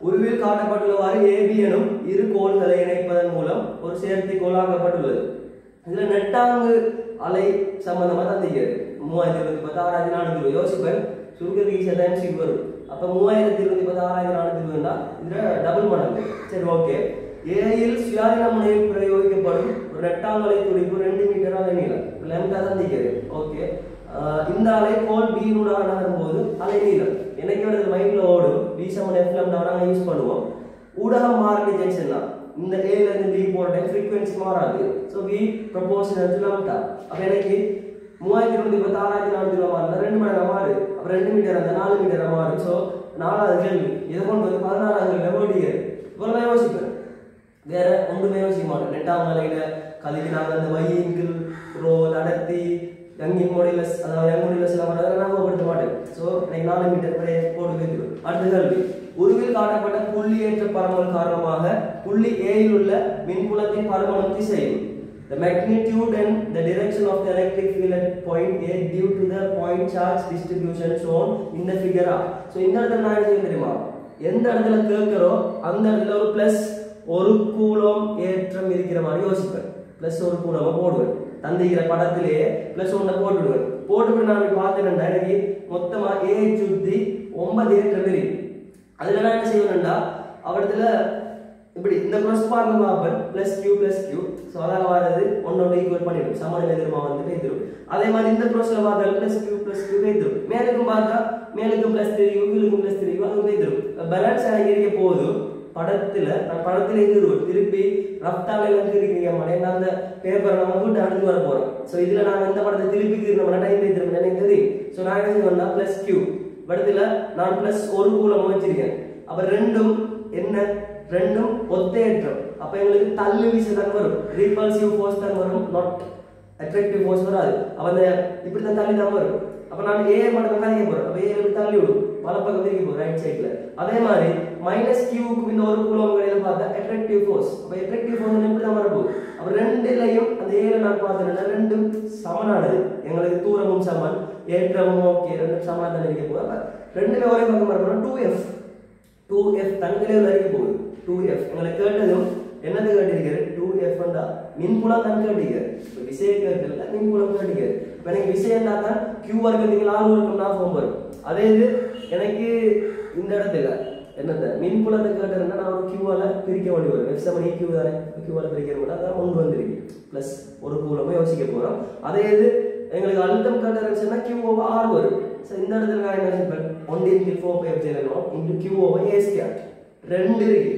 உருவில் காட்டப்பட்டுள்ளவாறு ஏபி எனும் இரு கோள்களை இணைப்பதன் மூலம் ஒரு சேர்த்தி கோளாக்கப்பட்டுள்ளது. இதுல நெட்டாங்கு அலை சம்பந்தமா தந்திக்கிறது. 3010 6400 யோசிப்பேன். சுருக்கத்துக்கு ஈஸியா வரும். அப்ப 3010 6400 இதுல டபுள் மடங்கு. சரி, ஓகே. ஏயில் சுயாதீன முனையில் பிரயோகிக்கப்படும் ஒரு நெட்டாங்கலை துடிப்பு 2 மீட்டர் நீளம் லெம்டா தந்திக்கிறது. ஓகே. இந்த அலை கோல் B நூடாக நகரும்போது அலை நீளம் எனக்கு இடத்துல மைண்ட்ல ஓடும். B சமன் F lambda நாங்க யூஸ் பண்ணுவோம். ஊடகம் மாறிடுச்சுன்னு சொன்னா இந்த A ல இருந்து B போற டைம் frequency மாறாது. So V proportional to lambda. அப்ப எனக்கு 3010 6400 மாறுனா 2 மடங்கு மாறு. அப்ப 2 மீட்டர் அந்த 4 மீட்டர் மாறும். சோ 4வது கேள்வி இத கொண்டு வந்து 16வது கேள்வி இவ்வளவு யோசிப்பேன். வேற ஒன்றுமே யோசிக்க மாட்டேன். நெட்டாங்கலையில கலிக்கு நாங்க அந்த வையின்கிள் ரோ அடர்த்தி யங்கின் மாடுலஸ் அதாவது யங் மாடுலஸ் எல்லாம் வரத நான் ஞாபகப்படுத்த மாட்டேன். சோ எனக்கு 4 மீட்டர் வரை போட்டு வைக்கிறோம். அடுத்த கேள்வி உருவில் காட்டப்பட்ட புள்ளியேற்ற பரவல் காரணமாக புள்ளி A இல் உள்ள மின்புலத்தின் பரவலும் திசையும் the magnitude and the direction of the electric field at point A due to the point charge distribution shown in the figure A. So இந்த இடத்துல நான் என்ன தெரியுமா? எந்த இடத்துல கேக்குறோ அந்த இடத்துல ஒரு பிளஸ் 1 கூலோம் ஏற்றம் இருக்கிற மாதிரி யோசிப்பேன். பிளஸ் 1 கூலோம் போடுவேன். தந்திக்கிற படத்திலேயே பிளஸ் 1 போட்டுடுவேன். போட்டுட்டு நான் பார்த்தேன்னா எனக்கு மொத்தமா A சுத்தி 9 ஏற்றம் இருக்கு. அதுல நான் என்ன செய்வேன்னா அவடத்துல இப்படி இந்த cross பார்க்க பாப்பேன் +q சோ அதால வரது ஒண்ணோட ஈக்குவல் பண்ணிடும். சமநிலை எதிர்மா வந்து பேதிரும். அதே மாதிரி இந்த crossல பார்த்தா +q பேதிரும். மேலுக்கும் பார்த்தா மேலுக்கும் +3u கீழுக்கும் +3u அது பேதிரும். பேலன்ஸ் ஆகி இருக்க போகுது. படத்துல நான் படத்துல எழுதுறேன். திருப்பி ரஃப்டால எல்லாம் கிரிக்கிறீங்க மாட்டே. நான் அந்த பேப்பரை நான் போட்டு அடுத்து வர போறேன். சோ இதுல நான் இந்த படத்தை திருப்பி கிரிக்கிறோம் டைம் பேதிரும் எனக்கு தெரியும். சோ நான் என்ன செய்வேன்னா +q படத்துல நான் +1 கூலம் வச்சிருக்கேன். அப்ப ரெண்டும் என்ன ரெண்டும் ஒத்தேற்றம். அப்ப உங்களுக்கு தள்ளு விசை தான் வரும். ரிபல்சிவ் ஃபோர்ஸ் தான் வரும். நாட் அட்ராக்டிவ் ஃபோர்ஸ் வராது. அப்ப அந்த இப்படி தான் தள்ளி தான் வரும். அப்ப நான் A மட்டும் கழிக்க போறேன். அப்ப A ல தள்ளி விடும். வலப்பக்கம் திருப்பி போறேன் ரைட் சைடுல. அதே மாதிரி -q க்கு இந்த ஒரு கூலம் கடையில பார்த்தா அட்ராக்டிவ் ஃபோர்ஸ். அப்ப அட்ராக்டிவ் ஃபோர்ஸ் எப்படி தான் வரப்போகுது? அப்ப ரெண்டுலயும் அந்த A ல நான் பார்த்தேன்னா ரெண்டும் சமனானது. எங்களுக்கு தூரமும் சமன், ஏற்றமும் ஓகே, ரெண்டும் சமனா தான் இருக்க போகுது. அப்ப ரெண்டுமே ஒரே பக்கம் வரப்போனா 2f தங்கலே இருக்க போகுது. 2f எங்களுக்கு கேட்டதும் என்னது கேட்டிருக்கிறது? 2f ண்டா மின்புலம் தான் கேட்டிருக்கிறது. இப்ப விசை கேட்டல மின்புலம் கேட்டிருக்கிறது. இப்ப எனக்கு விசைன்னா தான் q வர்க்கத்துக்கு 4 வர்க்கம் நான் ஃபார்ம் வரும். அதே இது எனக்கு இந்த இடத்துல என்னது மின்புலத்தை கேட்டதுன்னா நான் ஒரு q ஆல பிரிக்க வேண்டி வரும். f சமம் eq தானே. q ஆல பிரிக்கிறோம்னா அத 1 வந்திருக்கு. பிளஸ் ஒரு கூலமே யோசிக்க போறோம். அதே இது எங்களுக்கு அழுத்தம் கேட்டதுன்னா q/r வரும். சோ இந்த இடத்துல நான் என்ன செய்வேன்? 1/4πε0 q/a². ரெண்டு இருக்கு.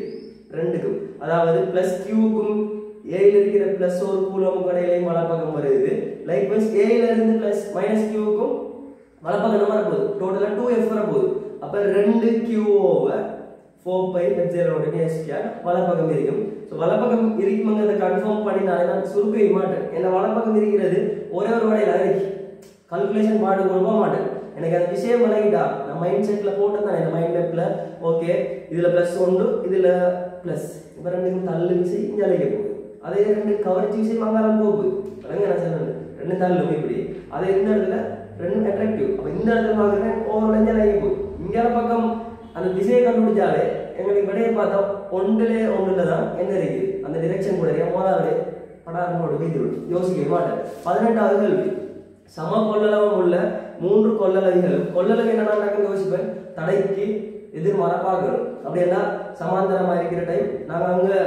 ரெண்டுக்கும் அதாவது +q க்கும் A ல இருக்கிற +1 கூலம் கடையில வலப்பக்கம் வருது. லைக்வைஸ் A ல இருந்து -q க்கும் வலப்பக்கம் வர போகுது. டோட்டலா 2f வர போகுது. அப்ப 2q/4 4 pi epsilon naught a square வலப்பக்கம் இருக்கும். ஸோ வலப்பக்கம் இருக்குங்கிறத கன்ஃபார்ம் பண்ணினாலே நான் சுருக்கவே மாட்டேன். ஏன்னா வலப்பக்கம் இருக்கிறது ஒரே ஒரு வடையில் இருக்கு. கல்குலேஷன் பாடு கொடுக்க மாட்டேன். எனக்கு அந்த விஷயம் விளங்கிட்டா நான் மைண்ட் செட்டில் போட்டேன் தான் இந்த மைண்ட் மேப்பில் ஓகே இதில் ப்ளஸ் ஒன்று இதில் ப்ளஸ் இப்போ ரெண்டுக்கும் தள்ளு விசை இங்கே அழைக்க போகுது. அதே ரெண்டு கவர்ச்சி விசை மங்காலம் போகுது. விளங்க நான் சொல்லுவேன் ரெண்டு தள்ளும் இப்படி அதே இந்த இடத்துல ரெண்டு அட்ராக்டிவ். அப்போ இந்த இடத்துல பார்க்குறேன் ஓவர் இங்கே அழைக்க போகுது. இங்கே பக்கம் அந்த திசையை கண்டுபிடிச்சாலே எங்களுக்கு விடையை பார்த்தா ஒன்றில் தான் என்ன இருக்குது அந்த டிரெக்ஷன் கூட மூணாவது படாரம் போட்டு வைத்து யோசிக்க மாட்டேன். 18வது கேள்வி சம கொள்ளளவும் உள்ள 3 கொள்ளளவிகளும் கொள்ளளவு என்னன்னா நாங்கள் யோசிப்பேன் தடைக்கு எதிர்மாற பார்க்கணும். அப்படின்னா சமாந்தரமாக இருக்கிற டைம் நாங்கள் அங்கே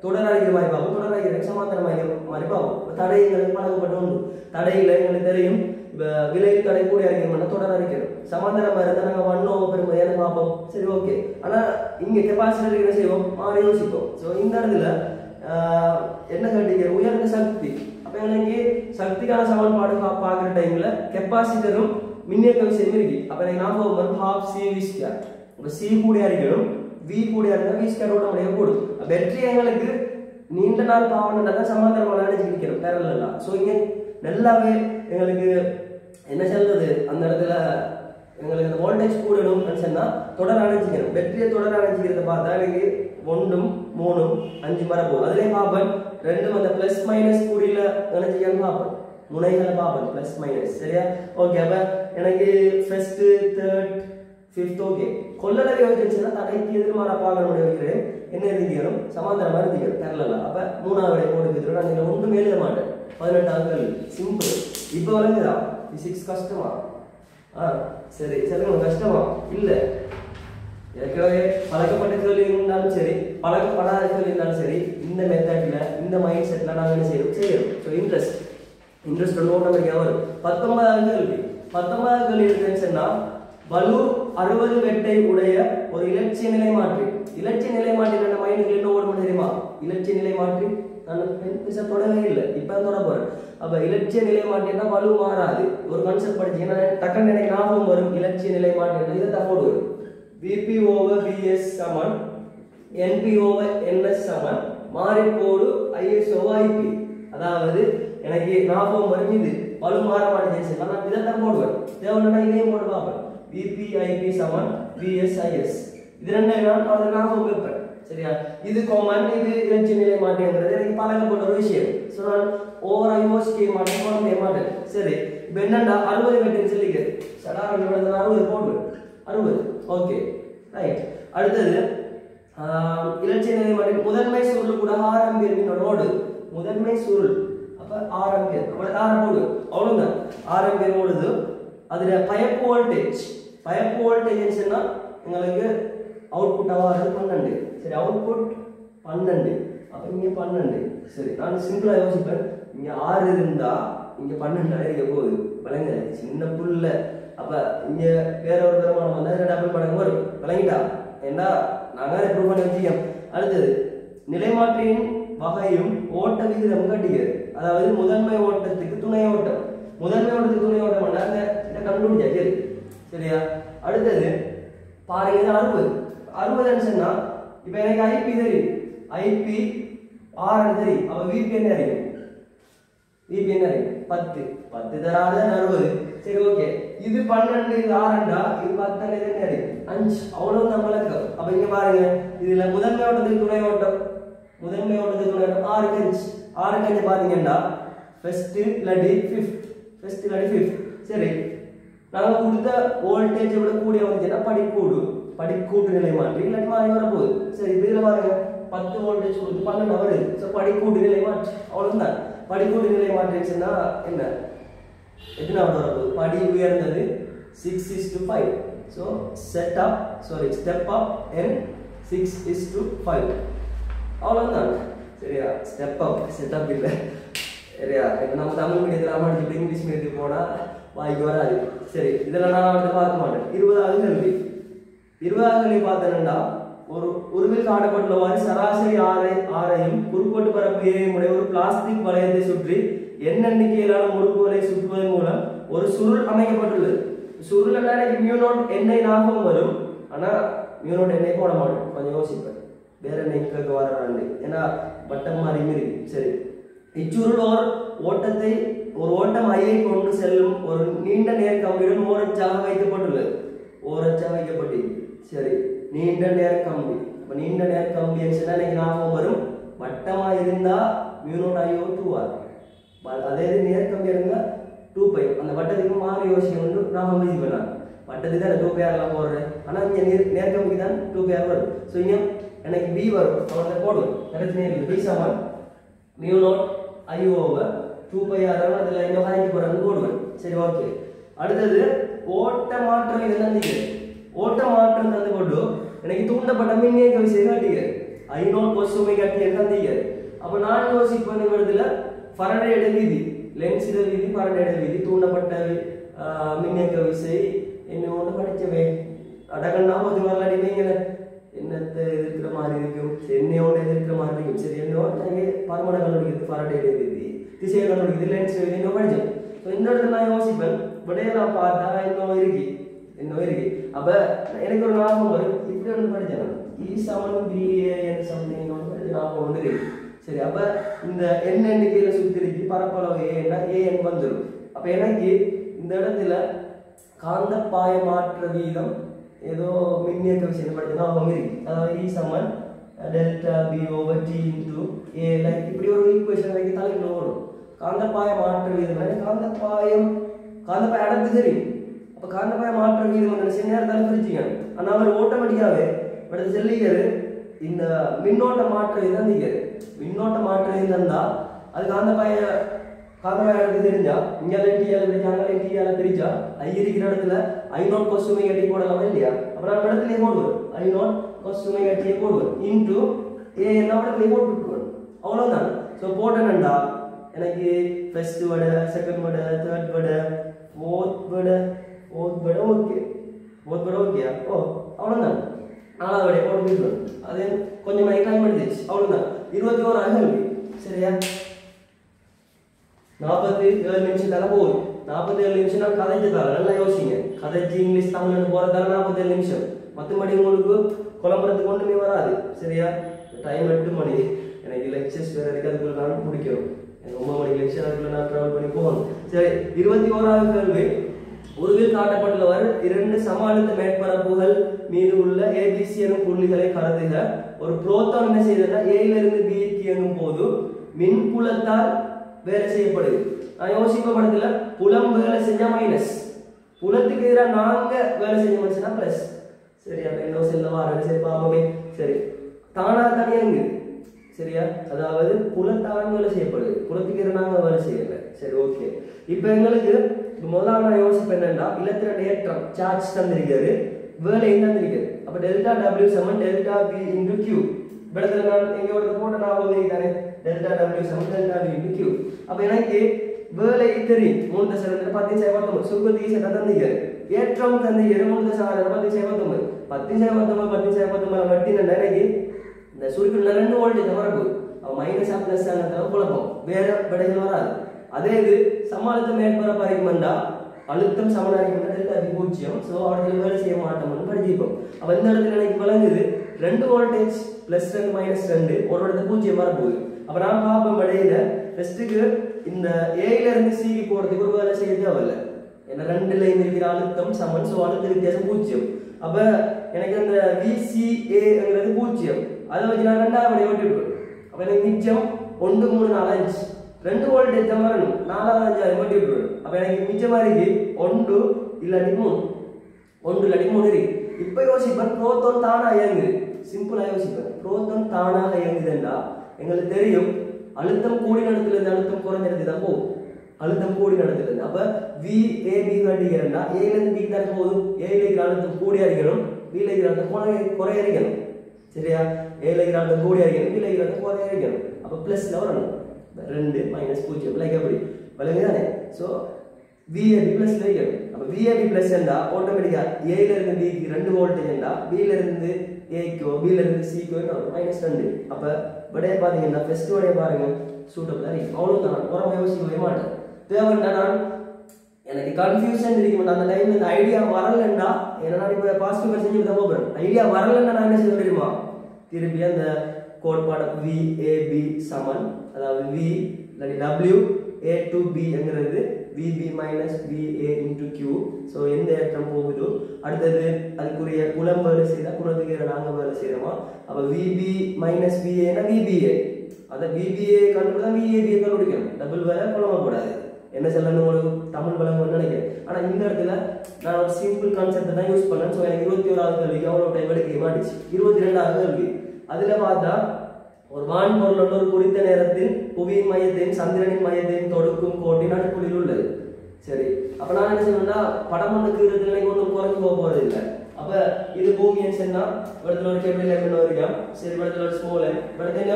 தொடர் அடிக்கிற மாதிரி பார்ப்போம். தொடர் அடிக்கிற சமாந்தரமாக இருக்கிற மாதிரி பார்ப்போம். தடை எங்களுக்கு பழக்கப்பட்டு உண்டு. தடையில் எங்களுக்கு தெரியும் இப்போ விலை தடை கூட அடிக்கணும்னா தொடர் அடிக்கணும். சமாந்தரமாக இருந்தால் நாங்கள் 1 பெருமையான பார்ப்போம். சரி ஓகே. ஆனால் இங்கே கெப்பாசிட்டர் என்ன செய்வோம் மாறி யோசிப்போம். ஸோ இந்த இடத்துல என்ன கேட்டீங்க உயர்ந்த சக்தி. அப்போ எனக்கு சக்திக்கான சமன்பாடு பார்க்குற டைமில் கெப்பாசிட்டரும் மின்னியக்க விஷயம் இருக்கு. அப்போ எனக்கு ஞாபகம் வரும் half CV ஸ்கொயர். இப்போ C கூட அடிக்கணும் V கூட இருந்தால் V ஸ்கொயரோட முடிய கூடும். பேட்டரி எங்களுக்கு நீண்ட நாள் பாவனை தான் சமாந்தரமாக நினைச்சிருக்கணும் பேரலாம். ஸோ இங்கே நல்லாவே எங்களுக்கு என்ன சொல்றது அந்த இடத்துல எங்களுக்கு அந்த வோல்டேஜ் கூடணும் சொன்னால் தொடர் அணைச்சிக்கணும். பேட்டரியை தொடர் அணைச்சிக்கிறத பார்த்தா எனக்கு 1 3 5 வர போகுது. அதுலேயே பார்ப்பேன் ரெண்டும் அந்த பிளஸ் மைனஸ் கூடியில் நினைச்சிக்கணும் பார்ப்பேன் முனைகளை பார்ப்பேன் பிளஸ் மைனஸ் சரியா ஓகே. அப்போ எனக்கு ஃபர்ஸ்ட் தேர்ட் ஃபிஃப்த் ஓகே கொள்ளளவை வச்சுன்னா தடைக்கு எதிர்மாற பார்க்க வைக்கிறேன் என்ன எழுதிக்கணும் சமாந்தரமாக எழுதிக்கணும் தரலாம். அப்போ 3வது போட்டு வைக்கிறோம். நான் இதில் ஒன்றுமே எழுத மாட்டேன். 18வது சிம்பிள். இப்போ வரைஞ்சுதா பிசிக்ஸ் கஷ்டமா சரி சொல்லுங்க கஷ்டமா இல்லை ஏற்கனவே பழக்கப்பட்ட கேள்வி இருந்தாலும் சரி பழக்கப்படாத கேள்வி இருந்தாலும் சரி இந்த மெத்தட்ல இந்த மைண்ட் செட்ல நாங்கள் என்ன செய்யறோம். ஸோ இன்ட்ரெஸ்ட் நோட் நம்பர் வரும். 19வது கேள்வி 19வது கேள்வி என்னன்னு சொன்னா பலு 60 வெட்டை உடைய ஒரு இலட்சிய நிலை மாற்றி. இலட்சிய நிலை மாற்றி நம்ம மைண்டுக்கு என்ன ஓடும் தெரியுமா? இலட்சிய நிலை மாற்றி நான் தொடவே இல்லை இப்போ தொட போறேன். அப்ப இலட்சிய நிலை மாற்றினா பலு மாறாது. ஒரு கான்செப்ட் படிச்சீங்கன்னா டக்குன்னு எனக்கு ஞாபகம் வரும். இலட்சிய நிலை மாற்றி இதை தான் போடுவேன். VP over VS Saman NP over NS Saman மாறிப்போடு IS over IP. அதாவது எனக்கு ஞாபகம் வரும் இது பலு மாற மாட்டேங்குது. நான் இதை தான் போடுவேன். தேவைன்னா இதையும் போட்டு பார்ப்பேன். VP IP Saman VS IS இது ரெண்டு நான் ஞாபகம் வைப்பேன் சரியா. இது காமன் இது இலட்சிய நிலை மாற்றங்கிறது எனக்கு பழக்கப்பட்ட ஒரு விஷயம். ஸோ நான் ஓவரா யோசிக்க மாட்டேன் சரி. இப்போ என்னண்டா 60 வெட்டுன்னு சொல்லிக்க சடா 60 போடுவேன் 60 ஓகே ரைட். அடுத்தது இலட்சிய நிலை மாற்றம் முதன்மை சுருள் கூட 6 ஆம்பியர் மின்னோட்டம் ஓடுது. முதன்மை சுருள் அப்போ 6 ஆம்பியர் அப்போ 6 போடுது அவ்வளோதான் 6 ஆம்பியர் ஓடுது. அதில் பயப்பு வோல்டேஜ் சொன்னால் உங்களுக்கு அவுட்புட் ஆவாது 12 சரி. அவுட்புட் 12 அப்போ இங்கே 12 சரி. நான் சிம்பிளாக யோசிப்பேன் இங்கே 6 இருந்தா இங்கே 12 இருக்க போகுது விளங்க சின்ன புல்ல. அப்போ இங்கே வேற ஒரு பெருமானம் வந்தால் டபுள் மடங்கு வரும் விளங்கிட்டா. ஏன்னா நாங்கள் ப்ரூவ் பண்ணி வச்சுக்கோம். அடுத்தது நிலைமாற்றியின் வகையும் ஓட்ட விகிதம் கட்டிக்கிறது. அதாவது முதன்மை ஓட்டத்துக்கு துணை ஓட்டம். முதன்மை ஓட்டத்துக்கு துணை ஓட்டம் பண்ணாங்க இதை கண்டுபிடிச்சா சரி சரியா. அடுத்தது பாருங்க 60 சொன்னா இப்போ எனக்கு IP தெரியும். IP 6 தெரியும். அப்போ VP என்ன அறியும்? VP என்ன அறியும்? 10 தராத 60 சரி ஓகே. இது 12 இது 6 இது 10 என்ன அறியும்? 5 அவ்வளவு நம்மளுக்கு. அப்போ இங்க பாருங்க இதுல முதன்மை ஓட்டத்துக்கு துணை ஓட்டம் 6 கஞ்சி பாத்தீங்கன்னா ஃபர்ஸ்ட் இல்லாட்டி ஃபிஃப்த் சரி. நாங்கள் கொடுத்த வோல்டேஜை விட கூடிய வந்துச்சுன்னா படிக்கூட்டு நிலை மாற்றி இல்லாட்டி மாறி வரப்போகுது சரி. இப்போ இதில் பாருங்க 10 வோல்டேஜ் கொடுத்து 12 வருது. ஸோ படிக்கூட்டு நிலை மாற்றி அவ்வளோதான். படிக்கூட்டு நிலை மாற்றிச்சுன்னா என்ன எத்தனாவது வரப்போகுது? படி உயர்ந்தது 6:5. ஸோ ஸ்டெப் அப் and 6:5 அவ்வளோதான் சரியா. ஸ்டெப் அப் செட்டப் இல்லை சரியா. இப்போ நம்ம தமிழ் மீடியத்தில் படிச்சுட்டு இங்கிலீஷ் மீடியத்துக்கு போனால் வாய்க்கு வராது சரி. இதெல்லாம் நான் வந்து பார்க்க மாட்டேன். 20வது கேள்வி பார்த்தேன்னா ஒரு உருவில் காட்டப்பட்டுள்ளவாறு சராசரி ஆரையும் குறுக்கோட்டு பரப்பு உடைய ஒரு பிளாஸ்டிக் வளையத்தை சுற்றி எண்ணிக்கையிலான முறுக்குகளை சுற்றுவதன் மூலம் ஒரு சுருள் அமைக்கப்பட்டுள்ளது. சுருள் எனக்கு மியூ நாட் எண்ணெய் ஞாபகம் வரும். ஆனால் மியூனோட எண்ணெய் போட மாட்டேன், கொஞ்சம் யோசிப்பேன் வேற எண்ணெய் கேட்க வராண்டு, ஏன்னா வட்டம் மாதிரி இருக்கு. சரி, இச்சுருள் ஓட்டத்தை ஒரு ஓட்டம் ஐயை கொண்டு செல்லும் ஒரு நீண்ட நேர் கம்பியுடன் ஓரச்சாக வைக்கப்பட்டுள்ளது. ஓரச்சாக வைக்கப்பட்டிருக்கு. சரி, நீண்ட நேர் கம்பி. அப்ப நீண்ட நேர் கம்பி சொன்னா எனக்கு ஞாபகம் வரும், வட்டமா இருந்தா மியூனோட ஐயோ 2r, அதே நேர் கம்பி இருந்தா 2π. அந்த வட்டத்துக்கு மாறி யோசிக்கணும் நாம இது பண்ணலாம். வட்டத்துக்கு தான் 2πr எல்லாம் போடுறேன், ஆனா இங்க நேர் கம்பிக்கு தான் 2πr வரும். ஸோ இங்க எனக்கு b வரும், அவனை போடுவேன். கரெக்ட், b சமன் மியூனோட் ஐ ஓவர் 2πr, அதில் இன்னும் ஹைக்கு போறான்னு போடுவேன். சரி, ஓகே. அடுத்தது ஓட்ட மாற்றம். இதெல்லாம் ஓட்ட மாற்றம் தந்து போட்டு எனக்கு தூண்டப்பட்ட மின்னியக்க விசை காட்டிக்கிறேன். I0 cos omega t தந்தீங்க. அப்ப நான் யோசிப்பேன் இடத்துல ஃபாரடேயோட விதி, லென்ஸிட விதி, ஃபாரடேயோட விதி, தூண்டப்பட்ட மின்னியக்க விசை என்னோட படிச்சவே அடகண்ணா கொஞ்சம் வரலாடி வைங்க. என்னத்தை எதிர்க்கிற மாதிரி இருக்கும், என்னையோட எதிர்க்கிற மாதிரி இருக்கும். சரி, என்னோட பரமட கண்டுபிடிக்கிறது ஃபாரடேயோட விதி, திசையை கண்டுபிடிக்கிறது லென்ஸ் விதி, என்ன படிச்சேன். ஸோ இந்த இடத்துல நான் யோசிப்பேன், விடையெல்லாம் பார்த்தா இன்னும் இருக்கு. அப்ப எனக்கு ஒரு ஞாபகம் வரும், இப்படி ஒன்று படிச்சேன், E சமன் BAN சம்திங் ஒன்று ஞாபகம் வந்து. சரி, அப்ப இந்த n எண்ணிக்கையில சுத்திருக்கு, பரப்பளவு AN வந்துடும். அப்ப எனக்கு இந்த இடத்துல காந்தப்பாய மாற்ற வீதம் ஏதோ மின்னியக்க விஷயம் படிச்ச ஞாபகம் இருக்கு. அதாவது E சமன் delta B over T into A, like இப்படி ஒரு ஈக்குவேஷன் எனக்கு தலைக்குள்ள வரும். காந்தப்பாய மாற்ற வீதம், காந்தப்பாய அடர்த்தி தெரியும். அப்ப காந்தப்பாய மாற்ற வீதம் சின்ன நேரத்தால பிரிச்சிங்க, ஆனா அவர் ஆட்டோமேட்டிக்காவே அடுத்து செல்லிக்கிறது இந்த மின்னோட்ட மாற்ற வீதம் நிற்கிறது. மின்னோட்ட மாற்ற வீதம் தான் அது காந்தப்பாய அடர்த்தி தெரிஞ்சா இங்கே டியால பிரிச்சாங்க, டியால பிரிச்சா ஐ இருக்கிற இடத்துல I0 cos omega t போடலாமா இல்லையா? அப்ப நான் இடத்துல போடுவேன், I0 cos omega t போடுவேன் இன்டு A என்ன இடத்துல போட்டுருவேன், அவ்வளவுதான். ஸோ போட்டேன்டா எனக்கு ஃபர்ஸ்ட் வடை, செகண்ட் வடை, தேர்ட் வடை, ஃபோர்த் வடை ஓகே, ஓகே. ஓ அவ்வளோதான், 4வது வடையை போட்டு அது கொஞ்சம் டைம் எடுத்துச்சு, அவ்வளோதான். 21 கேள்வி. சரியா, 47 நிமிஷத்தால போகுது. 47 நிமிஷம் நான் கதைச்சதால நல்லா யோசிங்க. கதைச்சு இங்கிலீஷ் தமிழ்னு போறதால 47 நிமிஷம். மற்றபடி உங்களுக்கு குழம்புறதுக்கு ஒன்றுமே வராது. சரியா, டைம் 8 மணி. எனக்கு லெக்சர்ஸ் வேற இருக்கு, அதுக்குள்ள நான் முடிக்கணும். 9 மணிக்கு லெக்சர், அதுக்குள்ள நான் ட்ராவல் பண்ணி போகணும். சரி, 21வது கேள்வி. உருவில் காட்டப்பட்டுள்ளவர் 2 சம அழுத்த மேற்பரப்புகள் மீது உள்ள ABC எனும் புள்ளிகளை கருதுக. ஒரு புரோட்டான் என்ன செய்யுதுன்னா A இலிருந்து B க்கு இயங்கும் போது மின்புலத்தால் வேலை செய்யப்படுது. நான் யோசிப்ப படத்துல புலம் வேலை செஞ்சா மைனஸ், புலத்துக்கு எதிராக நாங்க வேலை செஞ்சோம்னா பிளஸ். சரியா, என்ன செல்ல வாரது. சரி, பாப்போமே. சரி, தானா தனியாங்க. சரியா, அதாவது புலத்தான் வேலை செய்யப்படுது, புலத்துக்கு எதிராக நாங்க வேலை செய்யல. சரி, ஓகே. இப்ப எங்களுக்கு முதலாவது நான் யோசிப்பேன் என்னன்னா, இலத்திர ஏற்றம் சார்ஜ் தந்திருக்காரு, வேலையும் தந்திருக்காரு. அப்ப டெல்டா W சமன் டெல்டா B இன்டு Q. இடத்துல நான் எங்களோட போட்ட ஞாபகம் தானே, டெல்டா W சமன் டெல்டா B இன்டு Q. அப்ப எனக்கு வேலை தெரியும். 3 10 சுருக்கத்துக்கு சட்ட தந்திருக்காரு, ஏற்றம் தந்திருக்காரு 3 10 10 வட்டினா எனக்கு இந்த சுருக்கில் 2 வோல்டேஜ் வரப்பு, அவன் மைனஸ் பிளஸ் ஆனதுல குழப்பம், வேற விடைகள் வராது. அதே இது சமாளித்த மேற்பரப்பு அறிக்கமெண்டா அழுத்தம் சமனாரிக்கமெண்டா டெல்டா B 0. ஸோ அவர்கள் வேலை செய்ய மாட்டோம்னு படிச்சிருப்போம். அப்ப இந்த இடத்துல எனக்கு விளங்குது 2 வோல்டேஜ் பிளஸ் 2 மைனஸ் 2 ஒரு இடத்துல 0 வரப்போகுது. அப்ப நான் பார்ப்போம் இடையில ஃபர்ஸ்ட்டுக்கு இந்த ஏல இருந்து சிக்கு போறதுக்கு ஒரு வேலை செய்ய தேவையில்லை, ஏன்னா 2 லைன் இருக்கிற அழுத்தம் சமன். ஸோ அழுத்த வித்தியாசம் 0. அப்ப எனக்கு அந்த VCAங்கிறது 0. அதை வச்சு நான் 2வது விடையை விட்டுருப்பேன். அப்ப எனக்கு மிச்சம் 1 3 4 5 2 வோல்டேஜ் தான் வரணும், 4வது 5 மட்டும் விட்டுருவேன். அப்ப எனக்கு மிச்சமா இருக்கு 1 இல்லாட்டி 3 இருக்கு. இப்ப யோசிப்பேன், புரோட்டான் தானா இயங்குது. சிம்பிளா யோசிப்பேன், புரோட்டான் தானாக இயங்குதுன்னா எங்களுக்கு தெரியும் அழுத்தம் கூடி நடத்துல இருந்து அழுத்தம் குறைஞ்ச இடத்துல தான் போகும். அழுத்தம் கூடி நடத்துல இருந்து அப்ப VAB கட்டிக்கிறேன்னா A ல இருந்து B தான் போகுது. A ல இருக்கிற அழுத்தம் கூடி அடிக்கணும், B ல இருக்கிற அழுத்தம் குறைய அடிக்கணும். சரியா, A ல இருக்கிற அழுத்தம் கூடி அடிக்கணும், B ல இருக்கிற அழுத்தம் குறைய அடிக்கணும். அப்ப பிளஸ்ல வரணும், 2 மைனஸ் 0 லைக் அப்படி விளங்குதானே. ஸோ VAB பிளஸ் வைக்கணும். அப்ப VAB பிளஸ் என்றா ஆட்டோமேட்டிக்கா A ல இருந்து B க்கு 2 வோல்டேஜ் என்றா B ல இருந்து A க்கு, B ல இருந்து C க்கு மைனஸ் 2. அப்ப விடைய பாத்தீங்கன்னா ஃபர்ஸ்ட் விடைய பாருங்க, சூட்டபிளா இருக்கு. அவ்வளவுதான், உரமா யோசிக்கவே மாட்டேன். தேவைன்னா நான் எனக்கு கன்ஃபியூஷன் இருக்கு, அந்த டைம்ல இந்த ஐடியா வரலன்னா ஏன்னா நான் இப்போ பாஸ்ட் பேப்பர் செஞ்சு தான் போகிறேன். ஐடியா வரலன்னா நான் என்ன செய்ய தெரியுமா, திருப்பி அந்த கோட்பாடு VAB சமன், அதாவது V இல்லாட்டி W A to B என்கிறது VB minus VA into Q. So எந்த ஏற்றம் போகுதோ அடுத்தது அதுக்குரிய புலம் வேலை செய்தால் புலத்துக்கு நாங்கள் வேலை செய்கிறோமா, அப்போ VB minus VAனா VBA, அதை VBA கண்டுபிடிச்சா VAB கண்டுபிடிக்கணும். டபுள் வேலை குழம்பக்கூடாது. என்ன சொல்லணும் உங்களுக்கு தமிழ் வழங்கணும்னு நினைக்கிறேன். ஆனால் இந்த இடத்துல நான் ஒரு சிம்பிள் கான்செப்டை தான் யூஸ் பண்ணேன். ஸோ எனக்கு 21வது கேள்விக்கு அவ்வளோ டைம் எடுக்க மாட்டுச்சு. 22வது கேள்வி அதில் பார்த்தா ஒரு வான்பொருள் ஒரு குறித்த நேரத்தில் புவியின் மையத்தையும் சந்திரனின் மையத்தையும் தொடுக்கும் கோட்டின் நடுப்புள்ளில் உள்ளது. சரி, அப்ப நான் என்ன செய்யணும்னா படம் ஒன்றுக்கு இருக்கிறது ஒன்றும் குறைஞ்சு போக போறது இல்லை. அப்ப இது பூமின்னு சொன்னா இடத்துல ஒரு கேபிள் என்ன வரைக்கும், சரி இடத்துல ஒரு ஸ்மால் இடத்துல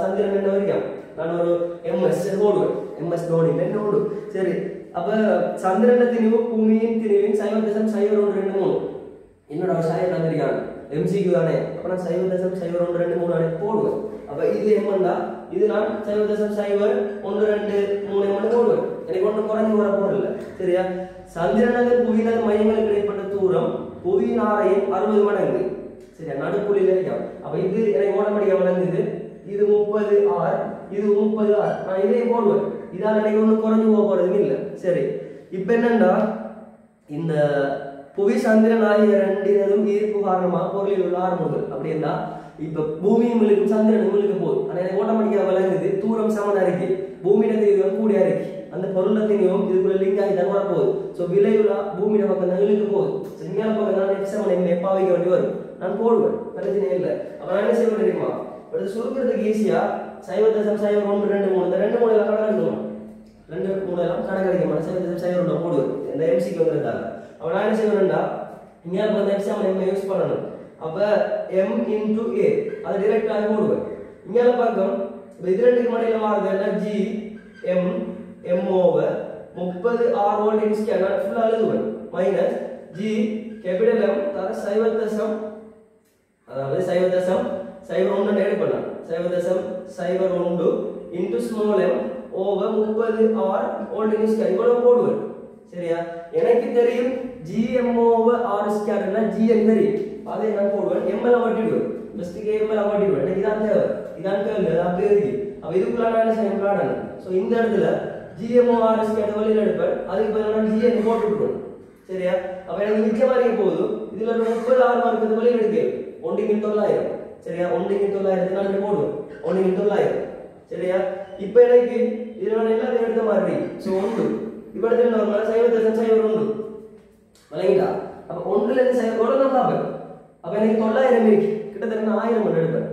சந்திரன் என்ன வரைக்கும் நான் ஒரு MS போடுவேன், MS தோனி என்ன ஓடு. சரி, அப்ப சந்திரன் திணிவு பூமியின் திணிவின் 0.01223 என்னோட சாயம் நகரியான் MCQ தானே. அப்ப நான் 0.01223 போடுவேன். அப்ப இது என்னன்னா இது நான் 0.01223 போடுவேன். எனக்கு ஒன்றும் குறைஞ்சு வர போறதில்லை. சரியா, சந்திரனது புவியினது மையங்களுக்கு இடைப்பட்ட தூரம் புவியின் ஆரையின் 60 மடங்கு. சரியா, நடுப்புள்ளியில இருக்கான். அப்ப இது எனக்கு ஓடமடிக்க வழங்குது. இது 30R, இது 30R. நான் இதையே போடுவேன். இதால எனக்கு ஒன்றும் குறைஞ்சு போக போறதும் இல்லை. சரி, இப்ப என்னன்னா இந்த புவி சந்திரன் ஆகிய ரெண்டினதும் ஈர்ப்பு காரணமா பொருளில் உள்ள ஆறுமுகங்கள் அப்படின்னா இப்ப பூமியும் இழுக்கும் சந்திரனும் இழுக்க போகுது. ஆனா எனக்கு ஓட்டமடிக்க விளங்குது தூரம் சமனா இருக்கு, பூமியிடத்தையும் கூடியா இருக்கு, அந்த பொருளத்தையும் இதுக்குள்ள லிங்க் ஆகி தான் வரப்போகுது. ஸோ விளைவுல பூமியிட பக்கம் தான் இழுக்க போகுது. சரியான பக்கம் தான் எக்ஸாம் எப்பா வைக்க வேண்டி வரும். நான் போடுவேன், பிரச்சனை இல்லை. அப்ப நான் என்ன செய்ய தெரியுமா, சுருக்கிறதுக்கு ஈஸியா 0.01223 இந்த 2 3 எல்லாம் கணக்கு 2 3 எல்லாம் கணக்கு அடிக்க மாட்டேன். 0.012 போடுவேன் இந்த MCQ வந்துருந்தாங்க. அப்ப நான் என்ன செய்வேன்டா இங்க அந்த எக்ஸாம் யூஸ் பண்ணணும். அப்ப M into A அது டைரக்டா போடுவேன். இங்க பக்கம் இது ரெண்டுக்கு மடியில மாறுதுன்னா G M M over 30R volt in square நான் ஃபுல்லா எழுதுவேன் மைனஸ் G கேபிட்டல் M தர 0.0 அதாவது 0.01 எடு பண்ணலாம் 0.01 into small m over 30R volt in square இவ்வளவு போடுவேன். சரியா, எனக்கு தெரியும் GM over R square னா GM தெரியும், அதை நான் போடுவேன். M எல்லாம் வட்டிடுவேன், ஜஸ்ட் M எல்லாம் வட்டிடுவேன். எனக்கு இதான் தேவை, இதான் கேள்வி, அது அப்படியே இருக்கு. அப்ப இதுக்குள்ள நான் என்ன செய்ய பிளான். ஸோ இந்த இடத்துல GM over R square வெளியில எடுப்பேன், அதுக்கு பதிலாக நான் GM போட்டு விட்டுருவேன். சரியா, அப்ப எனக்கு நிச்சயமா இருக்க போகுது. இதுல 30R மார்க்கு வெளியில எடுக்க 1/900. சரியா, 1/900 நான் போடுவேன் 1/900. சரியா, இப்ப எனக்கு இதுல நான் எல்லாத்தையும் எடுத்த மாதிரி ஸோ 1 இப்ப இடத்துல என்ன வரும் 0.001 வழங்கிட்டா. அப்ப 1ல இருந்து 0 நான் பார்ப்பேன். அப்ப எனக்கு 900 இருக்கு, கிட்டத்தட்ட நான் 1000 மணி எடுப்பேன்.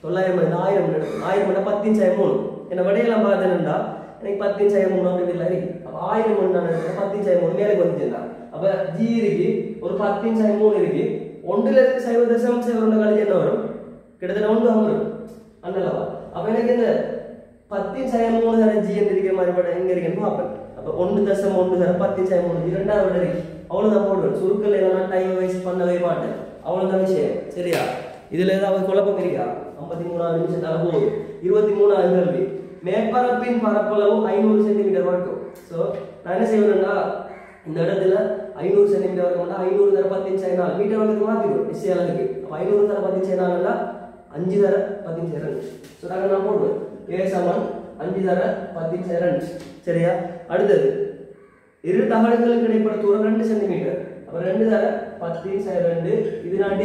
900 மணி 1000 மணி எடுப்பேன். 1000 மணி 10/3 என்ன வடையெல்லாம் பார்த்தேன்னா எனக்கு 10/3 அப்படி இல்லை இருக்கு. அப்ப 1000 மணி நான் எடுப்பேன் 10/3 மேலே வந்துச்சுன்னா அப்ப G இருக்கு ஒரு 10/3 இருக்கு. 1ல இருந்து 0.002 கழிச்சு என்ன வரும், கிட்டத்தட்ட 1 வரும் அண்ணலவா. அப்ப எனக்கு இந்த 10/3 தர G இருக்கிற மாதிரி படம் எங்க இருக்குன்னு பார்ப்பேன். அப்ப 1.1 தர 10/3 இரண்டாவது விட இருக்கு. அவ்வளவுதான் போடுவேன். சுருக்கல் எல்லாம் டைம் வேஸ்ட் பண்ணவே மாட்டேன். அவ்வளவுதான் விஷயம். சரியா, இதுல ஏதாவது குழப்பம் இருக்கா? 53 நிமிஷத்தால போகுது. 23வது கேள்வி, மேற்பரப்பின் பரப்பளவு 500 சென்டிமீட்டர் வரைக்கும். ஸோ நான் என்ன செய்வேன்னா இந்த இடத்துல 500 சென்டிமீட்டர் வரைக்கும் 500 தர 10/4 மீட்டர் வரைக்கும் மாத்திடுவோம் எஸ்ஏ அளவுக்கு. 500 தர 10/4 5 தர 10/2. ஸோ நான் போடுவேன் A சமன் 5 தர 10/2. சரியா, அடுத்தது இரு தகடுகளுக்கு இடைப்பட்ட தூரம் 2 சென்டிமீட்டர். அப்ப 2 தர 10/2 இது நான் D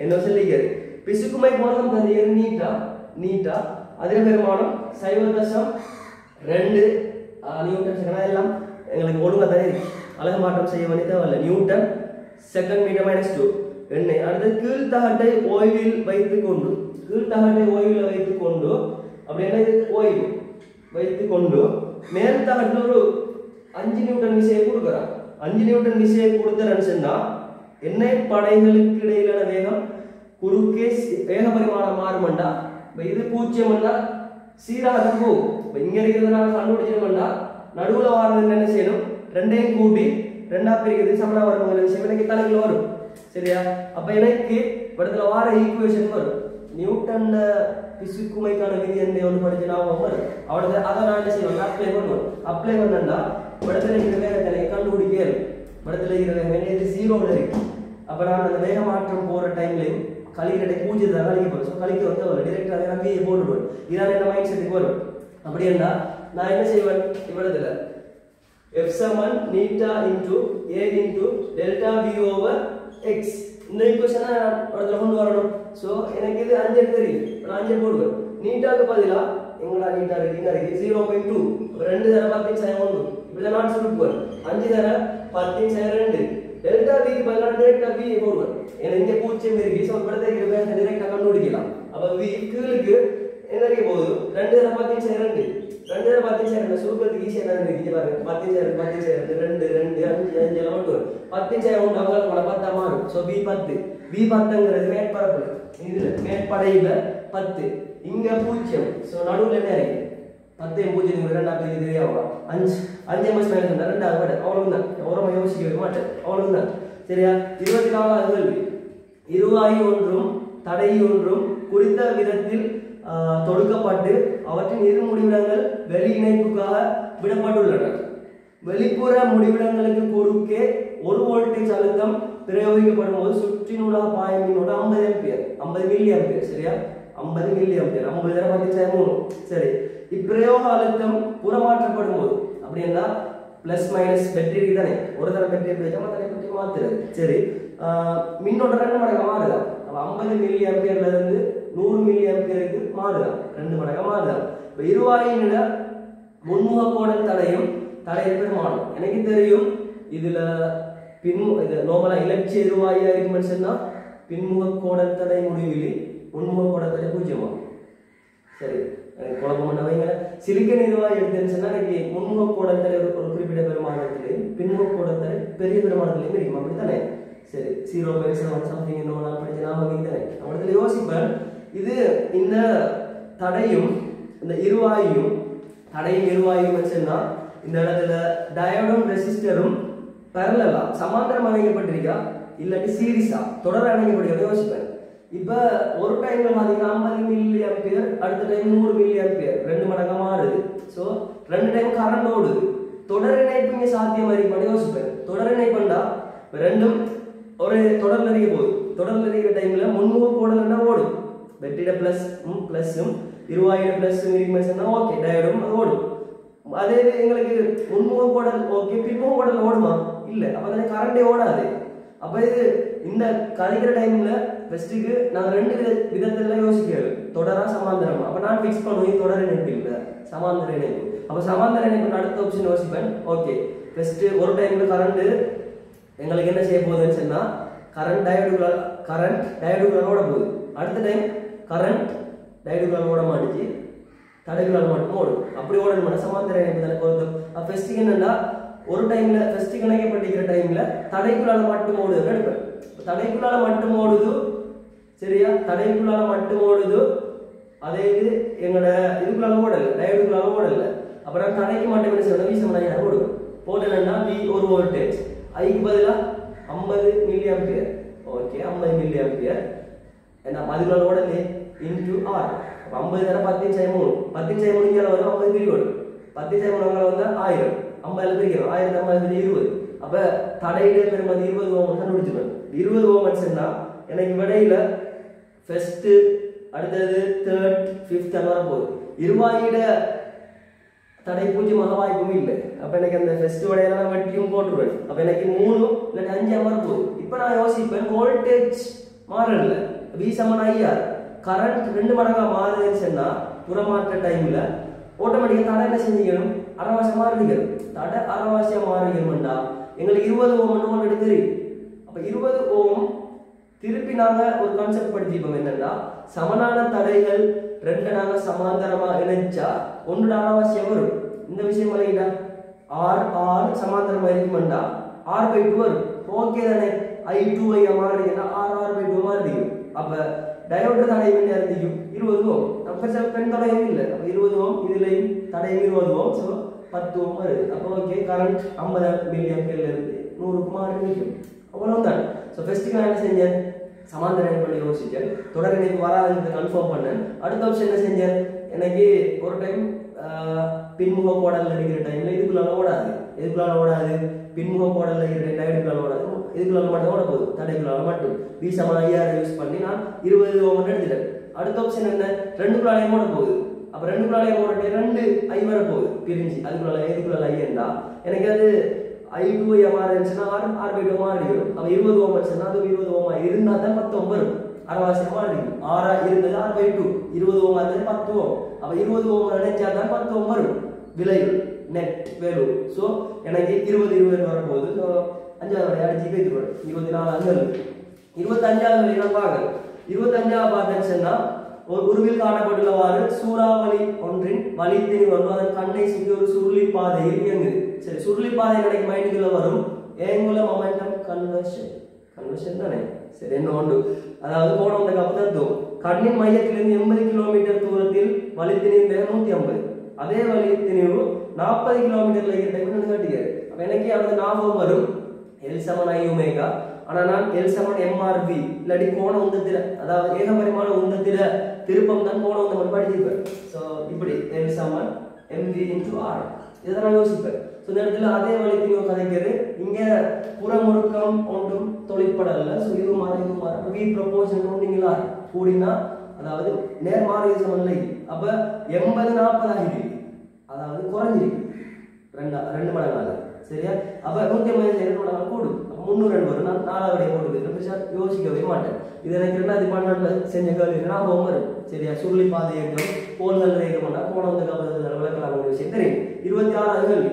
என்ன சொல்லிக்கிறது. பிசுக்குமை கோணம் தந்தியது நீட்டா அதிர பெருமானம் 0.2 நியூட்டன் எல்லாம் எங்களுக்கு ஒழுங்கா தானே இருக்கு. அழகு மாற்றம் செய்ய வேண்டிய தேவையில்லை. நியூட்டன் செகண்ட் மீட்டர் -2 எண்ணெய். அடுத்து கீழ்த்தகட்டை ஓய்வில் வைத்துக்கொண்டு அப்படி என்ன ஓய்வு வைத்துக்கொண்டு மேல் தகட்டில் ஒரு 5 நியூட்டன் விசையை கொடுக்குறான். 5 நியூட்டன் விசையை கொடுத்தரன்னு சொன்னா எண்ணெய் படைகளுக்கு இடையிலான வேகம் குறுக்கே வேக பரிமாணம் மாறுமண்டா. இது 0 சீராக போகும். இங்க இருக்கிறதுனால கண்டுபிடிச்சோம்னா நடுவுல வாரது என்ன செய்யணும், ரெண்டையும் கூட்டி 2ஆ பிரிக்கிறது சமனா வரும் விஷயம் எனக்கு தலைக்குள்ள வரும். சரியா, அப்ப எனக்கு இடத்துல வார ஈக்குவேஷன் வரும். நியூட்டன் பிசுக்குமைக்கான விதி என்ன ஒன்று படிச்சு நான் வரும். அவட அதை நான் என்ன செய்வேன் அப்ளை பண்ணுவேன். அப்ளை பண்ணா இடத்துல இருக்கிற வேகத்தை கண்டுபிடிக்க இடத்துல இருக்கிற வேகம் இது 0ல இருக்கு. அப்ப நான் அந்த வேக மாற்றம் போற டைம்லயும் கழிக்கிற பூஜ்ஜியத்தை தான் கழிக்க போறேன். ஸோ கழிக்க வந்து ஒரு டிரெக்டாக நான் பிஏ போட்டுடுவேன். இதான் என்ன மைண்ட் செட்டுக்கு வரும். அப்படி என்ன நான் என்ன செய்வேன் இவ்வளவுல f சமன் நீட்டா into a into delta v over x இந்த ஈக்குவேஷனை நான் இடத்துல கொண்டு வரணும். ஸோ எனக்கு இது 5 தெரியும். நான் 5 போடுவேன். நீட்டாக்கு பதிலா எங்களா நீட்டா இருக்கு 0.2 2 தர 10 சை 1 இப்படி நான் சொல்லுவேன். 5 தர 10 சை 2 டெல்டா v க்கு பதிலா டெல்டா v போடுவேன். ஏன்னா இங்க பூஜ்ஜியம் இருக்கு. ஸோ இப்படி இருக்க டைரக்டா கண்டுபிடிக்கலாம். அப்ப v கீழுக்கு என்ன இருக்க போகுது 2 தர 10 சை 2 2 தர 10 சை 2 சுருக்கத்துக்கு ஈஸியா என்ன இருக்கு பாருங்க 10 சை 10 சை 2 2 5 5 எல்லாம் மட்டும் 10 சை 1 அவங்களுக்கு கூட 10 மாறும். ஸோ v 10ங்கிறது மேற்பரப்பு இதுல மேற்படையில 10 இங்க 0. ஸோ நடுவுல என்ன இருக்கு 10 0 ரெண்டா பிரிவு தெரியாவா 5 5 மைனஸ் 2 ஆகுது. அவ்வளவுதான். ஓரமா யோசிக்க மாட்டேன். அவ்வளவுதான். சரியா 24வது கேள்வி. இருவாயி ஒன்றும் தடை ஒன்றும் குறித்த விதத்தில் தொடுக்கப்பட்டு அவற்றின் இரு முடிவிடங்கள் வெளி இணைப்புக்காக விடப்பட்டுள்ளன. வெளிப்புற முடிவிடங்களுக்கு குறுக்கே 1 வோல்டேஜ் அழுத்தம் பிரயோகிக்கப்படும் போது சுற்றினூடாக பாயும் மின்னோட்டம் 50 ஆம்பியர் 50 மில்லி ஆம்பியர். சரியா 50 மில்லி ஆம்பியர் 50 தர 10 சரி. இப்பிரயோக அழுத்தம் புறமாற்றப்படும் போது அப்படின்னா பிளஸ் மைனஸ் பேட்டரி தானே ஒரு தர பேட்டரி வச்சா மற்ற பேட்டரி மாத்துறது. சரி மின்னோட்டம் 2 மடங்கு மாறுதான். அப்ப 50 மில்லி ஆம்பியர்ல இருந்து 100 மில்லி ஆம்பியருக்கு மாறுதான். 2 மடங்கு மாறுதான். இப்ப இருவாயினிட முன்முக கோணல் தடையும் தடைய பெருமானம் எனக்கு தெரியும். இதுல இது நார்மலா இலட்சிய இருவாயா இருக்குன்னு சொன்னா பின்முக கோணல் தடை முடிவிலி முன்முக கோணல் தடை 0. சரி குழப்பம் பண்ண வைங்க. சிலிக்கன் இருவாய் எடுத்துன்னு சொன்னா எனக்கு முன்முக கோணல் தடை ஒரு குறிப்பிட்ட பெருமானத்திலையும் பின்முக கோணல் தடை பெரிய பெருமானத்திலையும் இருக்கும். அப்படித்தானே சரி 0.7 சம்திங் இன்னும் நான் படிச்ச ஞாபகம் தானே. அவடத்துல யோசிப்பேன் இது இந்த தடையும் இந்த இருவாயும் தடையும் இருவாயும் வச்சுன்னா இந்த இடத்துல டயோடும் ரெசிஸ்டரும் parallel சமாந்தரம் அமைக்கப்பட்டிருக்கா இல்லாட்டி சீரிஸா தொடர் அமைக்கப்பட்டிருக்கா யோசிப்பேன். இப்ப ஒரு டைம்ல பாத்தீங்கன்னா 50 மில்லி ஆம்பியர் அடுத்த டைம் 100 மில்லி ஆம்பியர் 2 மடங்கா மாறுது. சோ 2 டைம் கரண்ட் ஓடுது. தொடர் இணைப்பு இங்க சாத்தியமா இருக்குன்னு யோசிப்பேன். தொடர் இணைப்புண்டா ரெண்டும் ஒரு தொடர்ல இருக்க போகுது. தொடர்ல இருக்கிற டைம்ல முன்முக கோடல்னா ஓடும். பேட்டரியோட பிளஸும் இருவாயோட பிளஸும் இருக்குன்னா ஓகே டயோடும் ஓடும். அதே எங்களுக்கு முன்முக கோடல் ஓகே பின்முக கோடல் ஓடுமா இல்ல. அப்ப அதே கரண்டே ஓடாது. அப்ப இது இந்த கழிக்கிற டைம்ல ஃபர்ஸ்ட்டுக்கு நான் 2 விதத்துல யோசிக்கிறேன் தொடரா சமாந்தரமா. அப்ப நான் ஃபிக்ஸ் பண்ணுவேன் தொடர் இணைப்பு இல்ல சமாந்தர இணைப்பு. அப்ப சமாந்தர இணைப்பு அடுத்த ஆப்ஷன் யோசிப்பேன். ஓகே ஃபர்ஸ்ட் ஒரு டைம்ல கரண்ட் எங்களுக்கு என்ன செய்ய போகுதுன்னு சொன்னா கரண்ட் டயோடுகளால் ஓட போகுது. அடுத்த டைம் கரண்ட் டயோடுகளால் ஓட மாட்டுச்சு தடைகளால் மட்டும் ஓடும். அப்படி ஓடணும் சமாந்தர இணைப்பு தானே பொருத்தம். ஃபர்ஸ்ட் என்னன்னா ஒரு டைம்ல ஃபர்ஸ்ட் இணைக்கப்பட்டிருக்கிற டைம்ல தடைக்குள்ளால மட்டும் ஓடுது எடுப்பேன். தடைக்குள்ளால மட்டும் ஓடுது. சரியா தடைக்குள்ளால மட்டும் ஓடுது. அதே இது எங்களோட இதுக்குள்ளால ஓடல டயோடுக்குள்ளால ஓடல. அப்புறம் தடைக்கு மட்டும் என்ன செய்யணும் வீசமனாக ஓடுவேன். போட்டேன்னா V ஒரு வோல்டேஜ் ஐக்கு பதிலா 50 milli ampere. Okay 50 milli ampere என்ன அதுக்குள்ளால ஓடலே இன்டு R 50 தர 10 சை 3 10 சை 3 இங்க வரும் 50 பிரிவு வரும். 10 சை 3 அங்க வந்தா 1000 50 பிரிக்கிறோம் 1000 50 20. அப்ப தடையில பெருமதி 20 ஓம் கண்டுபிடிச்சுவேன். 20 ஓம்ஸ் என்ன எனக்கு விடையில ஃபர்ஸ்ட் அடுத்தது தேர்ட் ஃபிஃப்த் வர போகுது. இருவாயிட தடை 0 வாய்ப்பும் இல்லை. அப்ப எனக்கு அந்த ஃபர்ஸ்ட் விடையில நான் வெட்டியும் போட்டுருவேன். அப்ப எனக்கு 3 இல்ல 5 வர போகுது. இப்ப நான் யோசிப்பேன் வோல்டேஜ் மாறல V சமன் IR கரண்ட் 2 மடங்கா மாறுதுன்னு சொன்னா புறமாற்ற டைம்ல ஆட்டோமேட்டிக்கா தடை என்ன செஞ்சிக்கணும் அரைவாசியா மாறிக்கணும். தடை அரைவாசியா மாறிக்கணும்டா எங்களுக்கு 20 ஓம் ஆல்ரெடி தெரியும். அப்ப 20 ஓம் திருப்பி நாங்க ஒரு கான்செப்ட் படிச்சிப்போம் என்னன்னா சமனான தடைகள் 2 நாங்க சமாந்தரமா இணைச்சா 1 அரைவாசியா வரும். இந்த விஷயம் இல்லைடா R சமாந்தரமா இருக்கும்டா R/2 வரும். ஓகே தானே I2 ஐ மாறினா R/2 மாறுது. அப்ப டயோடு தடை என்ன இருந்தும் 20 ஓம். நம்ம பெண் தடையும் இல்ல. அப்ப 20 ஓம் இதுலயும் தடையும் 20 ஓம். சோ 10 ஓம் வருது. அப்ப ஓகே கரண்ட் 50 மில்லி ஆம்பியர்ல இருந்து 100 க்கு மாறி நிக்கும். அவ்வளவுதான். சோ ஃபர்ஸ்ட் நான் என்ன செஞ்சேன் சமாந்தர இணைப்பு யோசிச்சேன். தொடர் இணைப்பு வராதுன்னு கன்ஃபார்ம் பண்ணேன். அடுத்த ஆப்ஷன் என்ன செஞ்சேன் எனக்கு ஒரு டைம் பின்முக கோடல்ல இருக்கிற டைம்ல இதுக்குள்ள ஓடாது. எதுக்குள்ள ஓடாது பின்முக கோடல்ல இருக்கிற டயோடுக்குள்ள ஓடாது. இதுக்குள்ள மட்டும் ஓட போகுது தடைக்குள்ள மட்டும் b சமம் 5000 யூஸ் பண்ணி நான் 20 ஓம் எடுத்துட்டேன். அடுத்த ஆப்ஷன் என்ன, ரெண்டுக்குள்ளாலையும் ஓட போகுது. அப்ப ரெண்டுக்குள்ளாலையும் ஓடட்டே 2 i வர போகுது பிரிஞ்சு அதுக்குள்ள எதுக்குள்ள i என்றா எனக்கு அது i2 மாறிடுச்சுன்னா r/2 மாறிடும். அப்ப 20 ஓம் வச்சுன்னா அது 20 ஓம் இருந்தா தான் 10 ஓம் வரும். அரைவாசியா மாறிடும். 6 இருந்தது r/2 20 ஓம் இருந்தது 10 ஓம். அப்ப 20 ஓம் நினைச்சா தான் 10 ஓம் வரும் விளைவு நெட் வேல்யூ. சோ எனக்கு 20 வர போகுது. சோ 5வது வரை அடிச்சு போயிடுறோம். 24 அங்கல் 25வது வரை நான் பார்க்கணும். 25வது பார்த்தேன்னா ஒரு உருவில் காணப்பட்டுள்ளவாறு சூறாவளி ஒன்றின் வழித்திணி வரும் அதன் கண்ணை சுற்றி ஒரு சுருளி பாதையில் இயங்குது. சரி, சுருளி பாதை எனக்கு மைண்டுக்குள்ள வரும் ஏங்குலர் மொமெண்டம் கன்வர்ஷன் தானே. சரி, என்ன ஒன்று அதாவது கோணம் வந்து தத்துவம் கண்ணின் மையத்திலிருந்து 80 கிலோமீட்டர் தூரத்தில் வழித்திணியின் வேகம் 150. அதே வழித்திணிவு 40 கிலோமீட்டர்ல இருக்கிற காட்டுகிறார். அப்ப எனக்கு அந்த ஞாபகம் வரும் L சமன் I ஒமேகா. ஆனா நான் L சமன் mRV இல்லாட்டி கோண உந்தத்தில அதாவது ஏகபரிமாண உந்தத்தில திருப்பம் தான் கோண உந்தம் படிச்சிருப்பேன். சோ இப்படி L சமன் mv into r இத நான் யோசிப்பேன். சோ இந்த இடத்துல அதே வழித்திணிவு கதைக்கிறது இங்க புறமுறுக்கம் ஒன்றும் தொழிற்படல. சோ இது மாற v ப்ரொபோர்ஷன் ஒன்றிங்களா கூடினா அதாவது நேர்மாறு சமநிலை. அப்ப 80 40 ஆகிருக்கு. அதாவது குறைஞ்சிருக்கு ரெண்டு மடங்கால. சரியா, அப்ப 150 2 மடங்கால கூடும். அப்ப 300 வரும். நான் 4வது போடுவேன். பெருசா யோசிக்கவே மாட்டேன். இது எனக்கு 2012ல செஞ்ச கேள்வி ஞாபகம் வரும். சரியா, சுருளி பாதை இயக்கம் கோள்கள் இயக்கம்னா கோணம் வந்து கபல விளக்கலாம் விஷயம் தெரியும். 26வது கேள்வி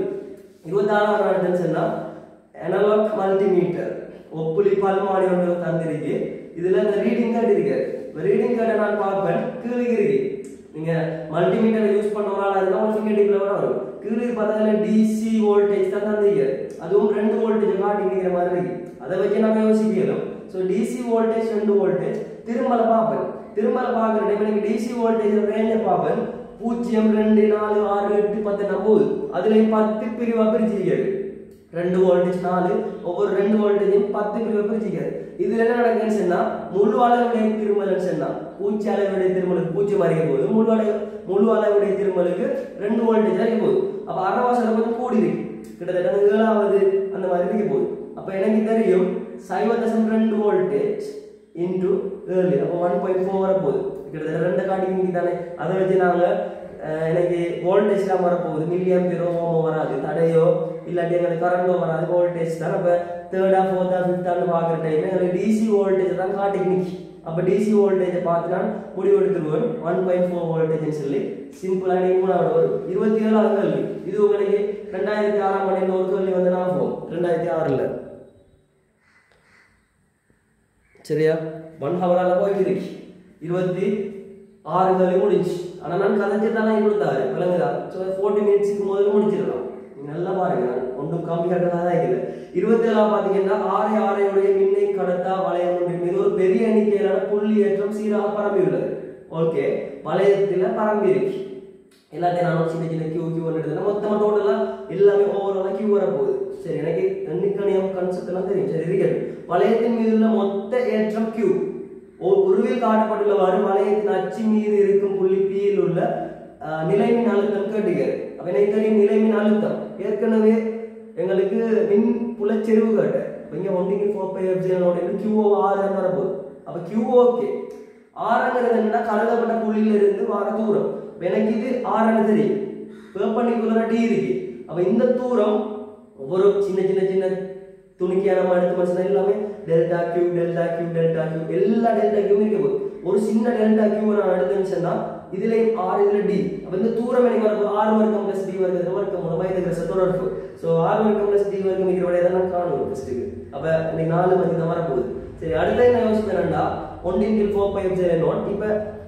26வது அடுத்துன்னா அனலாக் மல்டிமீட்டர் ஒப்புளி பல்மானி ஒன்று தந்திருக்கு. இதுல இந்த ரீடிங் கார்டு இருக்கு. ரீடிங் கார்டை நான் பார்ப்பேன் கீழே இருக்கு. நீங்க மல்டிமீட்டர் யூஸ் பண்ணவரால இருந்தா ஒரு ஃபிங்கர் டிப்ல வரும். கீழே பார்த்தா டிசி வோல்டேஜ் தான் தந்தீங்க. அதுவும் 2 வோல்டேஜ் காட்டிக்கிற மாதிரி இருக்கு. அதை வச்சு நம்ம யோசிக்கலாம். சோ டிசி வோல்டேஜ் 2 வோல்டேஜ் திரும்பல பார்ப்பேன். திரும்பல பார்க்குற டைம் எனக்கு டிசி வோல்டேஜ் ரேஞ்ச் பார்ப்பேன் 0 2 4 6 8 10 9 அதுல 10 பிரிவா பிரிச்சிருக்காரு. 2 வோல்டேஜ் 4 ஒவ்வொரு 2 வோல்டேஜும் 10 பிரிவா பிரிச்சிருக்காரு. இதுல என்ன நடக்குதுன்னு சொன்னா முழு அளவுடைய திருமலன்னு சொன்னா பூச்சி அளவுடைய திருமலுக்கு பூச்சி மாறிய போது முழு அளவுடைய திருமலுக்கு 2 வோல்டேஜ் ஆகி போகுது. அப்ப அரைவாசல கொஞ்சம் கூடி இருக்கு. கிட்டத்தட்ட 7வது அந்த மாதிரி இருக்க போகுது. அப்ப எனக்கு தெரியும் 0.2 வோல்டேஜ் இன்டு ஏர்லி அப்ப 1.4 வர போகுது. கிட்டத்தட்ட 2 காட்டிங்க தானே. அதை வச்சு நாங்க எனக்கு வோல்டேஜ் தான் வரப்போகுது. மில்லி ஆம்பியரோ ஓமோ வராது. தடையோ இல்லாட்டி எங்களுக்கு கரண்டோ வராது. வோல்டேஜ் தான். அப்ப 3rd 4th 5th பாக்குற டைம் எங்களுக்கு டிசி வோல்டேஜ் தான் காட்டிக்கு நிக்கி. அப்ப டிசி வோல்டேஜை பார்த்து நான் முடிவு எடுத்துருவேன் 1.4 வோல்டேஜ் சொல்லி சிம்பிளா எனக்கு 3வது வரும். 27வது கேள்வி இது உங்களுக்கு 2006ஆம் ஆண்டு ஒரு கேள்வி வந்து ஞாபகம் 2006ல. சரியா, 1 ஹவரால போயிட்டு இருக்கு. 26 கேள்வி முடிஞ்சு. ஆனா நான் கதைச்சு தான் கொடுத்தாரு விளங்குதா. 40 மினிட்ஸ்க்கு முதல்ல முடிச்சிடலாம். நீங்க நல்லா பாருங்க, ஒன்றும் கம்மியாட்டதாக இல்லை. 27 பாத்தீங்கன்னா 6 உடைய மின்னை கடத்தா வளையம் ஒன்றின் மீது ஒரு பெரிய எண்ணிக்கையிலான புள்ளி ஏற்றம் சீராக பரம்பி உள்ளது. ஓகே, வளையத்துல பரம்பி இருக்கு. எல்லாத்தையும் நான் சின்ன சின்ன கியூ எடுத்துனா மொத்தமா டோட்டலா எல்லாமே ஓவராலா கியூ வர போகுது. சரி, எனக்கு எண்ணிக்கணியம் கான்செப்ட் எல்லாம் தெரியும். சரி, இருக்கட்டும். வளையத்தின் மீது உள்ள மொத்த ஏற்றம் கியூ உருவில் காட்டப்பட்டுள்ளவாறு வளையத்தின் அச்சு மீது இருக்கும் புள்ளி பியில் உள்ள நிலைமின் அழுத்தம் கேட்டுக்கிறது. அப்ப எனக்கு தெரியும் நிலைமின் அழுத்தம் ஏற்கனவே எங்களுக்கு மின் புலச்செறிவு கேட்ட இங்க 1/4πε QO6 வரப்போகுது. அப்ப QO ஆறுங்கிறது என்னன்னா கருதப்பட்ட புள்ளியில இருந்து வர தூரம். எனக்கு இது 6 தெரியும். பெர்பெண்டிகுலரா d இருக்கு. அப்ப இந்த தூரம் ஒவ்வொரு சின்ன சின்ன சின்ன துணிக்கையான நம்ம எடுத்து மனுஷனா எல்லாமே டெல்டா கியூ எல்லா டெல்டா கியூ இருக்க போகுது. ஒரு சின்ன டெல்டா கியூ நான் எடுத்துன்னு சொன்னா இதுல r இதுல d. அப்ப இந்த தூரம் எனக்கு வரப்போகுது r வர்க்கம் plus d வர்க்கம் வர்க்கம் மூலமா இந்த கிரச தொடர்பு. சோ r வர்க்கம் plus d வர்க்கம் இருக்கிற வரைய தான் நான் காணுவோம் ஃபர்ஸ்ட்க்கு. அப்ப இன்னைக்கு 4 மணி தான் வரப்போகுது. சரி, அடுத்து என்ன யோசிக்கிறேன்டா 1/4πε0. இப்ப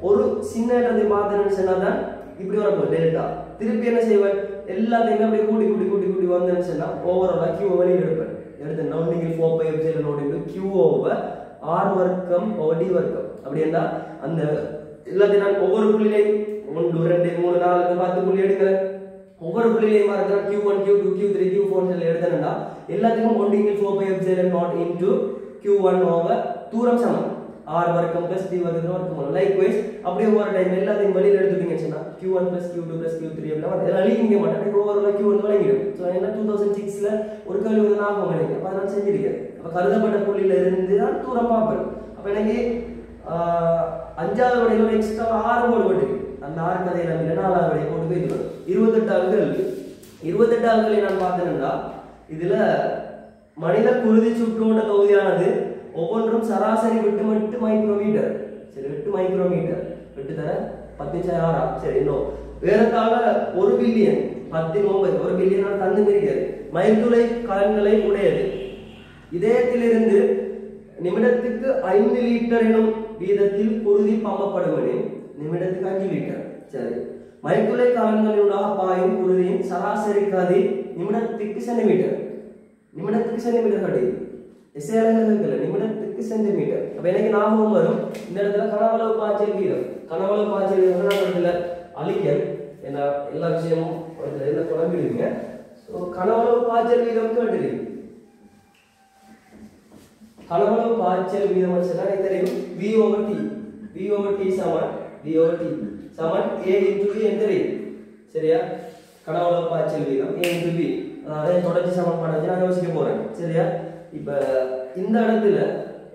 ஒரு சின்ன இடத்தை பார்த்தேன்னு சொன்னாதான் இப்படி வரப்போகுது டெல்டா. திருப்பி என்ன செய்வேன், எல்லாத்தையுமே அப்படியே கூட்டி கூட்டி கூட்டி கூட்டி வந்தேன்னு சொன்னா ஓவராலா கியூ வெளியில் எடுப்பேன். எடுத்து 1/4πε0 q ஓவர் r வர்க்கம் ஓவர் d வர்க்கம். அப்படி என்ன அந்த எல்லாத்தையும் நான் ஒவ்வொரு புள்ளியிலையும் 1 2 3 4 10 புள்ளி எடுக்கிறேன். ஒவ்வொரு புள்ளியிலையும் பார்த்தா q1 q2 q3 q4 சொல்லி எடுத்தேன்னா எல்லாத்துக்கும் 1/4πε0 into q1 ஓவர் தூரம் சமம் r வர்க்கம் plus d வர்க்கம் வர்க்கம். லைக்வைஸ் அப்படியே ஒவ்வொரு டைம் எல்லாத்தையும் வெளியில எடுத்துட்டீங்கன்னு சொன்னா q1 plus q2 plus q3 அப்படினா அதெல்லாம் அழிக்க மாட்டேன். ஓவராலா q1 வழங்கிடும். சோ என்ன 2006ல ஒரு கேள்வி வந்து ஞாபகம் எனக்கு. அப்ப நான் செஞ்சிருக்கேன். அப்ப கருதப்பட்ட புள்ளியில இருந்து தான் தூரம் பார்ப்பேன். அப்ப எனக்கு 5வது விடையில ஒரு எக்ஸ்ட்ரா 6 கோடு போட்டு அந்த 6 கதையில 4வது விடையை போட்டு போயிடுவேன். 28 ஆள்கள் 28 ஆள்களை நான் பார்த்தேன்னா இதுல மனித குருதி சுற்றோட்ட தொகுதியானது ஒவ்வொன்றும் சராசரி 8 மைக்ரோமீட்டர். சரி 8 மைக்ரோமீட்டர் 8 தர 10/6 சரி இன்னும் வேறத்தால 1 பில்லியன் 10/9 1 பில்லியன் தந்து இருக்கிறது மைல்துளை கலன்களை உடையது. இதயத்திலிருந்து நிமிடத்துக்கு 5 லிட்டர் எனும் வீதத்தில் குருதி பம்பப்படுவதில் நிமிடத்துக்கு 5 லிட்டர். சரி மைல்துளை கலன்களினூடாக பாயும் குருதியின் சராசரி கதி நிமிடத்துக்கு சென்டிமீட்டர். நிமிடத்துக்கு சென்டிமீட்டர் கட்டி நிமிடத்துக்கு சென்டிமீட்டர். அப்ப எனக்கு ஞாபகம் வரும் இந்த இடத்துல கனவளவு பாய்ச்சல் வீதம். கனவளவு பாய்ச்சல் வீதம் நான் இடத்துல அழிக்கல் ஏன்னா எல்லா விஷயமும் என்ன குழம்பிடுவீங்க. ஸோ கனவளவு பாய்ச்சல் வீதம் கேட்டுருவீங்க. கனவளவு பாய்ச்சல் வீதம் எனக்கு தெரியும் V/T. V/T Saman A into V என்று தெரியும். சரியா கனவளவு பாய்ச்சல் வீதம் A into V. அதாவது தொடர்ச்சி சமன்பாடு வச்சு நான் யோசிக்க போறேன். சரியா இப்ப இந்த இடத்துல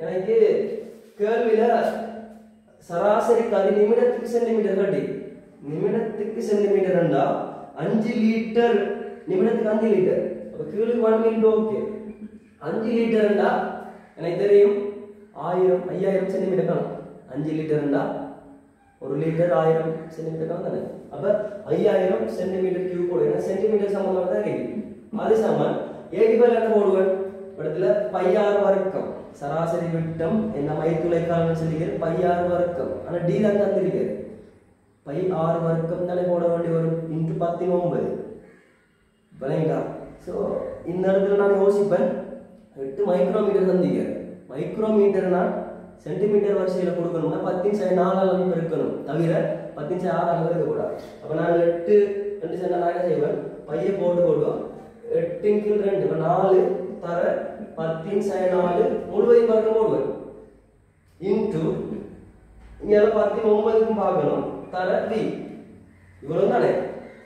எனக்கு கேள்வியில சராசரி கதி நிமிடத்துக்கு சென்டிமீட்டர் கட்டி நிமிடத்துக்கு சென்டிமீட்டர் 5 லிட்டர் நிமிடத்துக்கு 5 லிட்டர். அப்ப கேள்வி 1 மினிட் ஓகே 5 லிட்டர் எனக்கு தெரியும் 5000 சென்டிமீட்டர் காணும். 5 லிட்டர் 1 லிட்டர் 1000 சென்டிமீட்டர் காணும் தானே. அப்ப 5000 சென்டிமீட்டர் கியூப் போடுவேன். சென்டிமீட்டர் சமன்பாடு தான் இருக்கு. அது சமன் ஏக்கு பதில் என்ன போடுவேன் இடத்துல πr வர்க்கம். சராசரி விட்டம் என்ன மைல்துளை காலம் சொல்லிக்கிறது πr வர்க்கம். ஆனா d தான் தந்திருக்கிறது πr வர்க்கம் தானே போட வேண்டி வரும் இன்டு 10/9 விளங்கிட்டா. ஸோ இந்த இடத்துல நான் யோசிப்பேன் 8 மைக்ரோமீட்டர் தந்திக்கிறேன். மைக்ரோமீட்டர்னா சென்டிமீட்டர் வரிசையில் கொடுக்கணும்னா 10/4 அளவு இருக்கணும் தவிர 10/6 இருக்கக்கூடாது. அப்போ நான் 8 2 சொன்னா நான் என்ன செய்வேன் பையை போடுவோம் 8 2 4 தர 10/4 முழுவதையும் பார்க்க போடுவேன் இன்டு இங்கே 10/9க்கும் பார்க்கணும் தர V. இவ்வளவு தானே.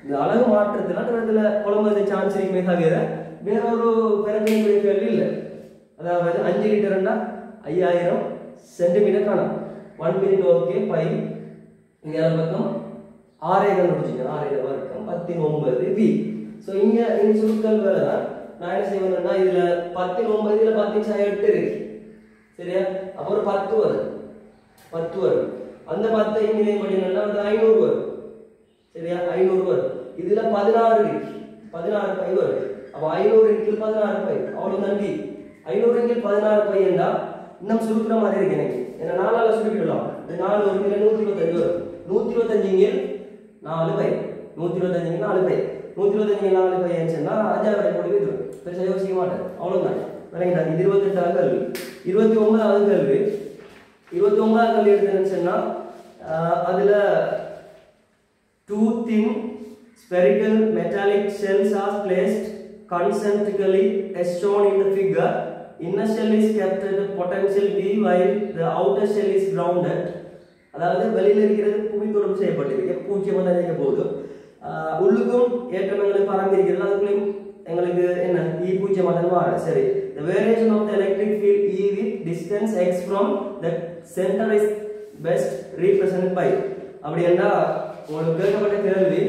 இந்த அழகு மாற்றத்துல குழம்பு சான்ஸ் இருக்குமே தவிர வேற ஒரு பிரச்சனை கேள்வி இல்லை. அதாவது 5 லிட்டர் 5000 சென்டிமீட்டர் காணும். 1 மினிட் ஓகே பை இங்க பக்கம் 6 கண்டுபிடிச்சிங்க 6 வர்க்கம் 10/9 V. ஸோ இங்க சுருக்கல் வேலை தான். நான் என்ன செய்வேன்னா இதுல 10/9 இதுல 10/8 இருக்கு. சரியா அப்ப ஒரு 10 வரும். அந்த 10 இங்கே பண்ணினா அது 500 வரும். சரியா 500 வரும். இதுல 16 இருக்கு 16 பை வரும். அப்ப 500 இன்கில் 16 பை அவ்வளவு நன்றி. 500 இன்கில் 16 பை என்றா இன்னும் சுருக்குற மாதிரி இருக்கு எனக்கு. ஏன்னா 4ஆல சுருக்கிடலாம். இது 4 ஒரு கிலோ 125 வரும். 125 இன்கில் 4 பை 125 இன்கில் 4 பை 125 இன்கில் 4 பை சொன்னா 5ஆவது போட்டு வைத்துரும். பெருசா யோசிக்க மாட்டேன். அவ்வளவுதான். விளங்கிட்டா. இது 28ஆவது கேள்வி. 29ஆவது கேள்வி. 29ஆவது கேள்வி எடுத்தேன்னு சொன்னா அதுல 2 thin spherical metallic shells are placed concentrically as shown in the figure. Inner shell is kept at the potential V while the outer shell is grounded. அதாவது வெளியில இருக்கிறது புவி தொடர்பு செய்யப்பட்டிருக்கு. பூஜ்ஜியமா தான் இருக்க போகுது. உள்ளுக்கும் ஏற்றம் எங்களுக்கு பரம்பிருக்கிறது. அதுக்குள்ளேயும் எங்களுக்கு என்ன E பூஜ்ஜியமா தான் வரும். சரி the variation of the electric field E with distance x from the center is best represented by. அப்படி என்றா உங்களுக்கு கேட்கப்பட்ட கேள்வி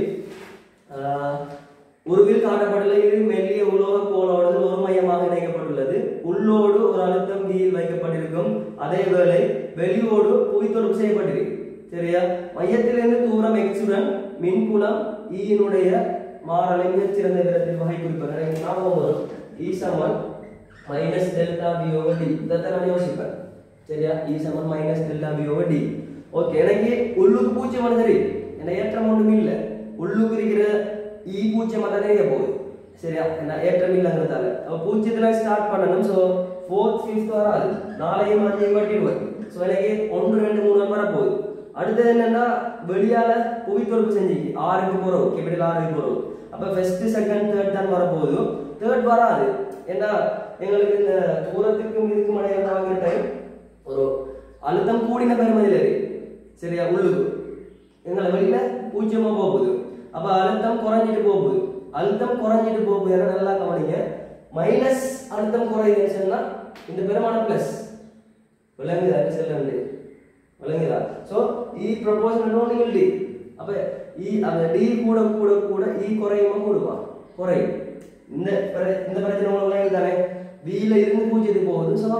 உருவில் காட்டப்பட்டுள்ள இரு மெல்லிய உலோக கோளோடு ஒரு மையமாக இணைக்கப்பட்டுள்ளது. உள்ளோடு ஒரு அழுத்தம் கீழ் வைக்கப்பட்டிருக்கும். அதேவேளை வெளியோடு புவி தொடர்பு செய்யப்பட்டிருக்கு. சரியா மையத்திலிருந்து தூரம் x உடன் மின்புலம் E இனுடைய மாறலை மிகச்சிறந்த விதத்தில் வகை குறிப்பது ஞாபகம் வரும். E சமன் -ΔV/d. இதைத்தான் நான் யோசிப்பேன். சரியா E சமன் -ΔV/d. ஓகே எனக்கு உள்ளுக்கு பூஜ்ஜியம் சரி என்ன ஏற்றம் ஒன்றும் இல்லை. உள்ளுக்கு இருக்கிற E பூஜ்ஜியமா தான் இருக்க போகுது. சரியா என்ன ஏற்றம் இல்லைங்கிறதால அப்ப பூஜ்ஜியத்துல ஸ்டார்ட் பண்ணணும். ஸோ 4th 5th வராது 4ஐயும் 5ஐயும் கட்டிடுவேன். ஸோ எனக்கு 1 2 3 வர போகுது. அடுத்தது என்னன்னா வெளியால புவி தொடர்பு செஞ்சு 6க்கு போறோம் கேபிட்டல் 6க்கு போறோம். அப்ப ஃபர்ஸ்ட் செகண்ட் தேர்ட் தான் வர போகுது. தேர்ட் வராது. ஏன்னா எங்களுக்கு இந்த தூரத்துக்கும் இதுக்கும் இடையில ஆகிற டைம் ஒரு அழுத்தம் கூடின பெருமதியில இருக்கு. சரியா உள்ளுக்கு எங்களை வெளியில பூஜ்ஜியமா போகுது. அப்ப அழுத்தம் குறைஞ்சிட்டு போகுது. அழுத்தம் குறைஞ்சிட்டு போகுது. நல்லா கவனிங்க. மைனஸ் அழுத்தம் குறையுதுன்னு சொன்னா இந்த பெருமான பிளஸ் விளங்குதா செல்லு விளங்குதா so E proportional to only D அப்ப E அந்த D கூட கூட கூட E குறையுமா கூடுமா குறையும் இந்த பிரச்சனை உங்களுக்கு தானே V ல இருந்து 0 போகுது சோ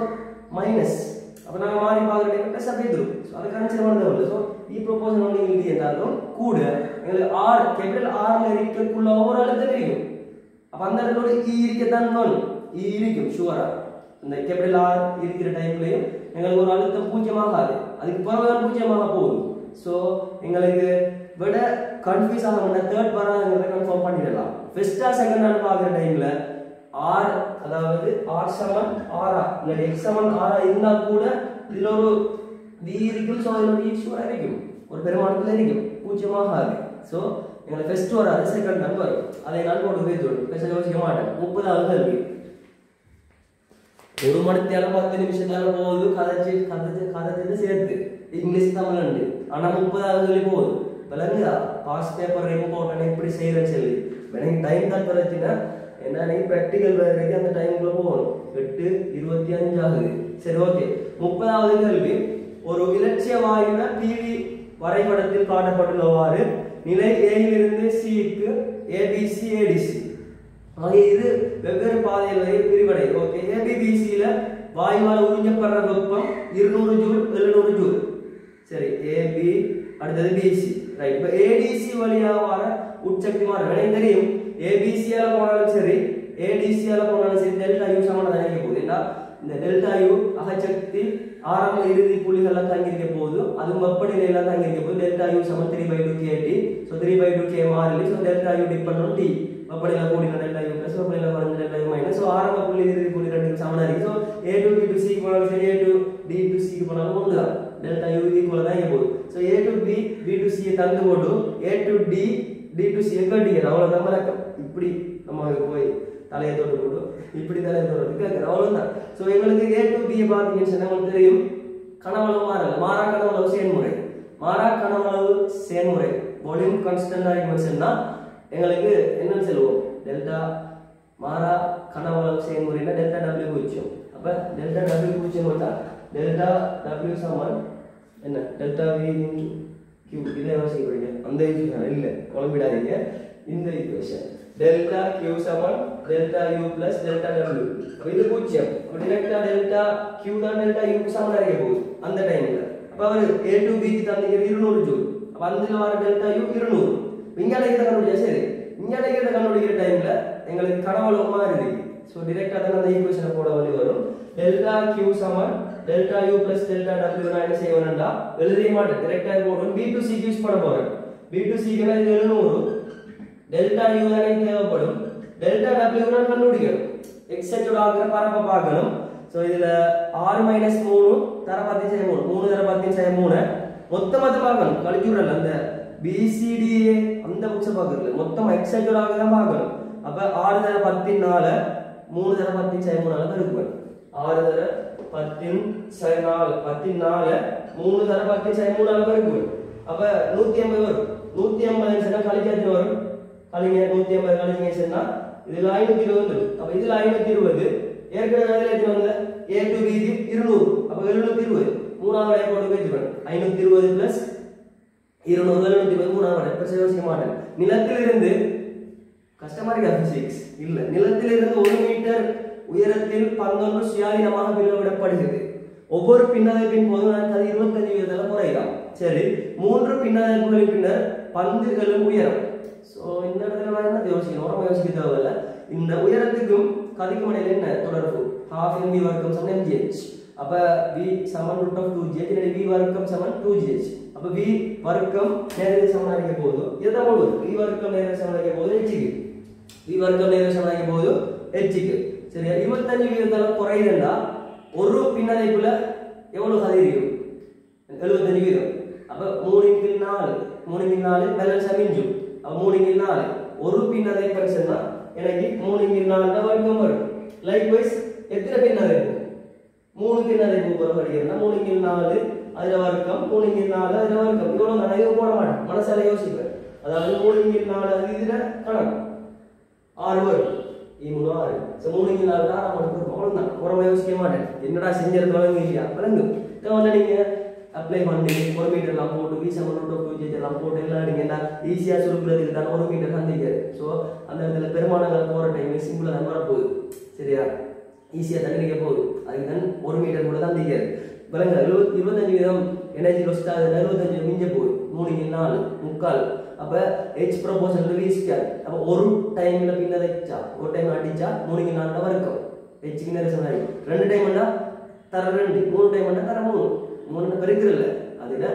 மைனஸ் அப்ப நாங்க மாறி பார்க்கற டைம் பிளஸ் அப்படியே வரும் சோ அது கன்சிடர் பண்ணது so E proportional only D என்றாலும் கூட உங்களுக்கு R கேபிடல் R ல இருக்கக்குள்ள ஓவர் அழுத்தம் இருக்கும் அப்ப அந்த இடத்துல E இருக்கதான் வேணும் E இருக்கும் ஷூரா இந்த கேபிடல் R இருக்கிற டைம்லயே உங்களுக்கு ஒரு அழுத்தம் 0 ஆகாது அதுக்கு பரவாயில்லை 0 ஆக போகுது சோ உங்களுக்கு விட கன்ஃபியூஸ் ஆகாம தேர்ட் வராதுங்கறத கன்ஃபார்ம் பண்ணிடலாம் ஃபர்ஸ்ட் ஆ செகண்ட் ஆ பாக்குற டைம்ல R அதாவது R சமன் R இல்ல X சமன் R இருந்தா கூட இதுல ஒரு V இருக்கும் சோ இதுல V ஷூரா இருக்கும் ஒரு பெருமானத்துல இருக்கும் 0 ஆகாது சோ உங்களுக்கு ஃபர்ஸ்ட் வராது செகண்ட் தான் வரும் அதை நான் போட்டு போயிடுறேன் பெருசா யோசிக்க மாட்டேன் 30வது கேள்வி ஒரு மணித்தியால 10 நிமிஷத்தால போகுது கதைச்சு சேர்த்து இங்கிலீஷ் தமிழ் உண்டு ஆனா 30வது கேள்வி போகுது விளங்குதா பாஸ் பேப்பர் இம்பார்ட்டன்ட் எப்படி செய்யறேன்னு சொல்லி எனக்கு டைம் தான் பிரச்சனை என்ன நீ பிராக்டிகல் வரைக்கும் அந்த டைம்ல போகணும் 8:25 ஆகுது சரி ஓகே 30வது கேள்வி ஒரு இலட்சிய வாயுவின பிவி வரைபடத்தில் காட்டப்பட்டுள்ளவாறு நிலை A இலிருந்து C க்கு ABC ADC ஆகிய இரு வெவ்வேறு பாதைகளில் விரிவடையும் ஓகே ABBC ல வாயுவால் உறிஞ்சப்படுற வெப்பம் 200 ஜூல் 700 ஜூல் சரி AB அடுத்தது BC ரைட் இப்போ ADC வழியா வர உட்சக்தி மாறும் எனக்கு தெரியும் ABC ஆல போனாலும் சரி ADC ஆல போனாலும் சரி டெல்டா U சமமானதா இருக்க போகுது ஏன்னா இந்த டெல்டா U அகச்சக்தி ஆரம்ப இறுதி புள்ளிகள்ல தங்கி இருக்க போகுது அது வெப்பநிலையில தங்கி இருக்க போகுது டெல்டா U சமம் 3/2 kT சோ 3/2 k மாறிலி so delta U depend on T வெப்பநிலை கூடின டெல்டா U பிளஸ் வெப்பநிலை குறைஞ்ச டெல்டா U மைனஸ் சோ ஆரம்ப புள்ளி இறுதி புள்ளி ரெண்டுக்கும் சமமா இருக்கு so A to B to C க்கு போனாலும் சரி A to D to C க்கு போனாலும் ஒண்ணுதான் டெல்டா U ஈக்குவலா தான் இருக்க போகுது so A to B B to C தந்து போடு A to D D to C கட்டிக்கிறோம் அவ்வளவுதான் மறக்கம் இப்படி நம்ம போய் தலையை தொட்டு போட்டு இப்படி தலையை தொட்டு கேட்கறோம் அவ்வளவுதான் சோ எங்களுக்கு A to B பாத்தீங்கன்னு சொன்னா உங்களுக்கு தெரியும் கனவளவு மாறல மாறா கனவளவு செயல்முறை மாறா கனவளவு செயல்முறை வால்யூம் கான்ஸ்டன்டா இருக்குன்னா எங்களுக்கு என்னன்னு சொல்லுவோம் டெல்டா மாறா கனவளவு செயல்முறைனா டெல்டா W பூஜ்ஜியம் அப்ப டெல்டா W பூஜ்ஜியம் வந்தா டெல்டா W சமம் என்ன டெல்டா V Q இதை யோசிக்கிறீங்க அந்த ஈக்குவேஷன் இல்ல குழம்பிடாதீங்க இந்த ஈக்குவேஷன் டெல்டா Q சமம் delta U plus delta W அப்ப இது பூஜ்ஜியம் அப்ப டைரக்டா டெல்டா Q தான் டெல்டா U க்கு சமமா இருக்க போகுது அந்த டைம்ல அப்ப அவர் A to B க்கு தந்திக்கிற 200 ஜூல் அப்ப அதுல வர டெல்டா U 200 இங்க அழைக்கிறத கண்டுபிடிச்சா சரி இங்க அழைக்கிறத கண்டுபிடிக்கிற டைம்ல எங்களுக்கு கனவளவு மாறுது சோ டைரக்டா தான் அந்த ஈக்குவேஷனை போட வேண்டி வரும் டெல்டா Q சமம் delta U plus delta W நான் என்ன செய்வேன்டா எழுத மாட்டேன் டைரக்டா போடுறேன் B to C க்கு யூஸ் பண்ண போறேன் B to C க்கு இது 700 டெல்டா U தான் தேவைப்படும் டெல்டா W நான் கண்டுபிடிக்கணும் x அச்சோட ஆகிற பரப்பை பார்க்கணும் சோ இதுல 6 - 3 தர 10 செய்ய 3 தர 10 செய்ய 3 மொத்தமா பார்க்கணும் கழிச்சுறல அந்த BCDA அந்த புக்ஸ் பார்க்கறல மொத்தம் x அச்சோட ஆகிற பார்க்கணும் அப்ப 6 தர 10 4 3 தர 10 செய்ய 3 அளவு இருக்கும் 6 தர 10 செய்ய 4 10 4 3 தர 10 செய்ய 3 அளவு இருக்கும் அப்ப 150 வரும் 150 சொன்னா கழிச்சாச்சு வரும் கழிங்க 150 கழிங்க சொன்னா இதுல 520 வந்துரும் அப்ப இதுல 520 ஏற்கனவே அதுல எத்தனை வந்த A to B 200 அப்ப 720 மூணாவது போட்டு வெச்சுறேன் 520 plus 200 720 மூணாவது இப்ப யோசிக்க மாட்டேன் நிலத்திலிருந்து கஸ்டமர் பிசிக்ஸ் இல்ல நிலத்திலிருந்து 1 மீட்டர் உயரத்தில் பந்தொன்று சுயாதீனமாக விழுவிடப்படுகிறது ஒவ்வொரு பின்னடைப்பின் போது அது 25% குறையலாம் சரி 3 பின்னடைப்புகளின் பின்னர் பந்துகளின் உயரம் சோ இந்த இடத்துல நான் என்ன யோசிக்கணும் ரொம்ப யோசிக்க தேவையில்ல இந்த உயரத்துக்கும் கதிக்கும் இடையில என்ன தொடர்பு half mv வர்க்கம் சமம் mgh அப்ப v சமம் √2gh எனவே v வர்க்கம் சமம் 2gh அப்ப v வர்க்கம் நேரடியாக சமமா இருக்க போகுது எதை போடுது v வர்க்கம் நேரடியாக சமமா இருக்க போகுது h க்கு v வர்க்கம் நேரடியாக சமமா இருக்க போகுது h க்கு சரியா 25% குறையுதுன்னா ஒரு பின்னடைப்புல எவ்வளவு கதிரியும் 75% அப்ப 3/4 பேலன்ஸ் மிஞ்சும் அப்ப 3/4 ஒரு பின்னடைப்பு சொன்னா எனக்கு 3/4 வர்க்கம் வரும் லைக்வைஸ் எத்தனை பின்னடைப்பு 3 பின்னடைப்பு போறவடினா 3/4 அதுல வர்க்கம் 3/4 அதுல வர்க்கம் இவ்வளவு நான் இதை போட மாட்டேன் மனசால யோசிப்பேன் அதாவது 3/4 இதுல கணக்கு 6 வரும் 3 6 ஸோ 3 இங்கே 4 6 மணிக்கு அவ்வளோதான் ஒரு யோசிக்க மாட்டேன் என்னடா செஞ்சது வழங்கு இல்லையா வழங்கும் இதை வந்து நீங்கள் அப்ளை பண்ணி 1 மீட்டர்லாம் போட்டு வீசா எல்லாம் போட்டு எல்லாம் நீங்கள் என்ன ஈஸியாக சுருக்கிறதுக்கு தான் 1 மீட்டர் தந்திக்காரு ஸோ அந்த இடத்துல பெருமானங்கள் போகிற டைம் சிம்பிளாக தான் வரப்போகுது சரியா ஈஸியாக தண்ணி போகுது அதுக்கு தான் 1 மீட்டர் கூட தந்திக்காரு விலங்கு 25 வீதம் எனர்ஜி லொஸ்ட் ஆகுது 75 மிஞ்ச போகுது 3 4 முக்கால் அப்போ H ப்ரொபோஷன் வீஸ்கார் அப்போ ஒரு டைமில் பின்ன வச்சா ஒரு டைம் அடிச்சா 3 4 வரைக்கும் H சொன்னாரு 2 டைம் வேண்டா தர 2 3 டைம் வேண்டா தர 3 பெருக்கிறல்ல அதுல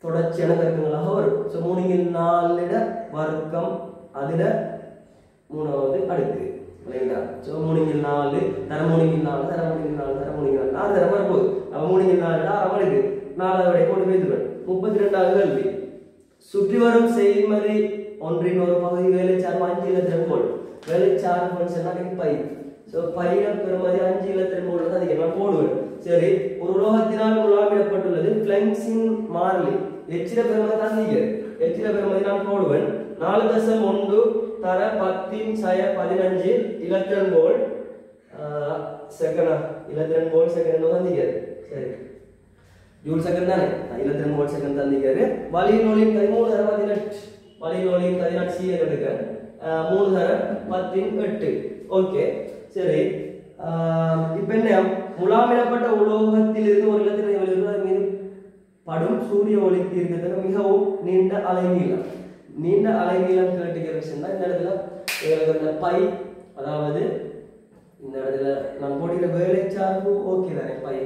தொடர்ச்சியான பெருக்கங்களாக வரும் ஸோ 3 4 வர்க்கம் அதுல 3வது அடுக்கு இல்லைங்களா ஸோ 3 4 தர 3 4 தர 3 4 தர 3 4 4 தர வரப்போகுது அப்போ 3 4 6 அடுக்கு 4வது போட்டு வைத்துக்கணும் 32வது கேள்வி சுற்றி வரும் செய்மதி ஒன்றின் ஒரு பகுதி வேலைச்சார்பு 5 இலத்திரன் வேலைச்சார்பு ஃபங்க்ஷன் பை ஸோ பையில பெறுமதி 5 இலத்திரன் தான் அதுக்கு நான் போடுவேன் சரி ஒரு உலோகத்தினால் முலாமிடப்பட்டுள்ளது பிளென்சின் மாறிலி எச்சில பெறுமதி தான் நீங்கள் எச்சில பெறுமதி நான் போடுவேன் 4.1 தர 10 இலத்திரன் வோல்ட் செகண்டா இலத்திரன் வோல்ட் செகண்ட் தான் நீங்கள் சரி ஜூல் செகண்ட் தானே 22 வோல்ட் செகண்ட் தந்திக்காரு வலியினொலியின் 13 தர 18 வலியினொலியின் 18 சி எடுக்க 3 தர 18 ஓகே சரி இப்போ என்ன முலாமிடப்பட்ட உலோகத்திலிருந்து ஒரு இலத்திரன் வெளியிடுவது அது மீது படும் சூரிய ஒளி தீர்க்கத்துக்கு மிகவும் நீண்ட அலைநீளம் கேட்டுக்கிற விஷயம் தான் இந்த இடத்துல பை அதாவது இந்த இடத்துல நான் போட்டிக்கிற வேலைச்சார்பு ஓகே தானே பை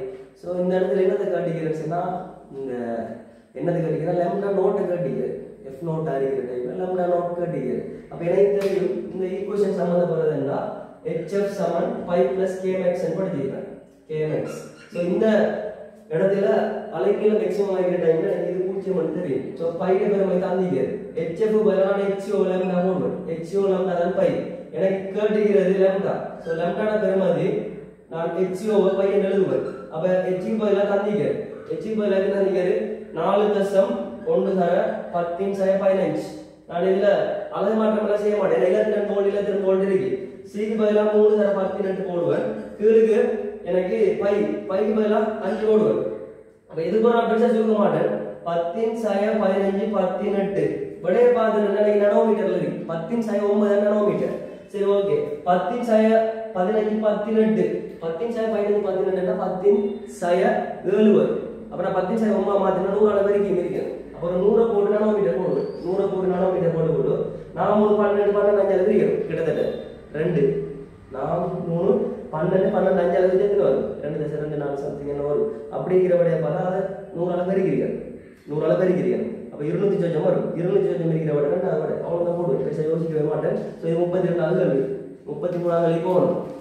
ஸோ இந்த இடத்துல என்னத்தை காட்டிக்கிறேன்னா இந்த என்னத்தை காட்டிக்கிறேன் லெம்டா நோட்டை காட்டிக்கிறேன் எஃப் நோட் அறிக்கிற டைம்ல லெம்டா நோட் காட்டிக்கிறேன் அப்போ எனக்கு தெரியும் இந்த ஈக்குவேஷன் சம்மந்தப்படுறதுன்னா HF சமன் பை பிளஸ் கேஎக்ஸ் படிச்சிருக்கேன் கேஎக்ஸ் ஸோ இந்த இடத்துல அலைக்கீழ மேக்ஸிமம் ஆகிற டைம்ல எனக்கு இது 0 தெரியும் ஸோ பையில பெருமை தாந்திக்கிறது HF பதிலான HO லெம்டா போடுவேன் HO லெம்டா தான் பை எனக்கு கேட்டுக்கிறது லெம்டா ஸோ லெம்டான பெருமதி நான் HO பையன் எழுதுவேன் அப்ப H பதிலாக தந்திக்கிறது H பதிலாக தந்திக்கிறது 4.1 தர 10 நான் இதுல அலகு மாற்றம் எல்லாம் செய்ய மாட்டேன் 22 வோல்ட் இருக்கு சிக்கு பதிலாக 3 தர 18 போடுவேன் கீழுக்கு எனக்கு பைக்கு பதிலாக 5 போடுவேன் அப்ப இதுக்கு நான் பெருசா சொல்ல மாட்டேன் 10 18 விடைய பார்த்து நானோமீட்டர்ல இருக்கு 10 நானோமீட்டர் சரி ஓகே 10 18 10 அப்புறம் 10 மாத்தினா 100 அளவு வரைக்கும் இருக்கு அப்புறம் 100 போட்டு நானோமீட்டர் போடுவேன் 100 போட்டு நானோமீட்டர் போட்டு நான் 3 12 5 அளவு இருக்கு கிட்டத்தட்ட 2 நான் 3 12 5 அளவு சேர்த்து வரும் 2 4 சம்திங் என்ன வரும் அப்படிங்கிறவடைய பார்த்தா அதை 100 அளவு இருக்கிறீங்க அப்ப 200 சொச்சம் வரும் 200 சொச்சம் இருக்கிற நான் அவ்வளவுதான் போடுவேன் யோசிக்கவே மாட்டேன் ஸோ இது 32 33 போகணும்